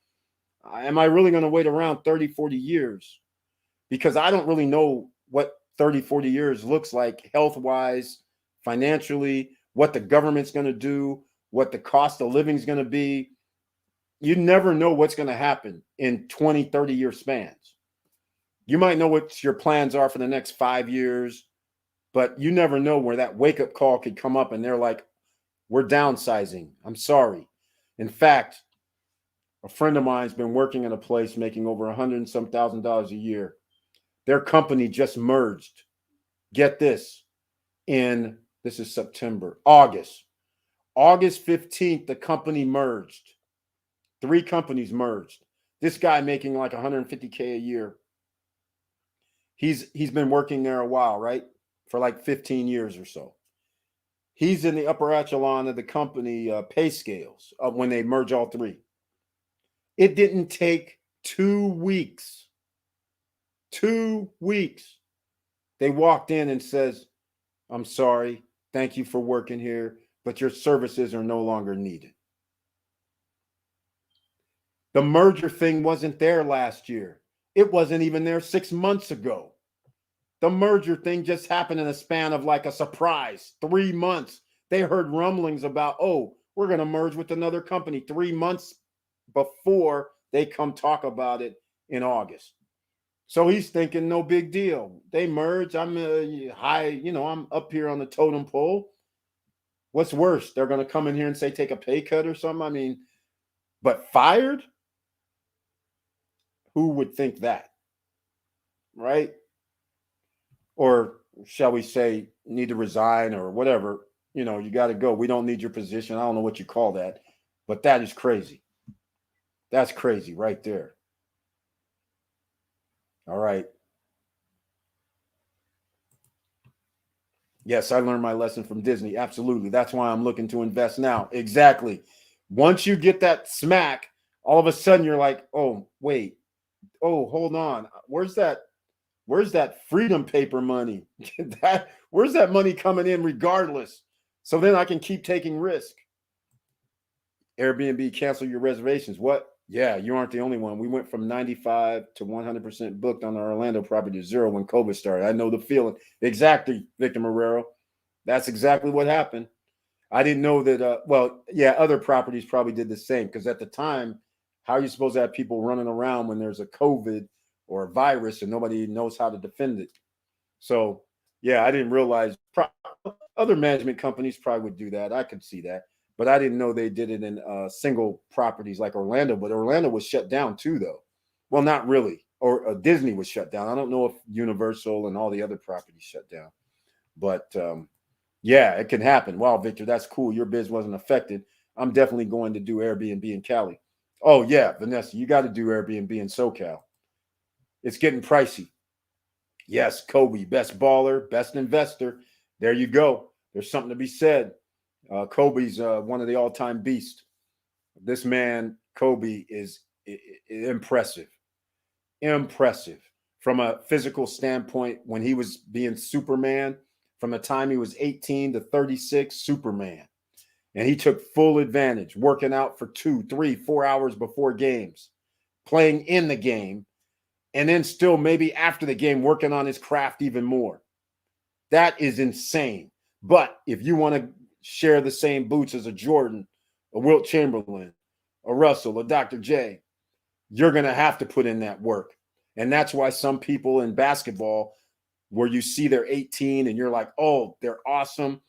am I really going to wait around 30, 40 years? Because I don't really know what 30, 40 years looks like health-wise, financially, what the government's going to do, what the cost of living is going to be. You never know what's going to happen in 20, 30-year spans. You might know what your plans are for the next 5 years, but you never know where that wake-up call could come up and they're like, we're downsizing. I'm sorry. In fact, a friend of mine's been working in a place making over $100 and some thousand a year. Their company just merged. Get this, this is September, August 15th, the company merged. 3 companies merged. This guy making like $150K a year. He's been working there a while, right? For like 15 years or so. He's in the upper echelon of the company pay scales when they merge all 3. It didn't take 2 weeks. 2 weeks. They walked in and says, I'm sorry. Thank you for working here, but your services are no longer needed. The merger thing wasn't there last year. It wasn't even there 6 months ago. The merger thing just happened in a span of like a surprise. 3 months. They heard rumblings about, oh, we're going to merge with another company 3 months before they come talk about it in August. So he's thinking, no big deal. They merge. I'm I'm up here on the totem pole. What's worse? They're going to come in here and say, take a pay cut or something. I mean, but fired? Who would think that? Right? Or shall we say, need to resign or whatever? You know, you got to go. We don't need your position. I don't know what you call that, but that is crazy. That's crazy right there. All right. Yes, I learned my lesson from Disney. Absolutely. That's why I'm looking to invest now. Exactly. Once you get that smack, all of a sudden you're like, oh, wait. Oh, hold on. Where's that freedom paper money? Where's that money coming in regardless? So then I can keep taking risk. Airbnb, cancel your reservations. What? Yeah, you aren't the only one. We went from 95 to 100% booked on our Orlando property to zero when COVID started. I know the feeling. Exactly, Victor Marrero. That's exactly what happened. I didn't know that. Well, yeah, other properties probably did the same because at the time, how are you supposed to have people running around when there's a COVID or a virus and nobody knows how to defend it? So, yeah, I didn't realize other management companies probably would do that. I could see that, but I didn't know they did it in single properties like Orlando. But Orlando was shut down too, though. Well, not really. Or Disney was shut down. I don't know if Universal and all the other properties shut down, but yeah, it can happen. Wow, Victor, that's cool. Your biz wasn't affected. I'm definitely going to do Airbnb in Cali. Oh yeah, Vanessa, you got to do Airbnb in SoCal. It's getting pricey. Yes, Kobe, best baller, best investor. There you go. There's something to be said. Kobe's one of the all-time beasts. This man, Kobe, is impressive. Impressive from a physical standpoint. When he was being Superman, from the time he was 18 to 36, Superman. And he took full advantage, working out for 2, 3, 4 hours before games, playing in the game, and then still maybe after the game working on his craft even more. That is insane. But if you want to share the same boots as a Jordan, a Wilt Chamberlain, a Russell, a Dr. J, you're going to have to put in that work. And that's why some people in basketball, where you see they're 18 and you're like, oh, they're awesome.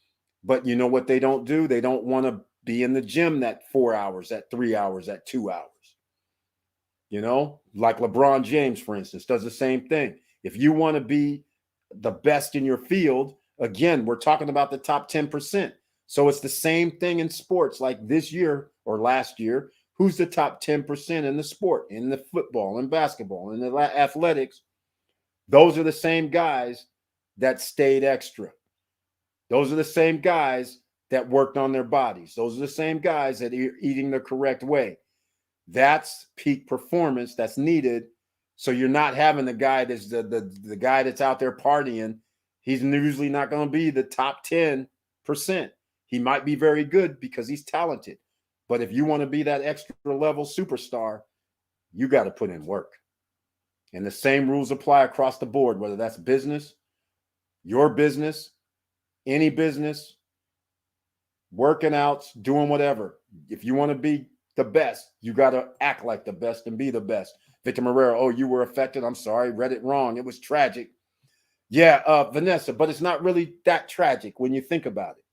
But you know what they don't do? They don't want to be in the gym that 4 hours, that 3 hours, that 2 hours. You know, like LeBron James, for instance, does the same thing. If you want to be the best in your field, again, we're talking about the top 10%. So it's the same thing in sports. Like this year or last year, who's the top 10% in the sport, in the football and basketball and the athletics? Those are the same guys that stayed extra. Those are the same guys that worked on their bodies. Those are the same guys that are eating the correct way. That's peak performance that's needed. So you're not having the guy that's the guy that's out there partying. He's usually not going to be the top 10%. He might be very good because he's talented. But if you want to be that extra level superstar, you got to put in work. And the same rules apply across the board, whether that's business, your business, any business, working out, doing whatever. If you want to be the best, you got to act like the best and be the best. Victor Marrero, oh, you were affected. I'm sorry, read it wrong. It was tragic. Yeah, Vanessa, but it's not really that tragic when you think about it.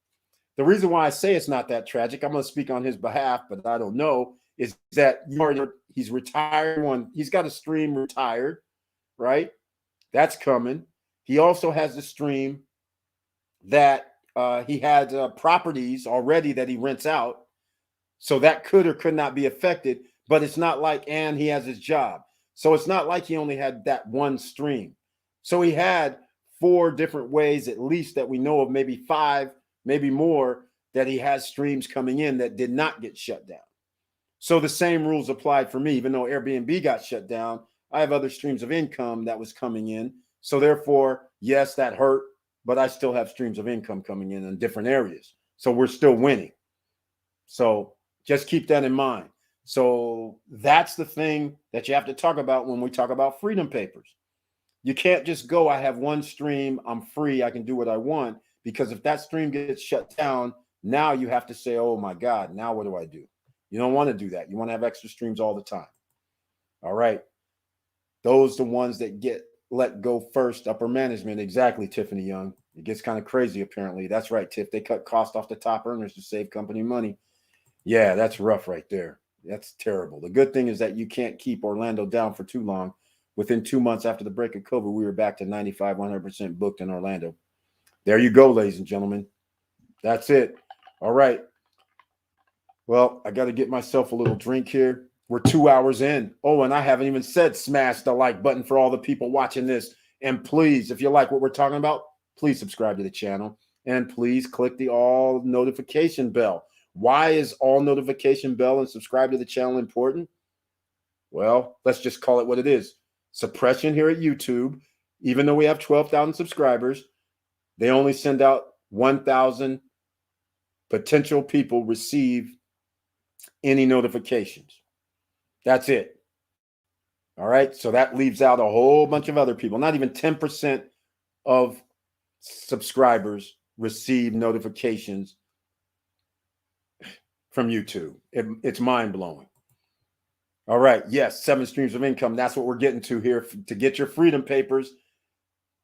The reason why I say it's not that tragic, I'm going to speak on his behalf, but I don't know, is that he's retired. He's got a stream retired, right? That's coming. He also has a stream that he had properties already that he rents out. So that could or could not be affected, but it's not like, and he has his job. So it's not like he only had that one stream. So he had 4 different ways, at least that we know of, maybe 5, maybe more, that he has streams coming in that did not get shut down. So the same rules applied for me. Even though Airbnb got shut down, I have other streams of income that was coming in. So therefore, yes, that hurt, but I still have streams of income coming in different areas. So we're still winning. So just keep that in mind. So that's the thing that you have to talk about when we talk about freedom papers. You can't just go, I have one stream, I'm free, I can do what I want. Because if that stream gets shut down, now you have to say, oh my God, now what do I do? You don't want to do that. You want to have extra streams all the time. All right. Those are the ones that get let go first, upper management. Exactly, Tiffany Young. It gets kind of crazy, apparently. That's right, Tiff. They cut cost off the top earners to save company money. Yeah, that's rough right there. That's terrible. The good thing is that you can't keep Orlando down for too long. Within 2 months after the break of COVID, we were back to 95, 100% booked in Orlando. There you go, ladies and gentlemen. That's it. All right. Well, I got to get myself a little drink here. We're 2 hours in. Oh, and I haven't even said smash the like button for all the people watching this. And please, if you like what we're talking about, please subscribe to the channel. And please click the all notification bell. Why is all notification bell and subscribe to the channel important? Well, let's just call it what it is. Suppression here at YouTube. Even though we have 12,000 subscribers, they only send out 1,000 potential people receive any notifications. That's it. All right. So that leaves out a whole bunch of other people. Not even 10% of subscribers receive notifications from YouTube. It's mind-blowing. All right. Yes, 7 streams of income. That's what we're getting to here. To get your freedom papers,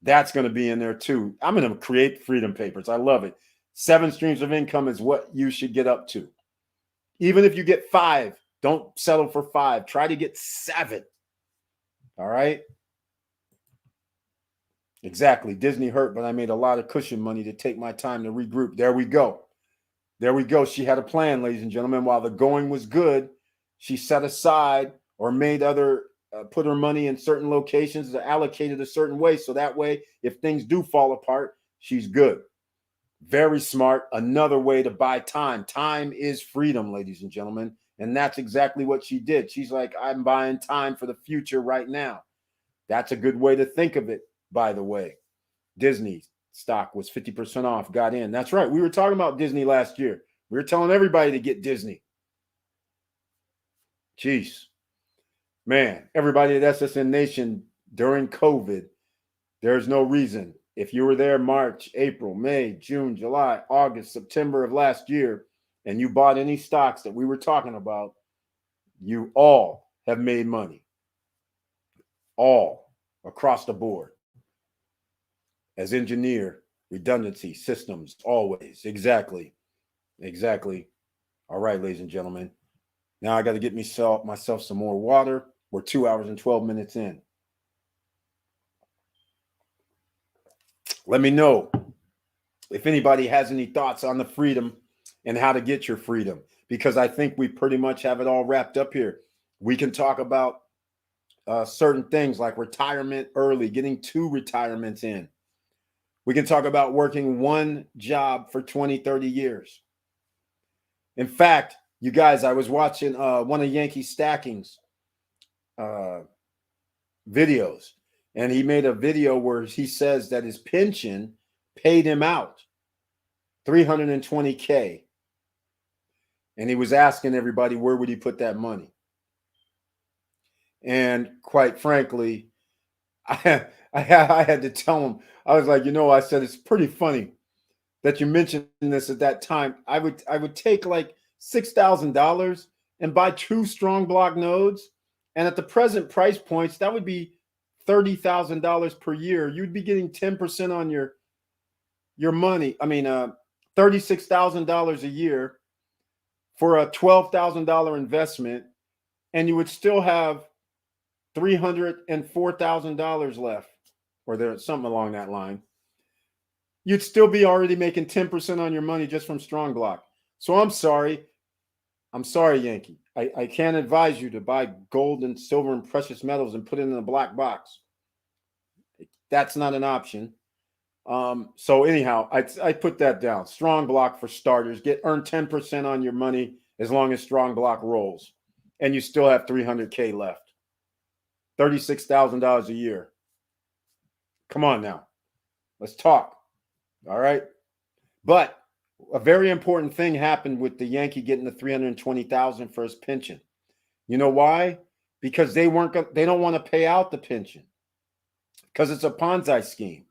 that's going to be in there too. I'm going to create freedom papers. I love it. 7 streams of income is what you should get up to. Even if you get 5, don't settle for 5. Try to get 7. All right. Exactly. Disney hurt, but I made a lot of cushion money to take my time to regroup. There we go. There we go. She had a plan, ladies and gentlemen. While the going was good, she set aside or made other, put her money in certain locations, allocated a certain way. So that way, if things do fall apart, she's good. Very smart. Another way to buy time. Time is freedom, ladies and gentlemen. And that's exactly what she did. She's like, I'm buying time for the future right now. That's a good way to think of it, by the way. Disney stock was 50% off, got in. That's right. We were talking about Disney last year. We were telling everybody to get Disney. Jeez. Man, everybody at SSN Nation during COVID, there's no reason. If you were there March, April, May, June, July, August, September of last year, and you bought any stocks that we were talking about, you all have made money. All across the board. As engineer, redundancy, systems, always. Exactly. Exactly. All right, ladies and gentlemen. Now I got to get myself some more water. We're 2 hours and 12 minutes in. Let me know if anybody has any thoughts on the freedom and how to get your freedom, because I think we pretty much have it all wrapped up here. We can talk about certain things like retirement early, getting 2 retirements in. We can talk about working one job for 20, 30 years. In fact, you guys, I was watching one of Yankee Stacking's videos, and he made a video where he says that his pension paid him out $320K. And he was asking everybody, where would he put that money? And quite frankly, I had to tell him, I was like, I said, it's pretty funny that you mentioned this at that time. I would take like $6,000 and buy 2 strong block nodes. And at the present price points, that would be $30,000 per year. You'd be getting 10% on your money. I mean, $36,000 a year for a $12,000 investment, and you would still have $304,000 left, or there's something along that line. You'd still be already making 10% on your money just from strong block. So I'm sorry, Yankee. I can't advise you to buy gold and silver and precious metals and put it in a black box. That's not an option. So anyhow, I put that down. Strong block for starters. Earn 10% on your money as long as strong block rolls, and you still have $300K left. $36,000 a year. Come on now, let's talk. All right, but a very important thing happened with the Yankee getting the $320,000 for his pension. You know why? Because they don't want to pay out the pension because it's a Ponzi scheme.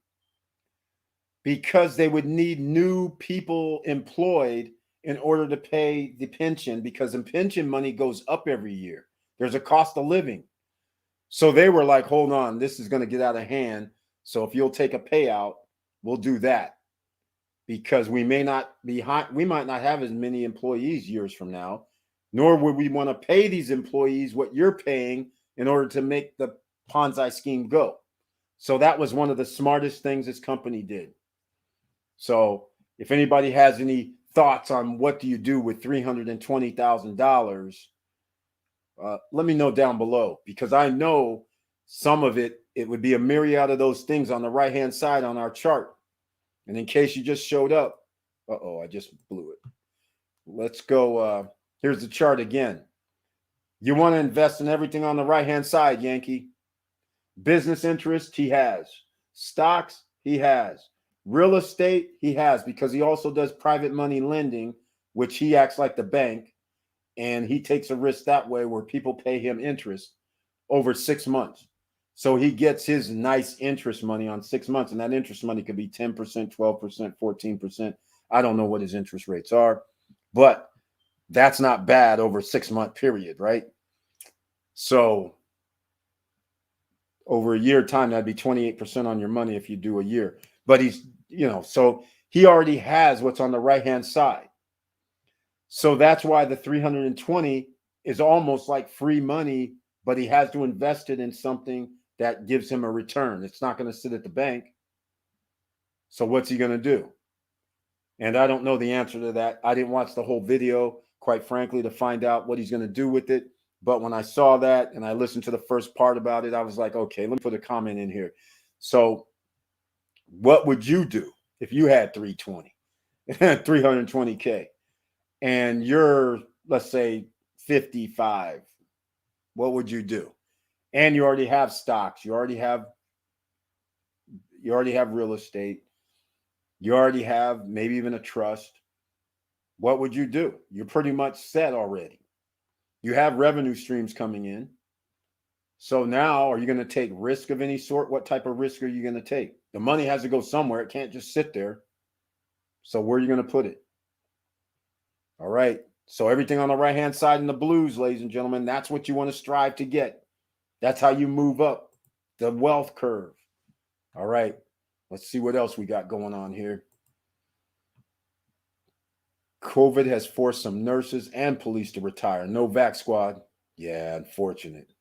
Because they would need new people employed in order to pay the pension, because the pension money goes up every year. There's a cost of living. So they were like, hold on, this is going to get out of hand. So if you'll take a payout, we'll do that. Because we might not have as many employees years from now. nor would we want to pay these employees what you're paying in order to make the Ponzi scheme go. So that was one of the smartest things this company did. So if anybody has any thoughts on what do you do with $320,000, let me know down below, because I know some of it would be a myriad of those things on the right-hand side on our chart. And in case you just showed up, I just blew it. Let's go. Here's the chart again. You want to invest in everything on the right-hand side, Yankee. Business interest, he has. Stocks, he has. Real estate, he has, because he also does private money lending, which he acts like the bank, and he takes a risk that way where people pay him interest over 6 months. So he gets his nice interest money on 6 months, and that interest money could be 10%, 12%, 14%. I don't know what his interest rates are, but that's not bad over a 6-month period, right? So over a year time, that'd be 28% on your money if you do a year. But he's, so he already has what's on the right-hand side. So that's why the 320 is almost like free money, but he has to invest it in something that gives him a return. It's not going to sit at the bank. So what's he going to do? And I don't know the answer to that. I didn't watch the whole video, quite frankly, to find out what he's going to do with it. But when I saw that and I listened to the first part about it, I was like, okay, let me put a comment in here. So what would you do if you had 320K and you're, let's say, 55? What would you do? And you already have stocks. You already have real estate. You already have maybe even a trust. What would you do? You're pretty much set already. You have revenue streams coming in. So now, are you going to take risk of any sort? What type of risk are you going to take? The money has to go somewhere. It can't just sit there. So where are you going to put it? All right. So everything on the right-hand side in the blues, ladies and gentlemen, that's what you want to strive to get. That's how you move up the wealth curve. All right. Let's see what else we got going on here. COVID has forced some nurses and police to retire. No vac squad. Yeah, unfortunate.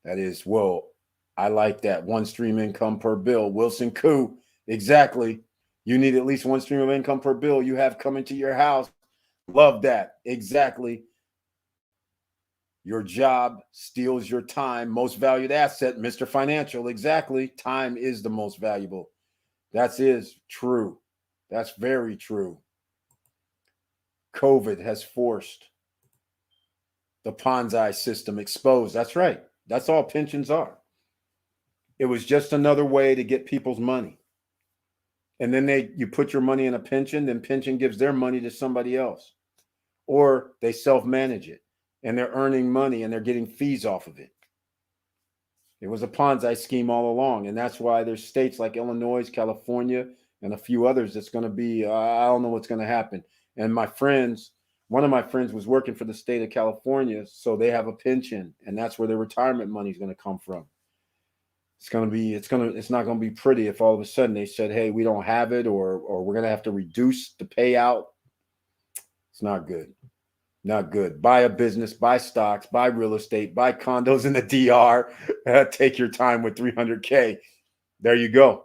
That is, well, I like that. One stream income per bill. Wilson Koo. Exactly. You need at least one stream of income per bill you have coming to your house. Love that. Exactly. Your job steals your time. Most valued asset, Mr. Financial. Exactly. Time is the most valuable. That is true. That's very true. COVID has forced the Ponzi system exposed. That's right. That's all pensions are. It was just another way to get people's money. And then you put your money in a pension, then pension gives their money to somebody else. Or they self-manage it and they're earning money and they're getting fees off of it. It was a Ponzi scheme all along. And that's why there's states like Illinois, California, and a few others that's going to be, I don't know what's going to happen. And one of my friends was working for the state of California, so they have a pension, and that's where their retirement money is going to come from. It's not going to be pretty if all of a sudden they said, hey, we don't have it, or we're going to have to reduce the payout. It's not good. Not good. Buy a business, buy stocks, buy real estate, buy condos in the DR. Take your time with 300K. There you go.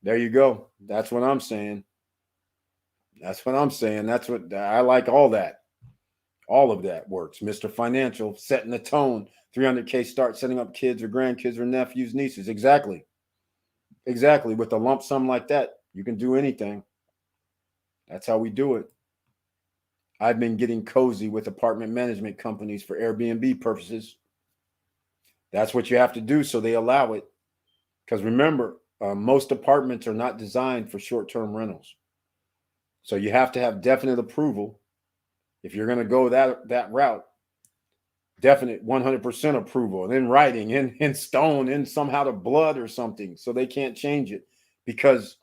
There you go. That's what I'm saying. That's what I'm saying. That's what I like. All that. All of that works. Mr. Financial, setting the tone. 300K, start setting up kids or grandkids or nephews, nieces. Exactly. Exactly. With a lump sum like that, you can do anything. That's how we do it. I've been getting cozy with apartment management companies for Airbnb purposes. That's what you have to do, so they allow it. Because remember, most apartments are not designed for short-term rentals. So you have to have definite approval. If you're going to go that route, definite 100% approval, and in writing, in stone, in somehow to blood or something, so they can't change it. Because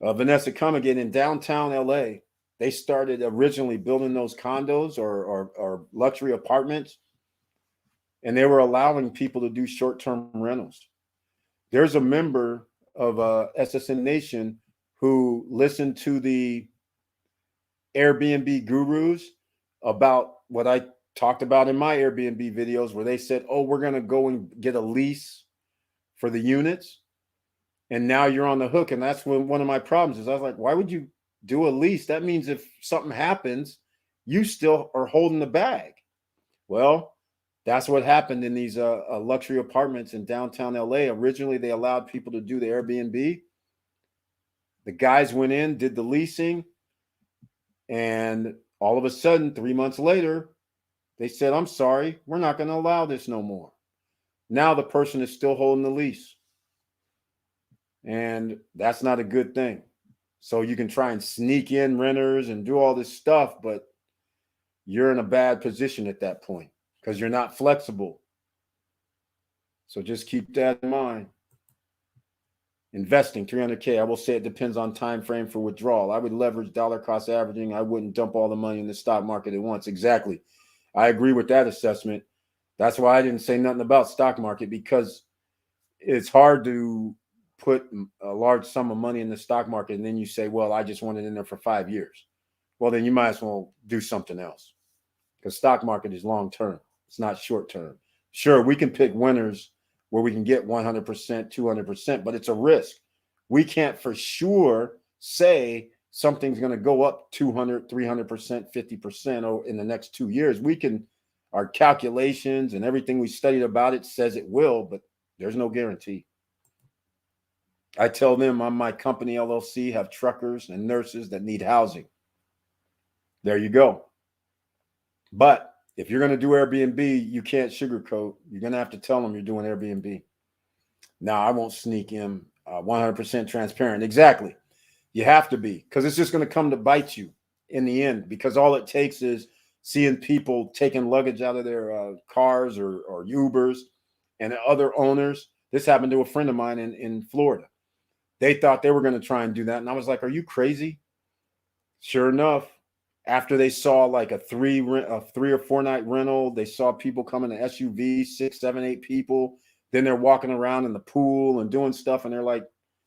Vanessa Cummigan in downtown LA, they started originally building those condos or luxury apartments, and they were allowing people to do short-term rentals. There's a member of SSN Nation who listened to the Airbnb gurus about what I talked about in my Airbnb videos, where they said, oh, we're going to go and get a lease for the units. And now you're on the hook. And that's when one of my problems is. I was like, why would you do a lease? That means if something happens, you still are holding the bag. Well, that's what happened in these luxury apartments in downtown LA. Originally, they allowed people to do the Airbnb. The guys went in, did the leasing, and all of a sudden, 3 months later, they said, I'm sorry, we're not going to allow this no more. Now the person is still holding the lease. And that's not a good thing. So you can try and sneak in renters and do all this stuff, but you're in a bad position at that point because you're not flexible. So just keep that in mind. Investing $300K. I will say it depends on time frame for withdrawal. I would leverage dollar cost averaging. I wouldn't dump all the money in the stock market at once. Exactly. I agree with that assessment. That's why I didn't say nothing about stock market, because it's hard to put a large sum of money in the stock market and then you say, well, I just want it in there for 5 years. Well, then you might as well do something else, because stock market is long term. It's not short term. Sure, we can pick winners where we can get 100%, 200%, but it's a risk. We can't for sure say something's going to go up 200, 300%, 50% in the next 2 years. We can, our calculations and everything we studied about it says it will, but there's no guarantee. I tell them on my company, LLC, have truckers and nurses that need housing. There you go. But if you're going to do Airbnb, you can't sugarcoat. You're going to have to tell them you're doing Airbnb. Now, I won't sneak in 100% transparent. Exactly. You have to be, because it's just going to come to bite you in the end, because all it takes is seeing people taking luggage out of their cars or Ubers and other owners. This happened to a friend of mine in Florida. They thought they were going to try and do that. And I was like, are you crazy? Sure enough, after they saw like a 3 or 4 night rental, they saw people coming in SUVs, 6, 7, 8 people. Then they're walking around in the pool and doing stuff. And they're like,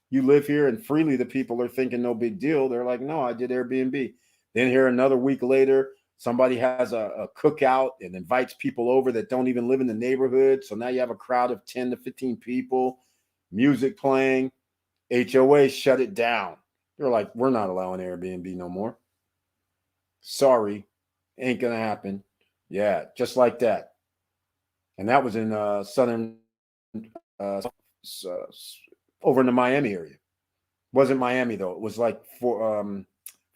you live here? And freely the people are thinking no big deal. They're like, no, I did Airbnb. Then here another week later, somebody has a cookout and invites people over that don't even live in the neighborhood. So now you have a crowd of 10 to 15 people, music playing. HOA shut it down. They're like, we're not allowing Airbnb no more. Sorry, ain't gonna happen. Yeah, just like that. And that was in southern, over in the Miami area. Wasn't Miami though. It was like Fort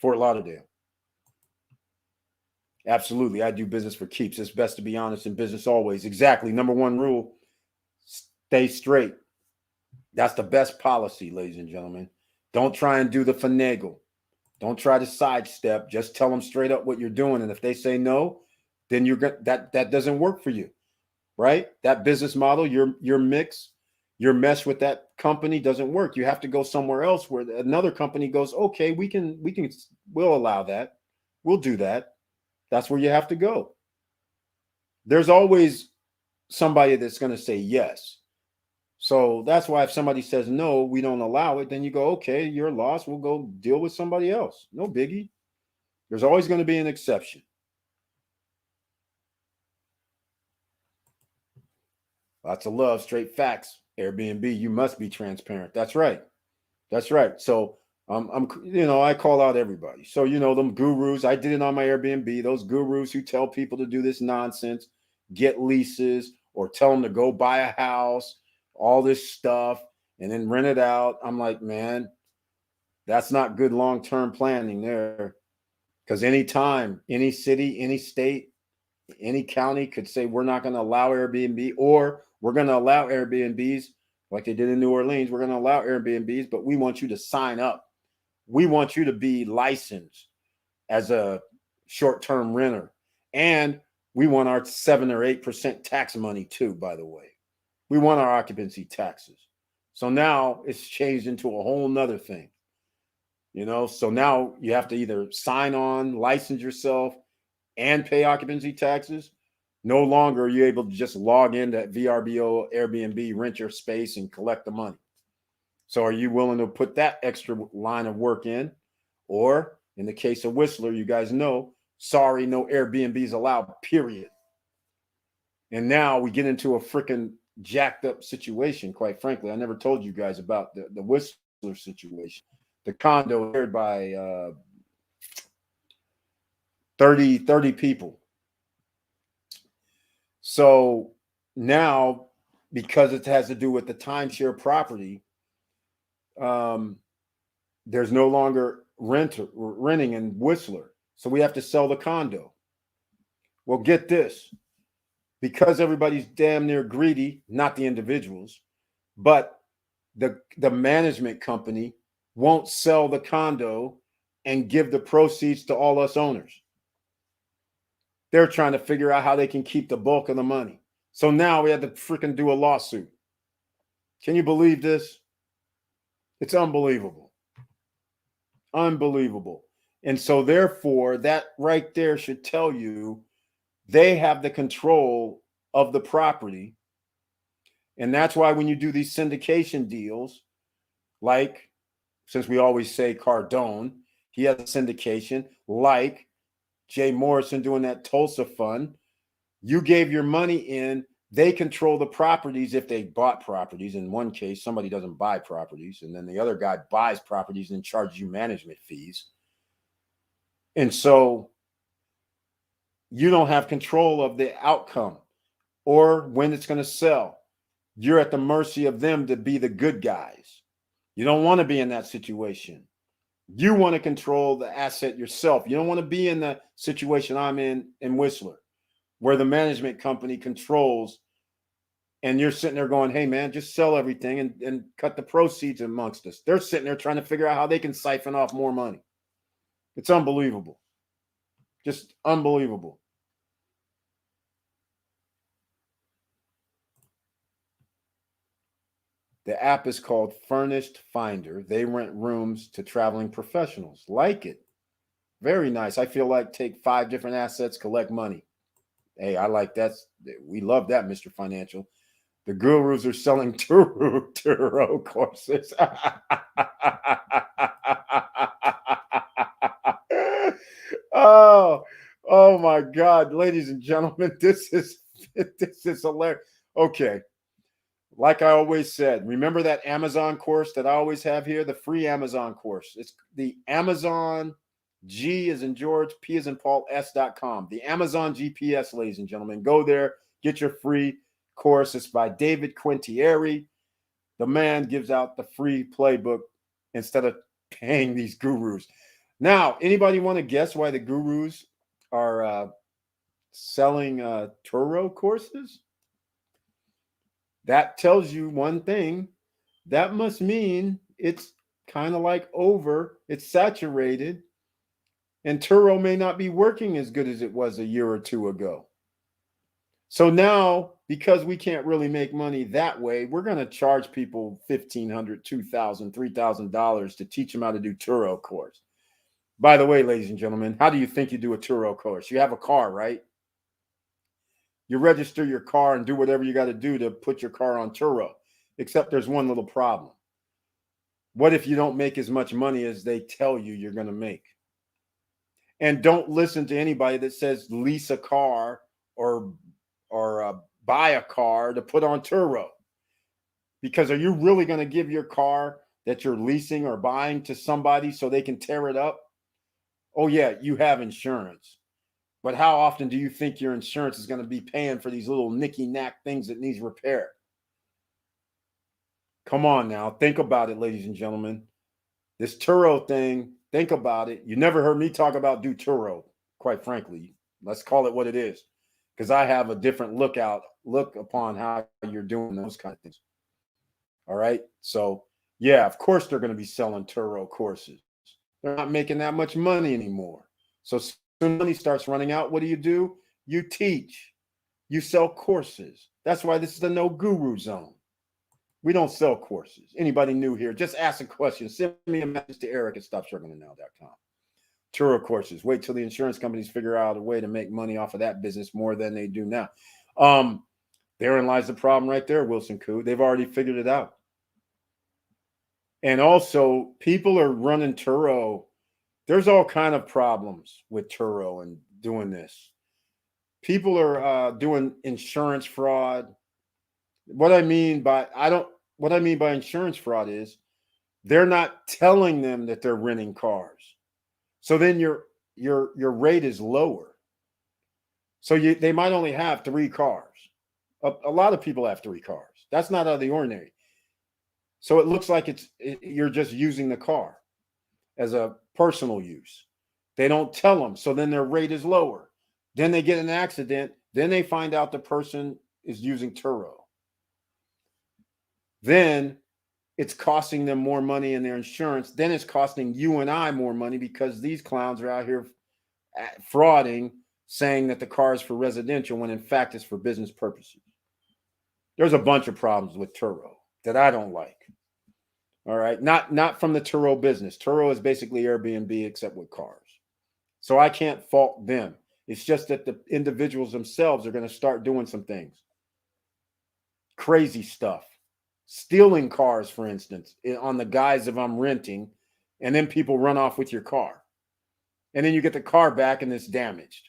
Lauderdale. Absolutely, I do business for keeps. It's best to be honest in business always. Exactly. Number 1 rule: stay straight. That's the best policy, ladies and gentlemen. Don't try and do the finagle. Don't try to sidestep. Just tell them straight up what you're doing. And if they say no, then that doesn't work for you, right? That business model, your mix, your mesh with that company doesn't work. You have to go somewhere else where another company goes, okay, we'll allow that. We'll do that. That's where you have to go. There's always somebody that's going to say yes. So that's why if somebody says, no, we don't allow it, then you go, okay, you're lost. We'll go deal with somebody else. No biggie. There's always going to be an exception. Lots of love, straight facts. Airbnb, you must be transparent. That's right. That's right. So I call out everybody. So, them gurus, I did it on my Airbnb, those gurus who tell people to do this nonsense, get leases or tell them to go buy a house, all this stuff, and then rent it out. I'm like, man, that's not good long-term planning there. Because anytime, any city, any state, any county could say, we're not going to allow Airbnb, or we're going to allow Airbnbs like they did in New Orleans. We're going to allow Airbnbs, but we want you to sign up. We want you to be licensed as a short-term renter. And we want our 7 or 8% tax money too, by the way. We want our occupancy taxes. So now it's changed into a whole nother thing. So now you have to either sign on, license yourself, and pay occupancy taxes. No longer are you able to just log into VRBO, Airbnb, rent your space, and collect the money. So are you willing to put that extra line of work in? Or in the case of Whistler, you guys know, Sorry, no Airbnbs allowed, period. And now we get into a freaking jacked up situation, quite frankly. I never told you guys about the Whistler situation. The condo aired by 30 people. So now, because it has to do with the timeshare property, there's no longer renting in Whistler. So we have to sell the condo. Well, get this. Because everybody's damn near greedy, not the individuals, but the management company won't sell the condo and give the proceeds to all us owners. They're trying to figure out how they can keep the bulk of the money. So now we have to freaking do a lawsuit. Can you believe this? It's unbelievable. Unbelievable. And so therefore, that right there should tell you they have the control of the property. And that's why when you do these syndication deals, like, since we always say Cardone, he has a syndication, like Jay Morrison doing that Tulsa fund. You gave your money in, they control the properties if they bought properties. In one case, somebody doesn't buy properties, and then the other guy buys properties and charges you management fees. And so you don't have control of the outcome or when it's going to sell. You're at the mercy of them to be the good guys. You don't want to be in that situation. You want to control the asset yourself. You don't want to be in the situation I'm in Whistler, where the management company controls, and you're sitting there going, hey, man, just sell everything and cut the proceeds amongst us. They're sitting there trying to figure out how they can siphon off more money. It's unbelievable. Just unbelievable. The app is called Furnished Finder. They rent rooms to traveling professionals. Like it. Very nice. I feel like take 5 different assets, collect money. Hey, I like that. We love that, Mr. Financial. The gurus are selling Turo courses. oh my God, ladies and gentlemen, this is hilarious. Okay. Like I always said, remember that Amazon course that I always have here, the free Amazon course. It's the Amazon G as in George, P as in Paul, S.com. The Amazon GPS, ladies and gentlemen. Go there, get your free course. It's by David Quintieri. The man gives out the free playbook instead of paying these gurus. Now, anybody want to guess why the gurus are selling Turo courses? That tells you one thing. That must mean it's kind of like over, it's saturated, and Turo may not be working as good as it was a year or two ago. So now, because we can't really make money that way, we're going to charge people $1,500, $2,000, $3,000 to teach them how to do Turo course. By the way, ladies and gentlemen, how do you think you do a Turo course? You have a car, right? You register your car and do whatever you got to do to put your car on Turo, except there's one little problem. What if you don't make as much money as they tell you you're going to make? And don't listen to anybody that says lease a car or buy a car to put on Turo. Because are you really going to give your car that you're leasing or buying to somebody so they can tear it up? Oh, yeah, you have insurance. But how often do you think your insurance is going to be paying for these little nicky-knack things that needs repair? Come on now. Think about it, ladies and gentlemen. This Turo thing, think about it. You never heard me talk about do Turo, quite frankly. Let's call it what it is, because I have a different look upon how you're doing those kind of things. All right. So, yeah, of course they're going to be selling Turo courses. They're not making that much money anymore. So when money starts running out, what do? You teach. You sell courses. That's why this is the no guru zone. We don't sell courses. Anybody new here, just ask a question. Send me a message to Eric at StopStrugglingNow.com. Turo courses. Wait till the insurance companies figure out a way to make money off of that business more than they do now. Therein lies the problem right there, Wilson Koo. They've already figured it out. And also, people are running Turo. There's all kind of problems with Turo, and doing this. People are doing insurance fraud. What I mean by insurance fraud is they're not telling them that they're renting cars. So then your rate is lower. So they might only have 3 cars. A lot of people have 3 cars. That's not out of the ordinary. So it looks like you're just using the car as a personal use. They don't tell them. So then their rate is lower. Then they get in an accident. Then they find out the person is using Turo. Then it's costing them more money in their insurance. Then it's costing you and I more money because these clowns are out here frauding, saying that the car is for residential when in fact it's for business purposes. There's a bunch of problems with Turo that I don't like. All right. Not from the Turo business. Turo is basically Airbnb except with cars. So I can't fault them. It's just that the individuals themselves are going to start doing some things. Crazy stuff. Stealing cars, for instance, on the guise of I'm renting, and then people run off with your car. And then you get the car back and it's damaged.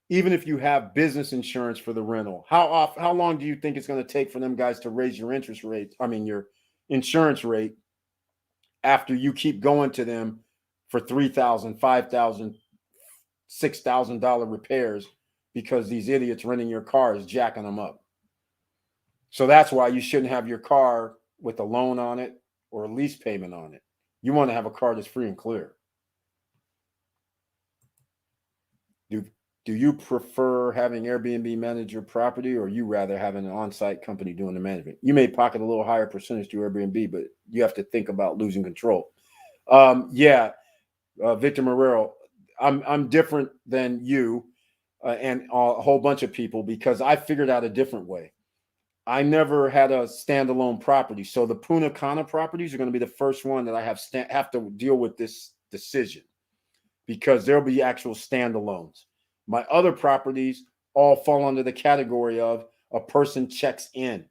Even if you have business insurance for the rental, how long do you think it's going to take for them guys to raise your interest rate? I mean, your insurance rate after you keep going to them for $3,000, $5,000, $6,000 repairs because these idiots renting your car is jacking them up. So that's why you shouldn't have your car with a loan on it or a lease payment on it. You want to have a car that's free and clear. Do you prefer having Airbnb manage your property, or you rather having an on-site company doing the management? You may pocket a little higher percentage to Airbnb, but you have to think about losing control. Victor Marrero, I'm different than you and a whole bunch of people because I figured out a different way. I never had a standalone property, so the Punta Cana properties are going to be the first one that I have to deal with this decision because there'll be actual standalones. My other properties all fall under the category of a person checks in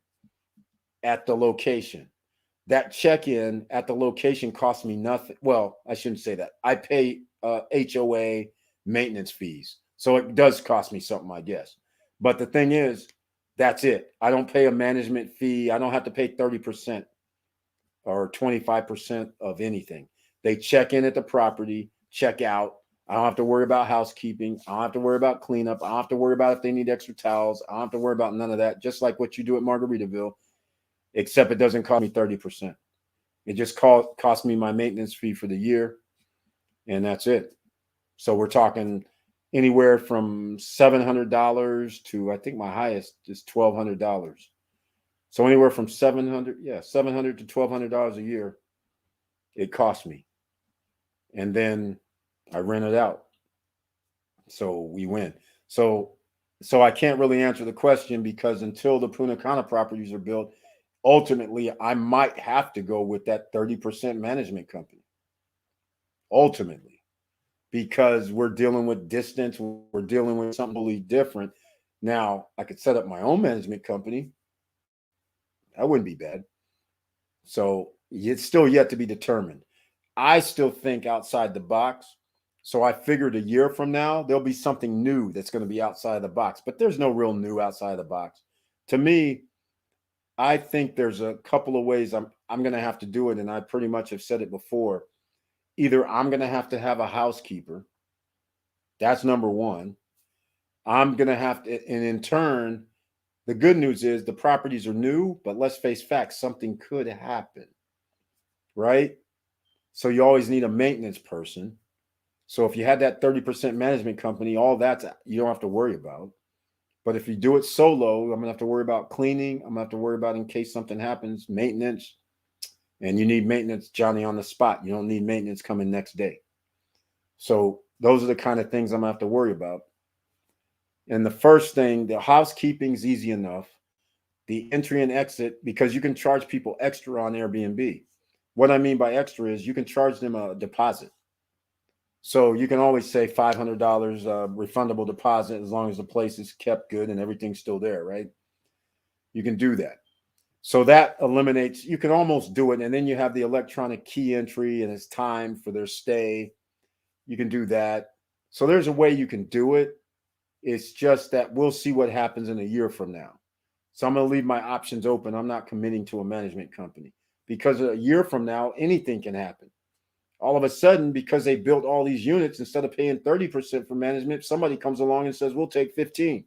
at the location. That check-in at the location costs me nothing. Well, I shouldn't say that. I pay HOA maintenance fees. So it does cost me something, I guess. But the thing is, that's it. I don't pay a management fee. I don't have to pay 30% or 25% of anything. They check in at the property, check out. I don't have to worry about housekeeping. I don't have to worry about cleanup. I don't have to worry about if they need extra towels. I don't have to worry about none of that, just like what you do at Margaritaville, except it doesn't cost me 30%. It just costs me my maintenance fee for the year, and that's it. So we're talking anywhere from $700 to, I think my highest is $1,200. So anywhere from $700 to $1,200 a year, it costs me. And then I rent it out. So we win. So I can't really answer the question because until the Punta Cana properties are built, ultimately I might have to go with that 30% management company. Ultimately, because we're dealing with distance, we're dealing with something totally different. Now, I could set up my own management company. That wouldn't be bad. So it's still yet to be determined. I still think outside the box. So I figured a year from now, there'll be something new that's going to be outside the box, but there's no real new outside the box. To me, I think there's a couple of ways I'm going to have to do it. And I pretty much have said it before. Either I'm going to have a housekeeper. That's number one. I'm going to have to, and in turn, the good news is the properties are new, but let's face facts, something could happen, right? So you always need a maintenance person. So if you had that 30% management company, all that's you don't have to worry about. But if you do it solo, I'm going to have to worry about cleaning. I'm going to have to worry about in case something happens, maintenance. And you need maintenance, Johnny, on the spot. You don't need maintenance coming next day. So those are the kind of things I'm going to have to worry about. And the first thing, the housekeeping is easy enough. The entry and exit, because you can charge people extra on Airbnb. What I mean by extra is you can charge them a deposit. So you can always say $500 refundable deposit as long as the place is kept good and everything's still there, right? You can do that. So that eliminates, you can almost do it. And then you have the electronic key entry and it's time for their stay. You can do that. So there's a way you can do it. It's just that we'll see what happens in a year from now. So I'm going to leave my options open. I'm not committing to a management company because a year from now, anything can happen. All of a sudden, because they built all these units, instead of paying 30% for management, somebody comes along and says, we'll take 15.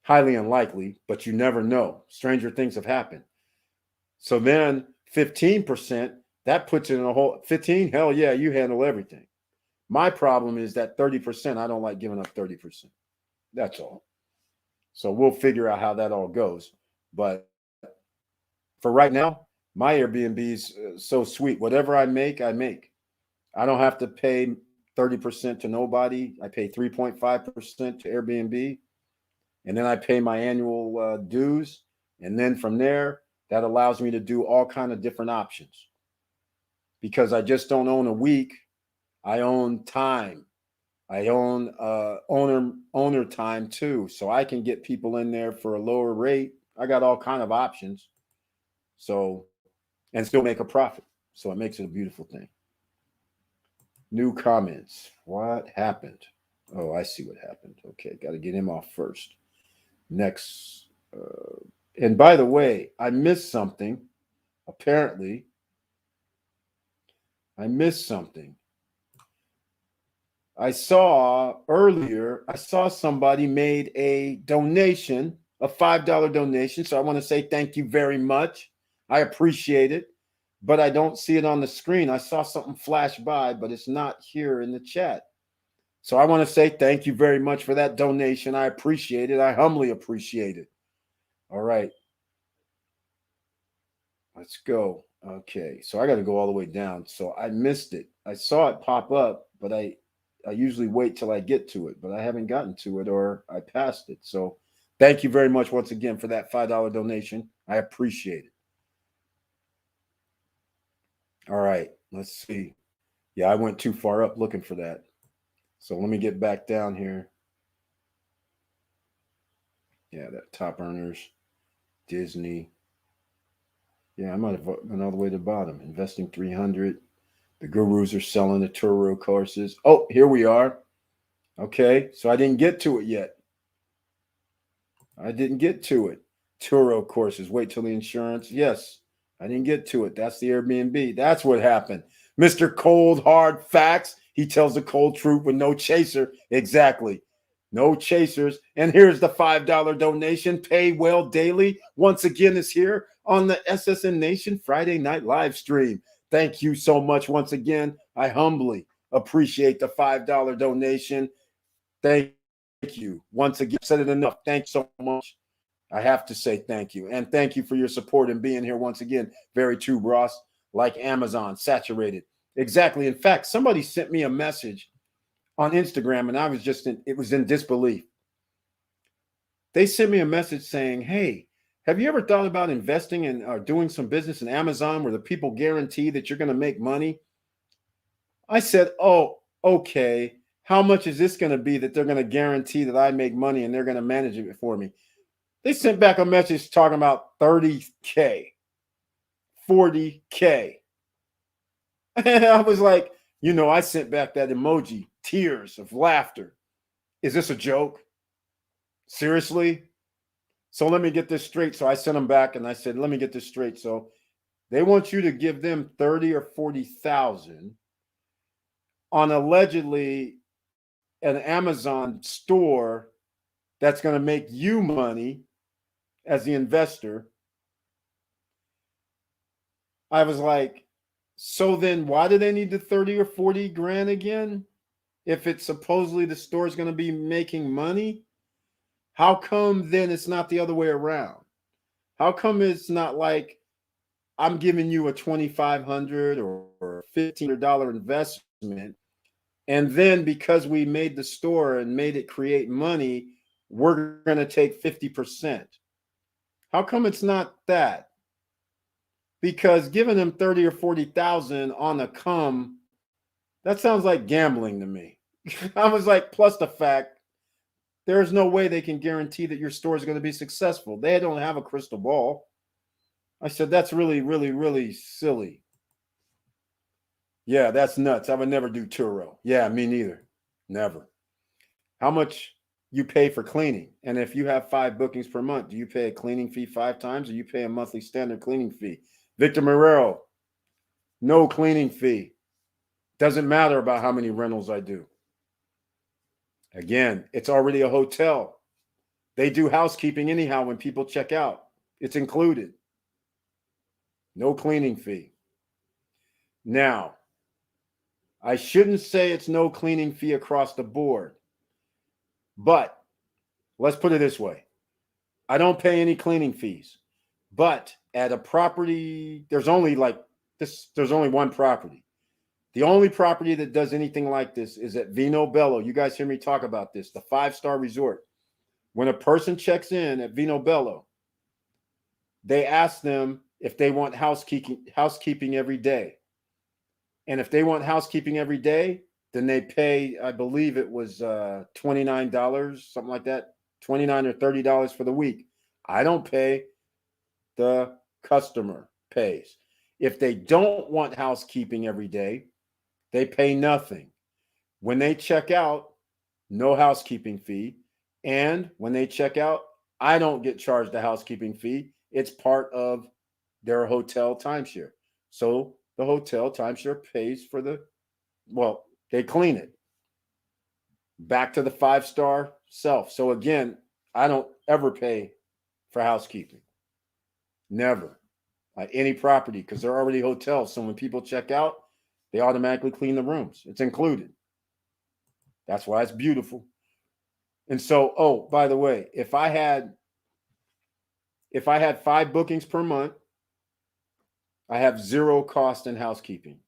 Highly unlikely, but you never know. Stranger things have happened. So then 15%, that puts it in a whole 15. Hell yeah, you handle everything. My problem is that 30%, I don't like giving up 30%. That's all. So we'll figure out how that all goes. But for right now, my Airbnb is so sweet. Whatever I make, I make. I don't have to pay 30% to nobody. I pay 3.5% to Airbnb. And then I pay my annual dues. And then from there, that allows me to do all kind of different options. Because I just don't own a week. I own time. I own owner time too. So I can get people in there for a lower rate. I got all kind of options. So, and still make a profit. So it makes it a beautiful thing. New comments. What happened? Oh, I see what happened. Okay, got to get him off first. Next. And by the way, I missed something. Apparently, I missed something. I saw somebody made a donation, a $5 donation. So I want to say thank you very much. I appreciate it, but I don't see it on the screen. I saw something flash by, but it's not here in the chat. So I want to say thank you very much for that donation. I appreciate it. I humbly appreciate it. All right. Let's go. Okay. So I got to go all the way down. So I missed it. I saw it pop up, but I usually wait till I get to it, but I haven't gotten to it or I passed it. So thank you very much once again for that $5 donation. I appreciate it. All right. Let's see. Yeah, I went too far up looking for that. So let me get back down here. Yeah, that top earners, Disney. Yeah, I might have went all the way to the bottom. Investing 300. The gurus are selling the Turo courses. Oh, here we are. Okay, so I didn't get to it yet. I didn't get to it. Turo courses. Wait till the insurance. Yes, I didn't get to it. That's the Airbnb. That's what happened. Mr. Cold Hard Facts. He tells the cold truth with no chaser. Exactly. No chasers. And here's the $5 donation. Pay well daily. Once again, is here on the SSN Nation Friday night live stream. Thank you so much once again. I humbly appreciate the $5 donation. Thank you. Once again, said it enough. Thanks so much. I have to say thank you. And thank you for your support and being here once again. Very true, Ross. Like Amazon, saturated. Exactly. In fact, somebody sent me a message on Instagram, and I was it was in disbelief. They sent me a message saying, hey, have you ever thought about investing in or doing some business in Amazon where the people guarantee that you're going to make money? I said, oh, okay. How much is this going to be that they're going to guarantee that I make money and they're going to manage it for me? They sent back a message talking about 30K, 40K. And I was like, I sent back that emoji, tears of laughter. Is this a joke? Seriously? So let me get this straight. So I sent them back and I said, let me get this straight. So they want you to give them 30 or 40,000 on allegedly an Amazon store that's going to make you money as the investor. I was like, so then why do they need the 30 or 40 grand again? If it's supposedly the store is going to be making money, how come then it's not the other way around? How come it's not like I'm giving you a $2,500 or $1,500 investment, and then because we made the store and made it create money, we're going to take 50%? How come it's not that? Because giving them 30 or 40,000 on a come, that sounds like gambling to me. I was like, plus the fact there's no way they can guarantee that your store is going to be successful. They don't have a crystal ball. I said, that's really, really, really silly. Yeah, that's nuts. I would never do Turo. Yeah, me neither. Never. How much you pay for cleaning? And if you have 5 bookings per month, do you pay a cleaning fee 5 times or you pay a monthly standard cleaning fee? Victor Marrero, no cleaning fee. Doesn't matter about how many rentals I do. Again, it's already a hotel. They do housekeeping anyhow when people check out. It's included. No cleaning fee. Now, I shouldn't say it's no cleaning fee across the board, but let's put it this way. I don't pay any cleaning fees, but at a property, there's only one property. The only property that does anything like this is at Vino Bello. You guys hear me talk about this, the 5-star resort. When a person checks in at Vino Bello, they ask them if they want housekeeping every day. And if they want housekeeping every day, then they pay, I believe it was $29, something like that, $29 or $30 for the week. I don't pay, the customer pays. If they don't want housekeeping every day, they pay nothing. When they check out, no housekeeping fee. And when they check out, I don't get charged a housekeeping fee. It's part of their hotel timeshare. So the hotel timeshare pays for they clean it. Back to the 5-star self. So again, I don't ever pay for housekeeping. Never. At any property, because they're already hotels. So when people check out, they automatically clean the rooms. It's included. That's why it's beautiful. And so, by the way, if I had 5 bookings per month, I have 0 cost in housekeeping.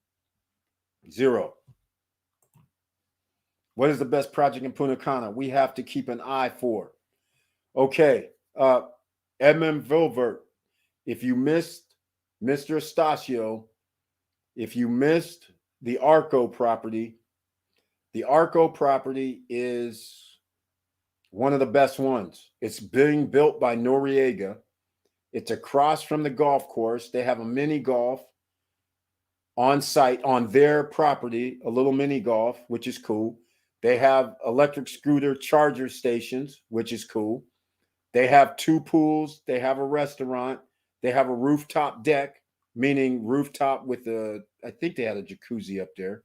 0. What is the best project in Punta Cana? We have to keep an eye for. Okay. Edmund Vilvert, if you missed Mr. Estacio, if you missed the Arco property is one of the best ones. It's being built by Noriega. It's across from the golf course. They have a mini golf on site on their property, a little mini golf, which is cool. They have electric scooter charger stations, which is cool. They have 2 pools. They have a restaurant. They have a rooftop deck, meaning rooftop with I think they had a jacuzzi up there.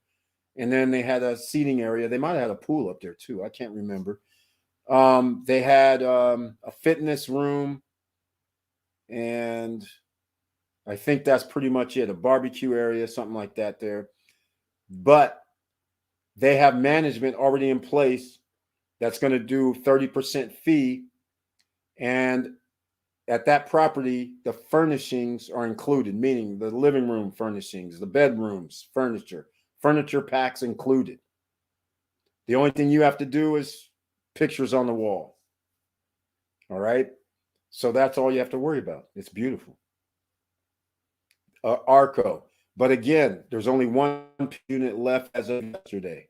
And then they had a seating area. They might have had a pool up there too. I can't remember. They had a fitness room. And I think that's pretty much it. A barbecue area, something like that there. But they have management already in place that's going to do 30% fee. And at that property, the furnishings are included, meaning the living room furnishings, the bedrooms, furniture packs included. The only thing you have to do is pictures on the wall. All right. So that's all you have to worry about. It's beautiful. Arco. But again, there's only 1 unit left as of yesterday.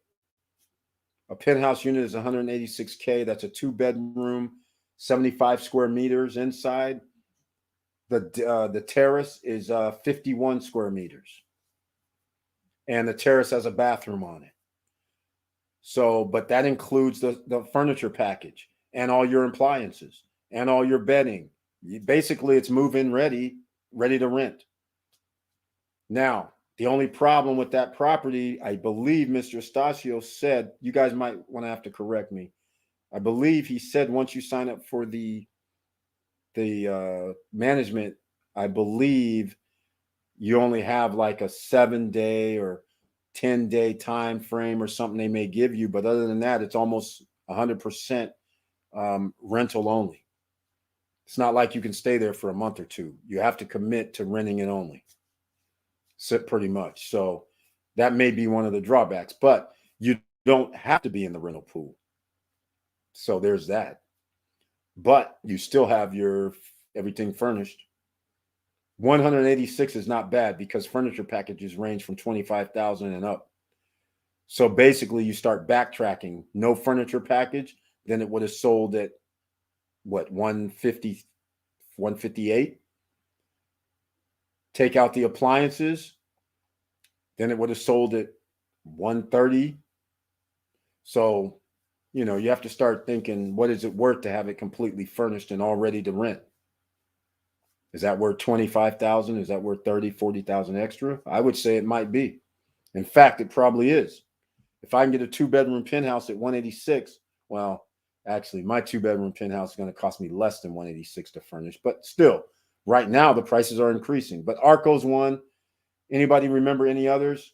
A penthouse unit is $186K. That's a 2-bedroom, 75 square meters inside. The terrace is 51 square meters. And the terrace has a bathroom on it. So, but that includes the furniture package and all your appliances and all your bedding. Basically, it's move-in ready to rent. Now, the only problem with that property, I believe Mr. Estacio said, you guys might want to have to correct me. I believe he said once you sign up for the management, I believe you only have like a 7-day or 10-day time frame or something they may give you. But other than that, it's almost 100% rental only. It's not like you can stay there for a month or 2. You have to commit to renting it only. So pretty much. So that may be one of the drawbacks, but you don't have to be in the rental pool. So there's that. But you still have your everything furnished. 186 is not bad because furniture packages range from 25,000 and up. So basically you start backtracking. No furniture package, then it would have sold at what, 150, 158? Take out the appliances, Then it would have sold at 130. So, you know, you have to start thinking, what is it worth to have it completely furnished and all ready to rent? Is that worth 25,000? Is that worth 30, 40,000 extra? I would say it might be. In fact, it probably is. If I can get a 2-bedroom penthouse at 186, well, actually, my 2-bedroom penthouse is going to cost me less than 186 to furnish. But still, right now the prices are increasing. But Arco's one. Anybody remember any others?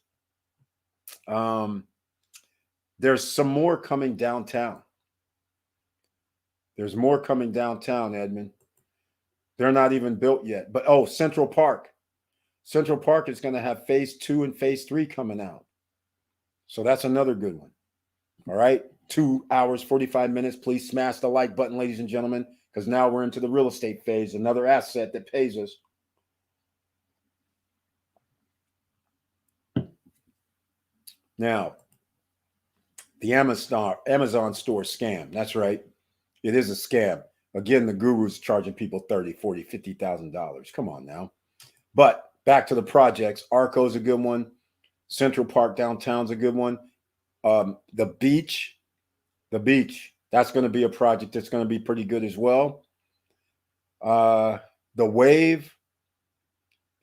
There's some more coming downtown. There's more coming downtown, Edmund. They're not even built yet. But Central Park. Central Park is going to have phase 2 and phase 3 coming out. So that's another good one. All right. 2 hours, 45 minutes. Please smash the like button, ladies and gentlemen, because now we're into the real estate phase, another asset that pays us. Now, the Amazon store scam. That's right. It is a scam. Again, the guru's charging people $30,000, $40,000, $50,000. Come on now. But back to the projects. Arco's a good one. Central Park downtown's a good one. The beach. That's going to be a project that's going to be pretty good as well. The Wave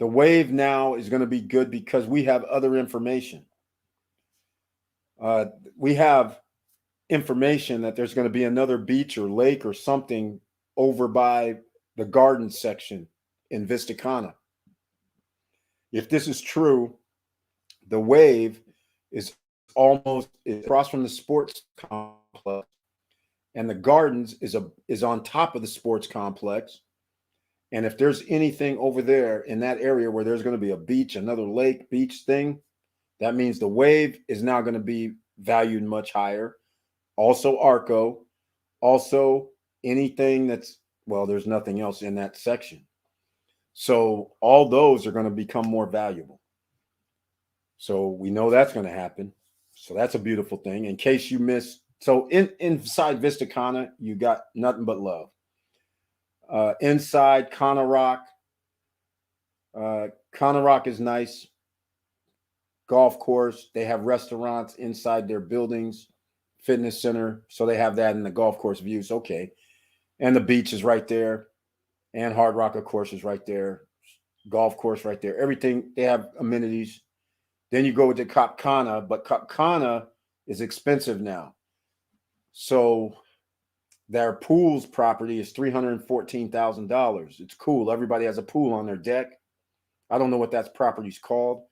now is going to be good because we have other information. We have information that there's going to be another beach or lake or something over by the garden section in Vista Cana. If this is true, the Wave is almost across from the sports complex, and the gardens is on top of the sports complex. And if there's anything over there in that area where there's going to be a beach, another lake beach thing, that means the Wave is now going to be valued much higher. Also Arco, also anything that's, well, there's nothing else in that section. So all those are going to become more valuable. So we know that's going to happen. So that's a beautiful thing. In case you missed, so inside Vista Cana, you got nothing but love. Inside Cana Rock is nice. Golf course. They have restaurants inside their buildings. Fitness center, so they have that in the golf course views. Okay, and the beach is right there, and Hard Rock, of course, is right there. Golf course right there. Everything, they have amenities. Then you go to Cap Cana, but Cap Cana is expensive now. So their pool's property is $314,000. It's cool. Everybody has a pool on their deck. I don't know what that property's called.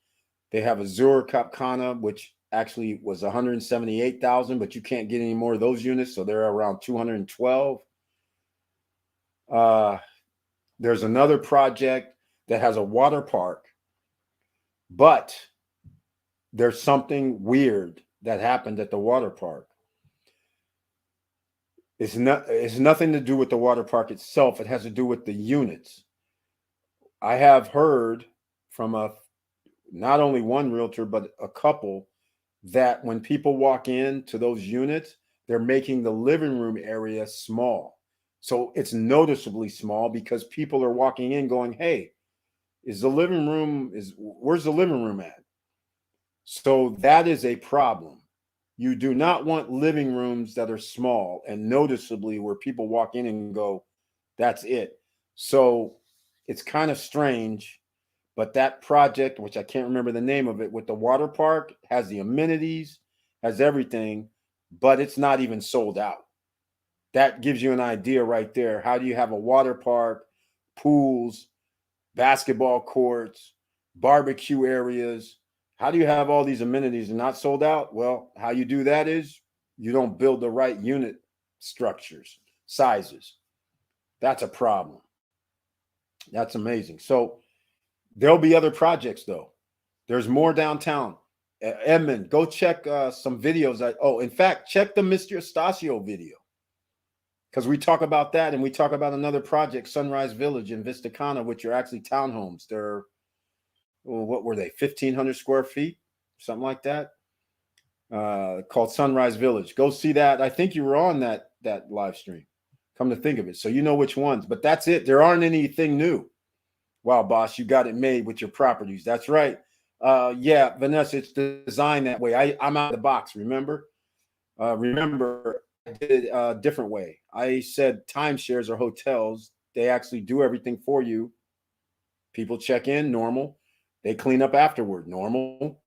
They have Azure Cap Cana, which actually was 178,000, but you can't get any more of those units, so they're around 212. There's another project that has a water park, but there's something weird that happened at the water park. It's nothing to do with the water park itself. It has to do with the units. I have heard from not only one realtor, but a couple, that when people walk into those units, they're making the living room area small. So it's noticeably small because people are walking in going, hey, where's the living room at? So that is a problem. You do not want living rooms that are small and noticeably where people walk in and go, that's it. So it's kind of strange. But that project, which I can't remember the name of it, with the water park, has the amenities, has everything, but it's not even sold out. That gives you an idea right there. How do you have a water park, pools, basketball courts, barbecue areas? How do you have all these amenities and not sold out? Well, how you do that is you don't build the right unit structures, sizes. That's a problem. That's amazing. So there'll be other projects, though. There's more downtown. Edmund, go check some videos. In fact, check the Mr. Estacio video, because we talk about that, and we talk about another project, Sunrise Village in Vista Cana, which are actually townhomes. They're, what were they, 1,500 square feet, something like that, called Sunrise Village. Go see that. I think you were on that live stream, come to think of it. So you know which ones, but that's it. There aren't anything new. Wow, boss, you got it made with your properties. That's right. Yeah, Vanessa, it's designed that way. I'm out of the box. Remember, I did it a different way. I said timeshares or hotels. They actually do everything for you. People check in, normal. They clean up afterward, normal.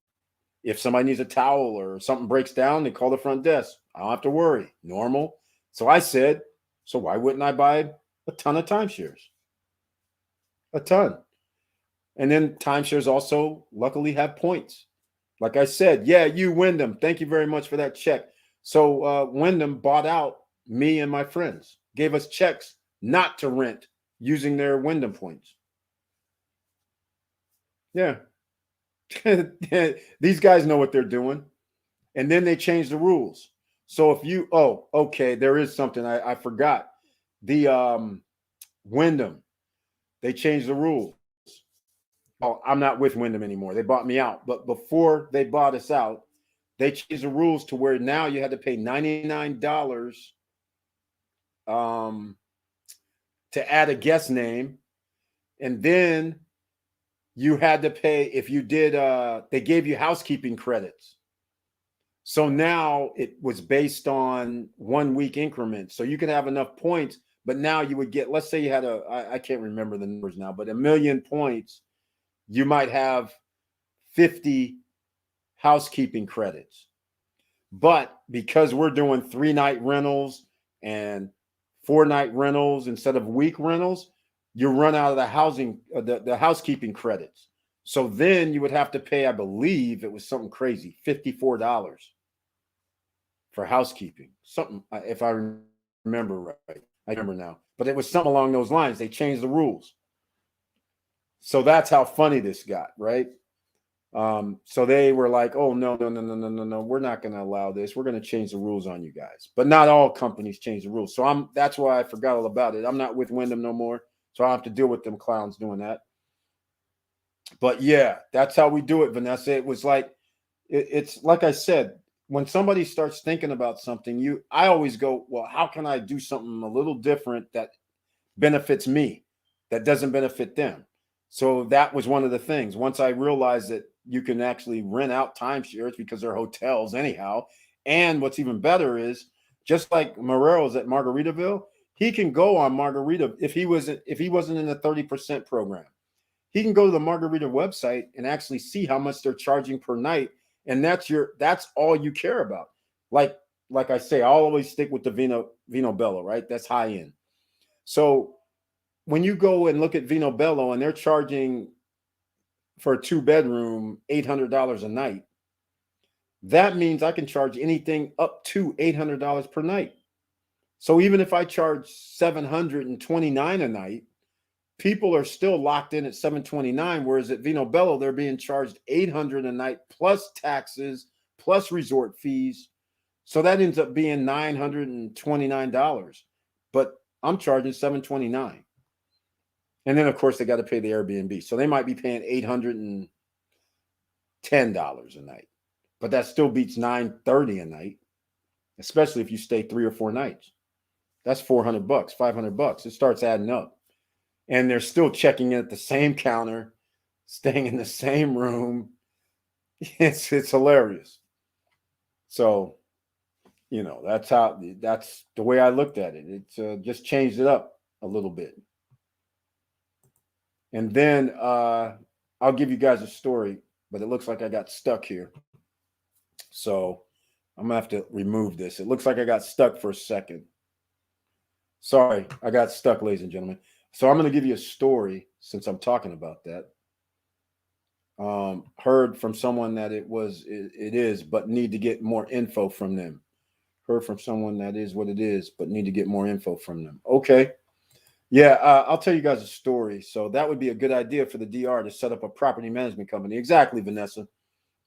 If somebody needs a towel or something breaks down, they call the front desk. I don't have to worry, normal. So I said, so why wouldn't I buy a ton of timeshares? A ton. And then timeshares also luckily have points. Like I said, yeah, you Wyndham, thank you very much for that check. So Wyndham bought out me and my friends, gave us checks not to rent using their Wyndham points. Yeah. These guys know what they're doing. And then they changed the rules. So if you, oh, okay, there is something I forgot. The Wyndham, they changed the rules. Oh, I'm not with Wyndham anymore. They bought me out. But before they bought us out, they changed the rules to where now you had to pay $99 to add a guest name. And then you had to pay if you did they gave you housekeeping credits. So now it was based on 1 week increments. So you could have enough points, but now you would get, let's say you had I can't remember the numbers now, but 1,000,000 points, you might have 50 housekeeping credits. But because we're doing 3-night rentals and 4-night rentals instead of week rentals, you run out of the housekeeping credits. So then you would have to pay, I believe it was something crazy, $54 for housekeeping. Something, if I remember right. I remember now. But it was something along those lines. They changed the rules. So that's how funny this got, right? So they were like, oh, no. We're not going to allow this. We're going to change the rules on you guys. But not all companies change the rules. So that's why I forgot all about it. I'm not with Wyndham no more. So I have to deal with them clowns doing that. But yeah, that's how we do it, Vanessa. It was like, it's like I said, when somebody starts thinking about something, I always go, well, how can I do something a little different that benefits me, that doesn't benefit them? So that was one of the things. Once I realized that you can actually rent out timeshares because they're hotels anyhow. And what's even better is, just like Morero's at Margaritaville, he can go on Margarita if he wasn't in the 30% program. He can go to the Margarita website and actually see how much they're charging per night, and that's all you care about. Like I say, I'll always stick with the Vino Bello, right? That's high end. So when you go and look at Vino Bello and they're charging for a 2-bedroom $800 a night, that means I can charge anything up to $800 per night. So even if I charge $729 a night, people are still locked in at $729, whereas at Vino Bello, they're being charged $800 a night plus taxes, plus resort fees. So that ends up being $929. But I'm charging $729. And then, of course, they got to pay the Airbnb. So they might be paying $810 a night. But that still beats $930 a night, especially if you stay 3 or 4 nights. That's $400, $500. It starts adding up. And they're still checking in at the same counter, staying in the same room. It's hilarious. So, that's the way I looked at it. It's just changed it up a little bit. And then I'll give you guys a story, but it looks like I got stuck here. So I'm gonna have to remove this. It looks like I got stuck for a second. Sorry, I got stuck, ladies and gentlemen. So I'm going to give you a story since I'm talking about that. Heard from someone that it is, but need to get more info from them. Heard from someone that is what it is, but need to get more info from them. Okay. Yeah, I'll tell you guys a story. So that would be a good idea for the DR to set up a property management company. Exactly, Vanessa.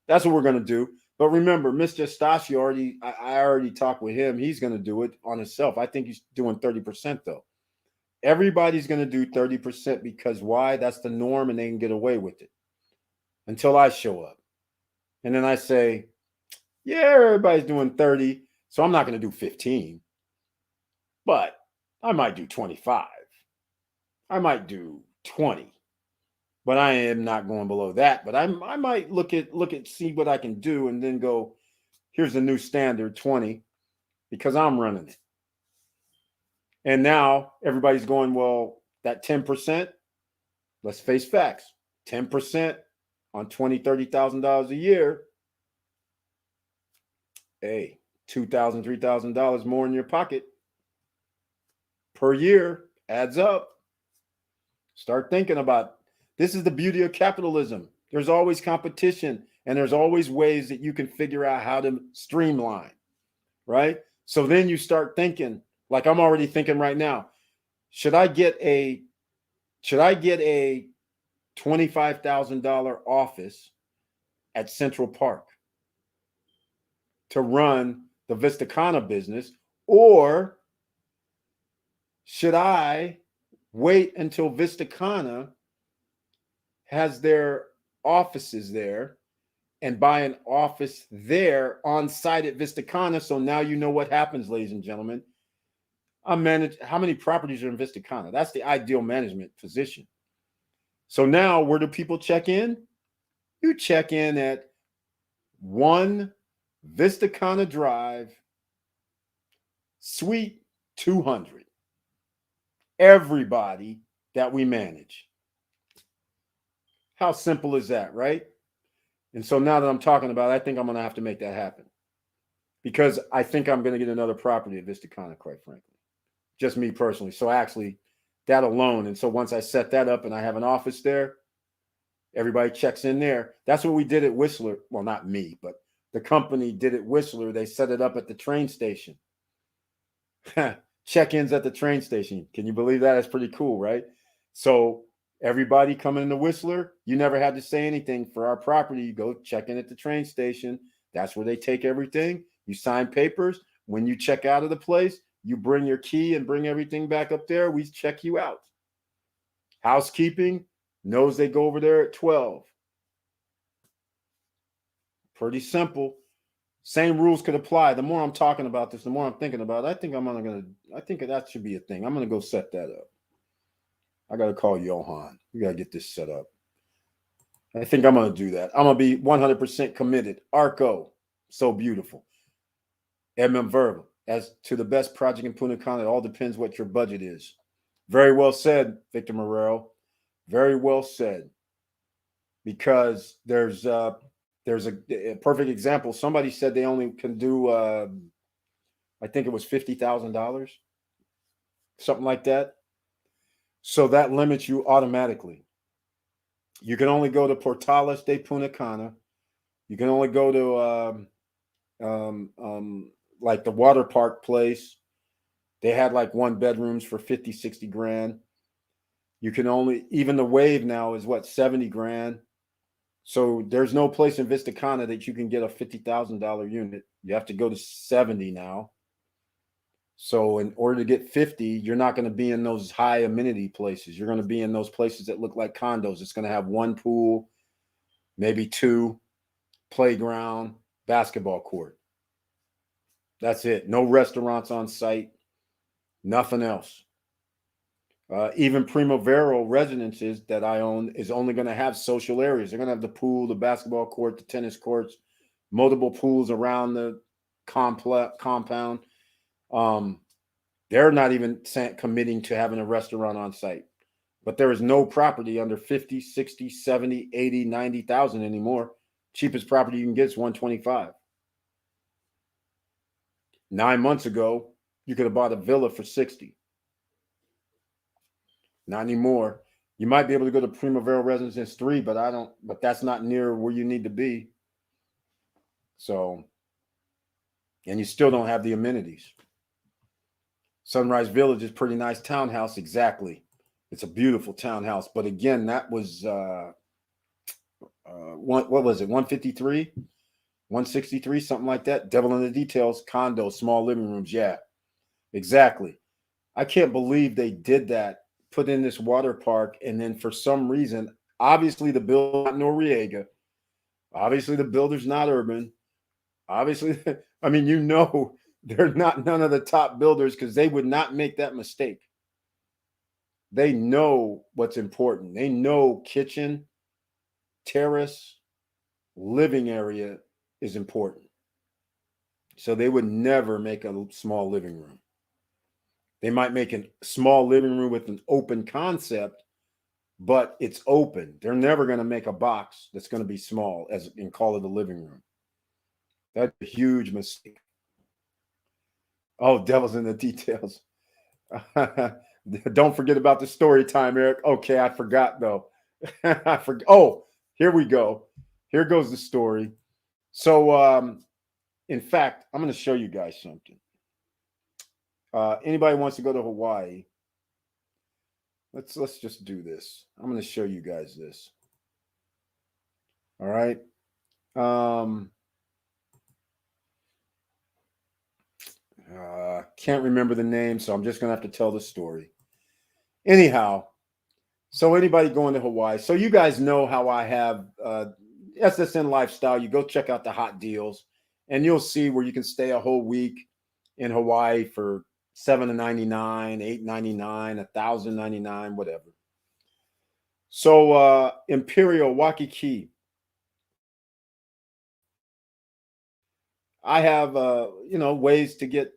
That's what we're going to do. But remember, Mr. Stasio I already talked with him. He's going to do it on himself. I think he's doing 30% though. Everybody's going to do 30% because why? That's the norm and they can get away with it until I show up. And then I say, yeah, everybody's doing 30. So I'm not going to do 15, but I might do 25. I might do 20. but I am not going below that. But I might look at see what I can do, and then go, here's the new standard 20, because I'm running it. And now everybody's going, well, that 10%, let's face facts. 10% on $20,000, $30,000 a year. Hey, $2,000, $3,000 more in your pocket per year adds up. Start thinking about, this is the beauty of capitalism. There's always competition, and there's always ways that you can figure out how to streamline, right? So then you start thinking, like I'm already thinking right now, should I get a $25,000 office at Central Park to run the Vistacana business, or should I wait until Vistacana has their offices there and buy an office there on site at Vistacana? So now you know what happens, ladies and gentlemen. I manage, how many properties are in Vistacana? That's the ideal management position. So now where do people check in? You check in at 1 Vistacana Drive, Suite 200. Everybody that we manage. How simple is that, right? And so now that I'm talking about it, I think I'm going to have to make that happen, because I think I'm going to get another property at Vistacana, quite frankly. Just me personally. So actually, that alone. And so once I set that up and I have an office there, everybody checks in there. That's what we did at Whistler. Well, not me, but the company did at Whistler. They set it up at the train station. Check-ins at the train station. Can you believe that? That's pretty cool, right? So everybody coming into Whistler, you never had to say anything for our property. You go check in at the train station. That's where they take everything. You sign papers. When you check out of the place, you bring your key and bring everything back up there. We check you out. Housekeeping knows they go over there at 12. Pretty simple. Same rules could apply. The more I'm talking about this, the more I'm thinking about it. I think that should be a thing. I'm gonna go set that up. I gotta call Johan. We gotta get this set up. I think I'm gonna do that. I'm gonna be 100% committed. Arco, so beautiful. MM Verbal, as to the best project in Punta Cana. It all depends what your budget is. Very well said, Victor Marrero. Very well said. Because there's a perfect example. Somebody said they only can do, I think it was $50,000, something like that. So that limits you automatically. You can only go to Portales de Punta Cana. You can only go to like the water park place. They had like 1 bedrooms for 50, 60 grand. You can only, even the Wave now is what, 70 grand. So there's no place in Vistacana that you can get a $50,000 unit. You have to go to 70 now. So in order to get 50, you're not going to be in those high amenity places. You're going to be in those places that look like condos. It's going to have 1 pool, maybe 2, playground, basketball court. That's it. No restaurants on site. Nothing else. Even Primavera residences that I own is only going to have social areas. They're going to have the pool, the basketball court, the tennis courts, multiple pools around the compound. They're not even committing to having a restaurant on site. But there is no property under 50, 60, 70, 80, 90,000 anymore. Cheapest property you can get is 125. 9 months ago, you could have bought a villa for 60. Not anymore. You might be able to go to Primavera Residence 3, but that's not near where you need to be. So, and you still don't have the amenities. Sunrise Village is pretty nice townhouse. Exactly. It's a beautiful townhouse. But again, that was, what was it? 153, 163, something like that. Devil in the Details, condo, small living rooms. Yeah, exactly. I can't believe they did that. Put in this water park, and then for some reason, obviously the builder not Noriega, obviously the builder's not Urban, obviously, I mean, they're not none of the top builders, because they would not make that mistake. They know what's important. They know kitchen, terrace, living area is important. So they would never make a small living room. They might make a small living room with an open concept, but it's open. They're never going to make a box that's going to be small and call it a living room. That's a huge mistake. Oh, devil's in the details. Don't forget about the story time, Eric. Okay, I forgot though. I forgot. Oh, here we go. Here goes the story. So, in fact, I'm going to show you guys something. Anybody wants to go to Hawaii? Let's just do this. I'm going to show you guys this. All right. Can't remember the name, so I'm just going to have to tell the story. Anyhow, so anybody going to Hawaii, so you guys know how I have SSN Lifestyle. You go check out the hot deals, and you'll see where you can stay a whole week in Hawaii for $7.99, $8.99, $1,099, whatever. So Imperial Waikiki. I have ways to get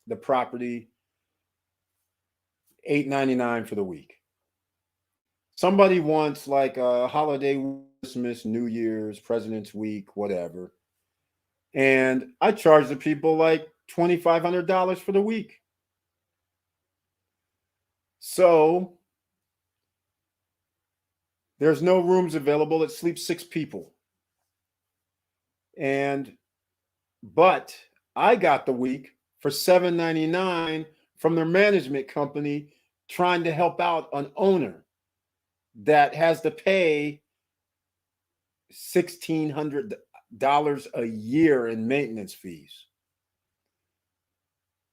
the property. $8.99 for the week. Somebody wants like a holiday, Christmas, New Year's, President's Week, whatever. And I charge the people like $2,500 for the week. So there's no rooms available. It sleeps 6 people. But I got the week for $7.99 from their management company trying to help out an owner that has to pay $1,600 a year in maintenance fees.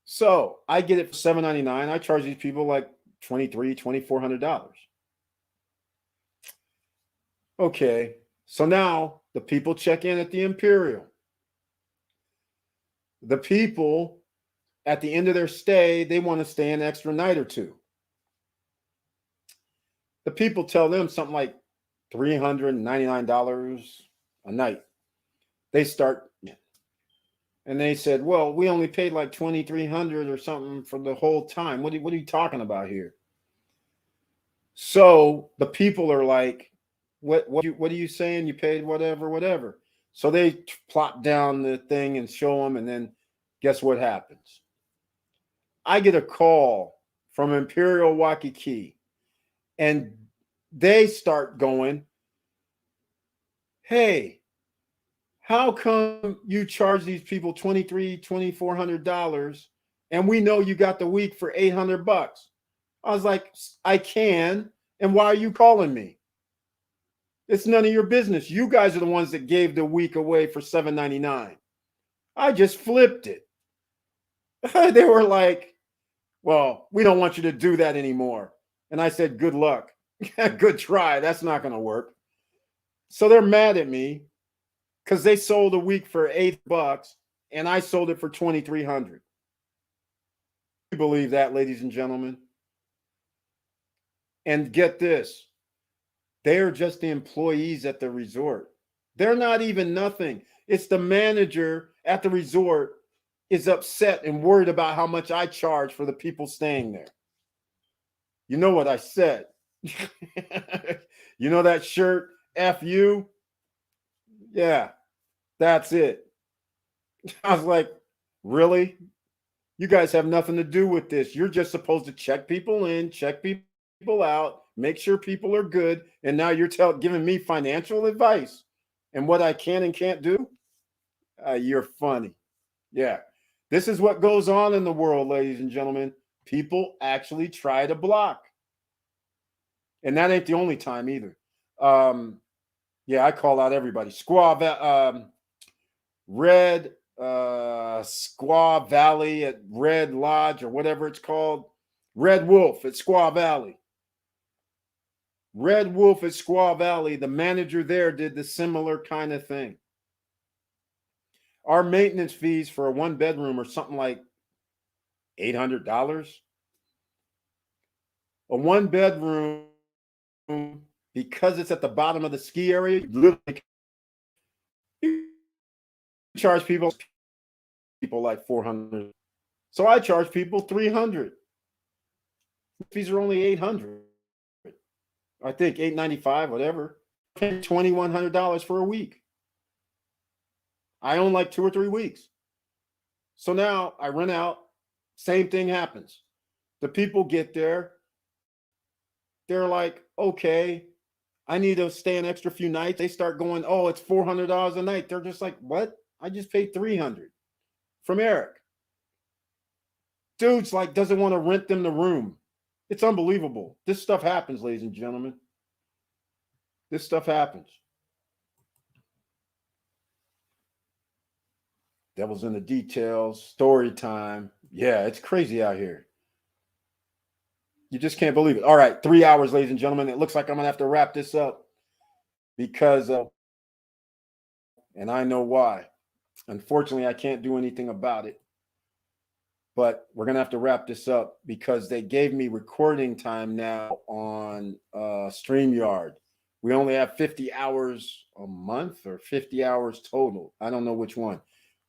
So I get it for $7.99. I charge these people like $2,300, $2,400. Okay, so now the people check in at the Imperial. The people at the end of their stay, they want to stay an extra night or two. The people tell them something like $399 a night. They start, and they said, well, we only paid like $2,300 or something for the whole time. What are you talking about here? So the people are like, what are you saying? You paid whatever. So they plop down the thing and show them, and then guess what happens? I get a call from Imperial Waikiki, and they start going, hey, how come you charge these people $2,300, $2,400, and we know you got the week for $800? I was like, I can, and why are you calling me? It's none of your business. You guys are the ones that gave the week away for $7.99. I just flipped it. They were like, well, we don't want you to do that anymore. And I said, good luck. Good try. That's not going to work. So they're mad at me because they sold a week for $8 and I sold it for $2,300. You believe that, ladies and gentlemen? And get this. They're just the employees at the resort. They're not even nothing. It's the manager at the resort is upset and worried about how much I charge for the people staying there. You know what I said? You know that shirt, F you? Yeah, that's it. I was like, really? You guys have nothing to do with this. You're just supposed to check people in, check people out, make sure people are good. And now you're giving me financial advice and what I can and can't do. You're funny. Yeah. This is what goes on in the world, ladies and gentlemen. People actually try to block. And that ain't the only time either. Yeah, I call out everybody. Red Squaw Valley at Red Lodge or whatever it's called. Red Wolf at Squaw Valley. Red Wolf at Squaw Valley, the manager there did the similar kind of thing. Our maintenance fees for a 1-bedroom are something like $800. A 1-bedroom, because it's at the bottom of the ski area, you literally charge people like $400. So I charge people $300. Fees are only $800. I think $895, whatever. $2,100 for a week. I own like 2 or 3 weeks. So now I rent out. Same thing happens. The people get there. They're like, okay, I need to stay an extra few nights. They start going, oh, it's $400 a night. They're just like, what? I just paid $300 from Eric. Dude's like, doesn't want to rent them the room. It's unbelievable. This stuff happens, ladies and gentlemen. This stuff happens. Devil's in the details. Story time. Yeah, it's crazy out here. You just can't believe it. All right, 3 hours, ladies and gentlemen. It looks like I'm going to have to wrap this up because, and I know why. Unfortunately, I can't do anything about it. But we're going to have to wrap this up because they gave me recording time now on StreamYard. We only have 50 hours a month or 50 hours total. I don't know which one.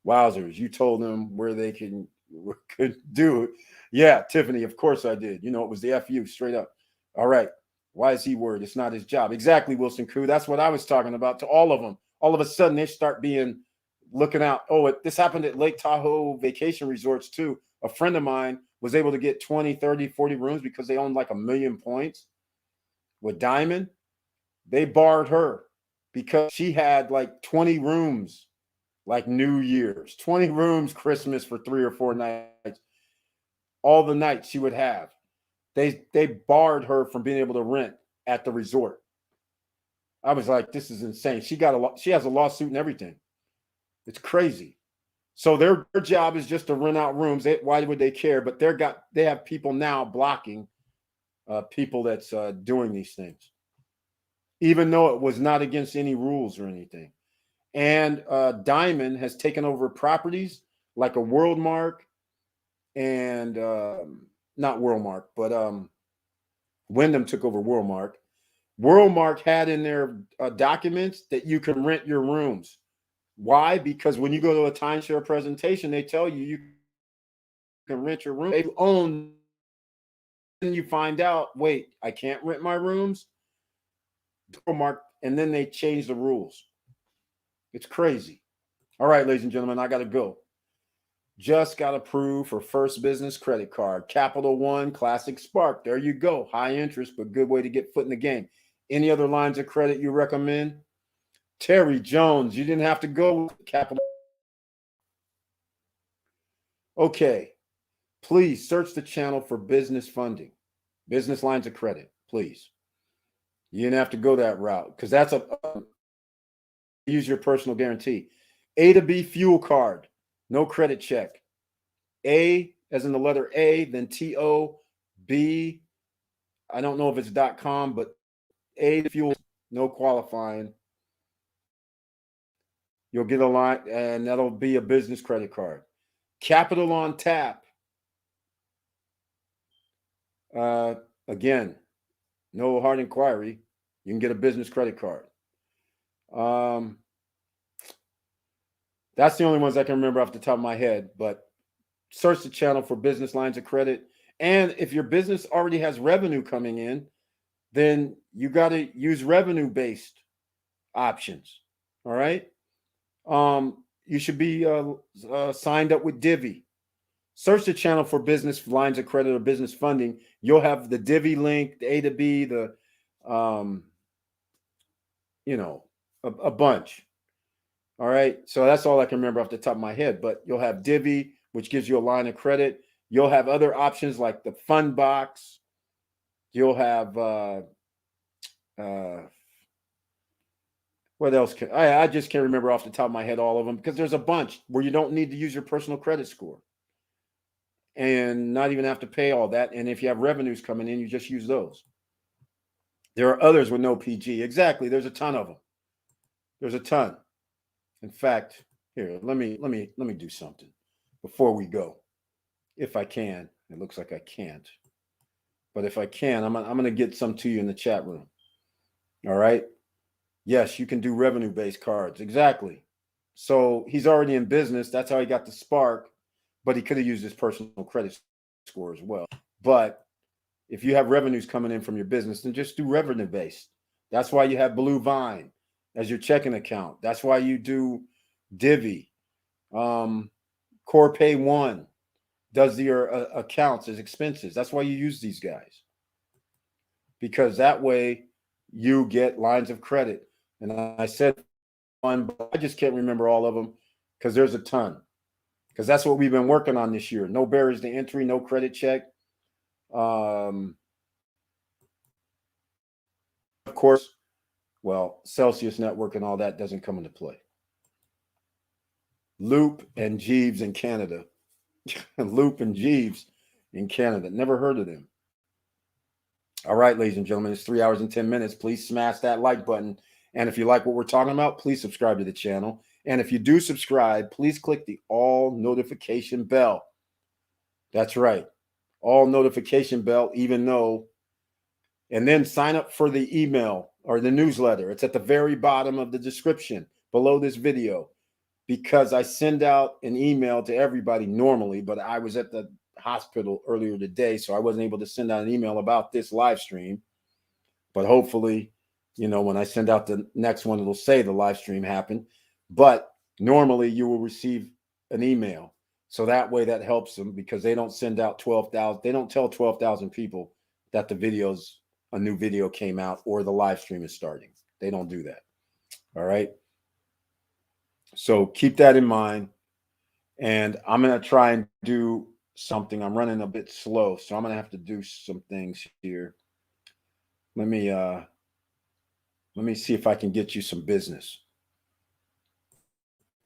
Wowzers, you told them where they could do it. Yeah, Tiffany, of course I did. You know, it was the FU straight up. All right. Why is he worried? It's not his job. Exactly, Wilson Crew. That's what I was talking about to all of them. All of a sudden, they start looking out. Oh, this happened at Lake Tahoe Vacation Resorts too. A friend of mine was able to get 20, 30, 40 rooms because they owned like 1 million points with Diamond. They barred her because she had like 20 rooms, like New Year's, 20 rooms Christmas for 3 or 4 nights. All the nights she would have. They barred her from being able to rent at the resort. I was like, this is insane. She has a lawsuit and everything. It's crazy. So their job is just to rent out rooms. Why would they care? But they have people now blocking people that's doing these things, even though it was not against any rules or anything. And Diamond has taken over properties like a WorldMark and not WorldMark, but Wyndham took over WorldMark. WorldMark had in their documents that you can rent your rooms. Why? Because when you go to a timeshare presentation, they tell you can rent your room. They own, and you find out, wait, I can't rent my rooms. WorldMark, and then they change the rules. It's crazy. All right, ladies and gentlemen, I got to go. Just got approved for First Business credit card. Capital One Classic Spark. There you go. High interest, but good way to get foot in the game. Any other lines of credit you recommend? Terry Jones, you didn't have to go with Capital. Okay. Please search the channel for business funding, business lines of credit, please. You didn't have to go that route because that's use your personal guarantee. A to B fuel card, no credit check. A as in the letter A, then TOB. I don't know if it's .com, but A fuel, no qualifying. You'll get a line, and that'll be a business credit card. Capital on Tap. Again, no hard inquiry. You can get a business credit card. That's the only ones I can remember off the top of my head, but search the channel for business lines of credit. And if your business already has revenue coming in, then you got to use revenue-based options. All right. You should be signed up with Divvy. Search the channel for business lines of credit or business funding. You'll have the Divvy link, the A to B, the, a bunch. All right. So that's all I can remember off the top of my head. But you'll have Divvy, which gives you a line of credit. You'll have other options like the Fund Box. You'll have what else? I just can't remember off the top of my head all of them because there's a bunch where you don't need to use your personal credit score and not even have to pay all that. And if you have revenues coming in, you just use those. There are others with no PG. Exactly. There's a ton of them. There's a ton. In fact, here, let me do something before we go. If I can. It looks like I can't. but if I can, I'm going to get some to you in the chat room. All right. Yes, you can do revenue-based cards. Exactly. So he's already in business. That's how he got the spark, but he could have used his personal credit score as well. But if you have revenues coming in from your business, then just do revenue-based. That's why you have Blue Vine as your checking account. That's why you do Divvy. Corpay One does your accounts as expenses. That's why you use these guys, because that way you get lines of credit. And I said one, but I just can't remember all of them because there's a ton. Because that's what we've been working on this year. No barriers to entry, no credit check. Of course, well, Celsius Network and all that doesn't come into play. Loop and Jeeves in Canada. Loop and Jeeves in Canada. Never heard of them. All right, ladies and gentlemen, it's 3 hours and 10 minutes. Please smash that like button. And if you like what we're talking about, please subscribe to the channel. And if you do subscribe, please click the all notification bell. That's right. All notification bell, even though, and then sign up for the email or the newsletter. It's at the very bottom of the description below this video, because I send out an email to everybody normally, but I was at the hospital earlier today, so I wasn't able to send out an email about this live stream. But hopefully, you know, when I send out the next one, it'll say the live stream happened. But normally you will receive an email. So that way that helps them, because they don't send out 12,000. They don't tell 12,000 people that a new video came out or the live stream is starting. They don't do that. All right. So keep that in mind. And I'm going to try and do something. I'm running a bit slow, so I'm going to have to do some things here. Let me see if I can get you some business.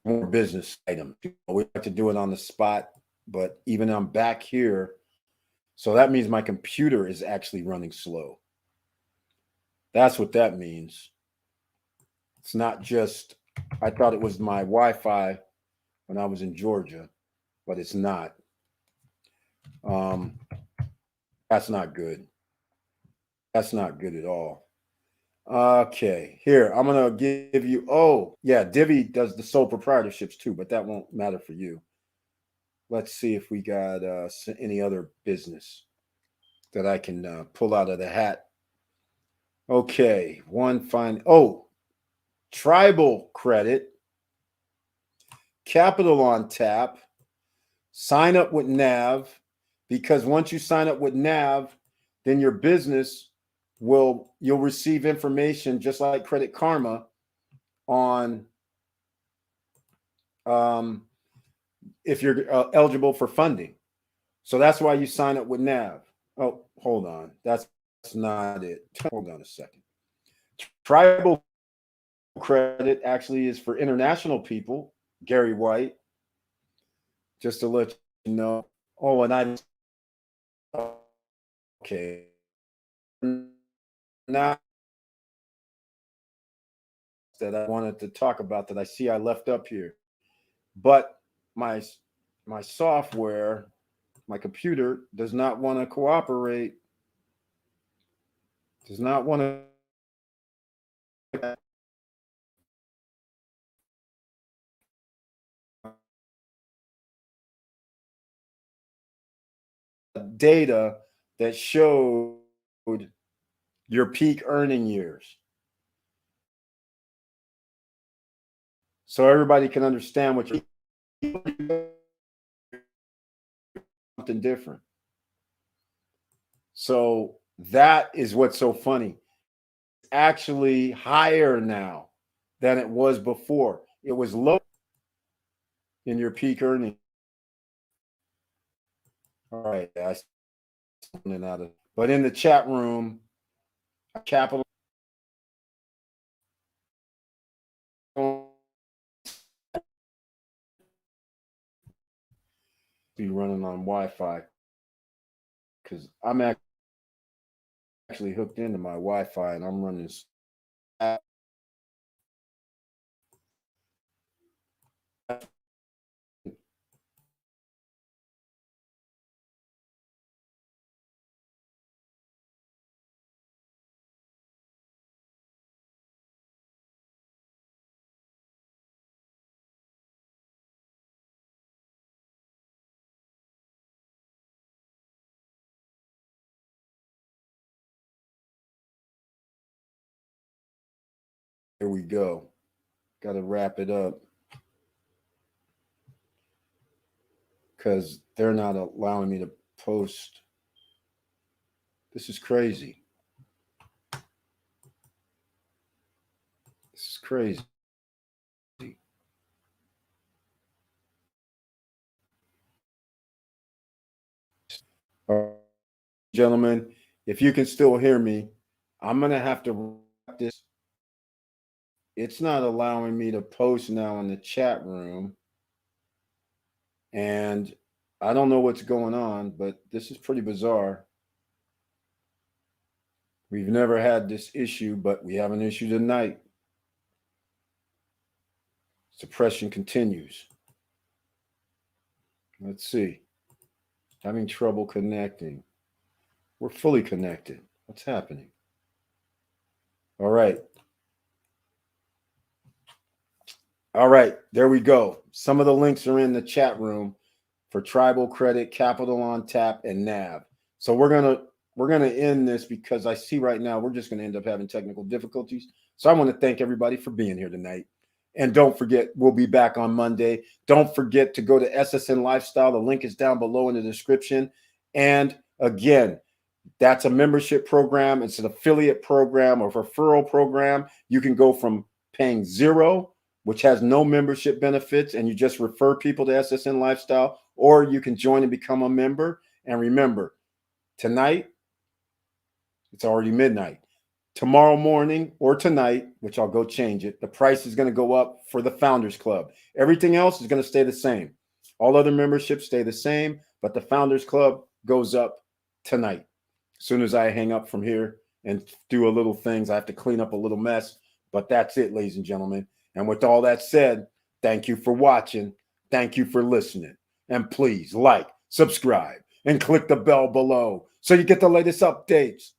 More business items. We like to do it on the spot, but even I'm back here, so that means my computer is actually running slow. That's what that means. It's not just, I thought it was my Wi-Fi when I was in Georgia, but it's not. That's not good. That's not good at all. Okay, here, I'm going to give you, oh, yeah, Divvy does the sole proprietorships too, but that won't matter for you. Let's see if we got any other business that I can pull out of the hat. Okay, Tribal Credit, Capital on Tap, sign up with NAV, because once you sign up with NAV, then your business you'll receive information just like Credit Karma on if you're eligible for funding. So that's why you sign up with NAV. Oh, hold on. That's not it. Hold on a second. Tribal Credit actually is for international people, Gary White. Just to let you know. Oh, and okay. Now that I wanted to talk about that I see I left up here. But my software, my computer does not want to cooperate. Does not want to data that showed your peak earning years, so everybody can understand what you're something different. So that is what's so funny. It's actually higher now than it was before. It was low in your peak earning. All right, but in the chat room, Capital be running on Wi-Fi, because I'm actually hooked into my Wi-Fi and I'm running Here we go. Got to wrap it up because they're not allowing me to post. This is crazy. This is crazy. All right, gentlemen, if you can still hear me, I'm going to have to wrap this. It's not allowing me to post now in the chat room. And I don't know what's going on, but this is pretty bizarre. We've never had this issue, but we have an issue tonight. Suppression continues. Let's see. Having trouble connecting. We're fully connected. What's happening? All right. All right. There we go. Some of the links are in the chat room for Tribal Credit, Capital on Tap, and NAV. So we're gonna end this because I see right now we're just gonna end up having technical difficulties. So I want to thank everybody for being here tonight. And don't forget, we'll be back on Monday. Don't forget to go to SSN Lifestyle. The link is down below in the description. And again, that's a membership program. It's an affiliate program or referral program. You can go from paying $0, which has no membership benefits, and you just refer people to SSN Lifestyle, or you can join and become a member. And remember, tonight, it's already midnight. Tomorrow morning or tonight, which I'll go change it, the price is going to go up for the Founders Club. Everything else is going to stay the same. All other memberships stay the same, but the Founders Club goes up tonight. As soon as I hang up from here and do a little things, I have to clean up a little mess, but that's it, ladies and gentlemen. And with all that said, thank you for watching. Thank you for listening. And please like, subscribe, and click the bell below so you get the latest updates.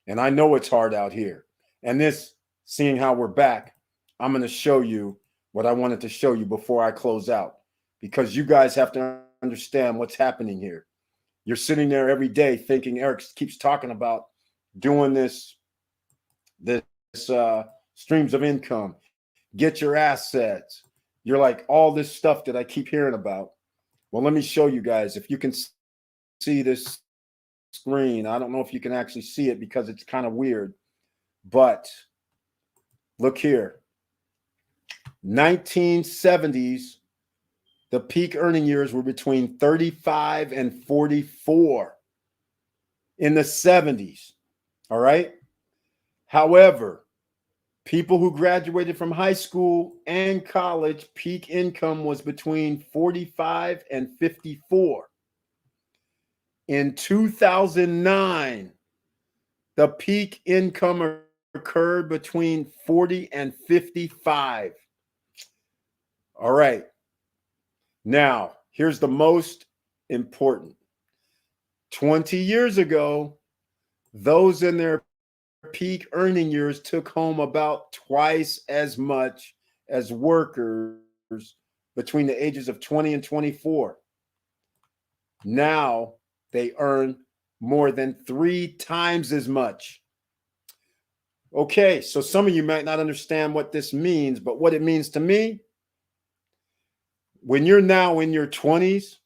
And I know it's hard out here. And this, seeing how we're back, I'm going to show you what I wanted to show you before I close out, because you guys have to understand what's happening here. You're sitting there every day thinking Eric keeps talking about doing this streams of income, get your assets. You're like, all this stuff that I keep hearing about. Well, let me show you guys. If you can see this screen, I don't know if you can actually see it because it's kind of weird, but look here. 1970s, the peak earning years were between 35 and 44 in the 70s. All right. However, people who graduated from high school and college, peak income was between 45 and 54. In 2009, the peak income occurred between 40 and 55. All right. Now, here's the most important. 20 years ago, those in their peak earning years took home about twice as much as workers between the ages of 20 and 24. Now they earn more than 3 times as much. Okay, so some of you might not understand what this means, but what it means to me, when you're now in your 20s,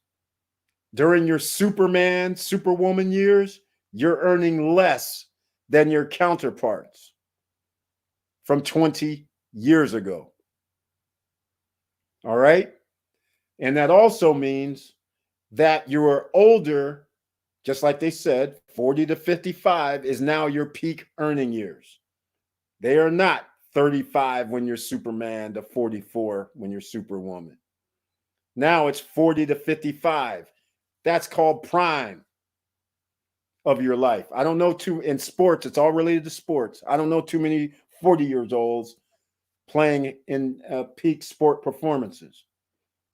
during your Superman, Superwoman years, you're earning less than your counterparts from 20 years ago. All right? And that also means that you are older, just like they said, 40 to 55 is now your peak earning years. They are not 35 when you're Superman to 44 when you're Superwoman. Now it's 40 to 55. That's called prime of your life. I don't know in sports, it's all related to sports. I don't know too many 40 years olds playing in peak sport performances.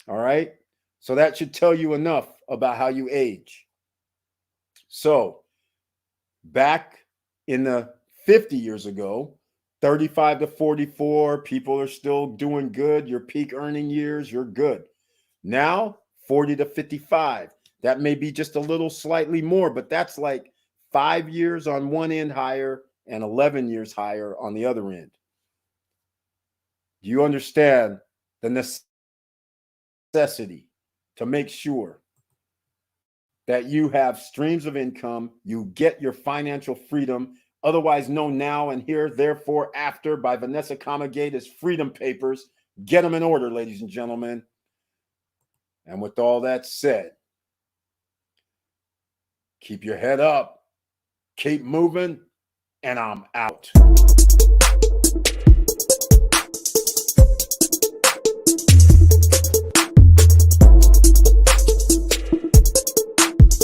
All right. So that should tell you enough about how you age. So back in the 50 years ago, 35 to 44, people are still doing good. Your peak earning years, you're good. Now, 40 to 55. That may be just a little slightly more, but that's like 5 years on one end higher and 11 years higher on the other end. Do you understand the necessity to make sure that you have streams of income, you get your financial freedom, otherwise known now and here, therefore after, by Vanessa Comegate as Freedom Papers? Get them in order, ladies and gentlemen. And with all that said, keep your head up, keep moving, and I'm out.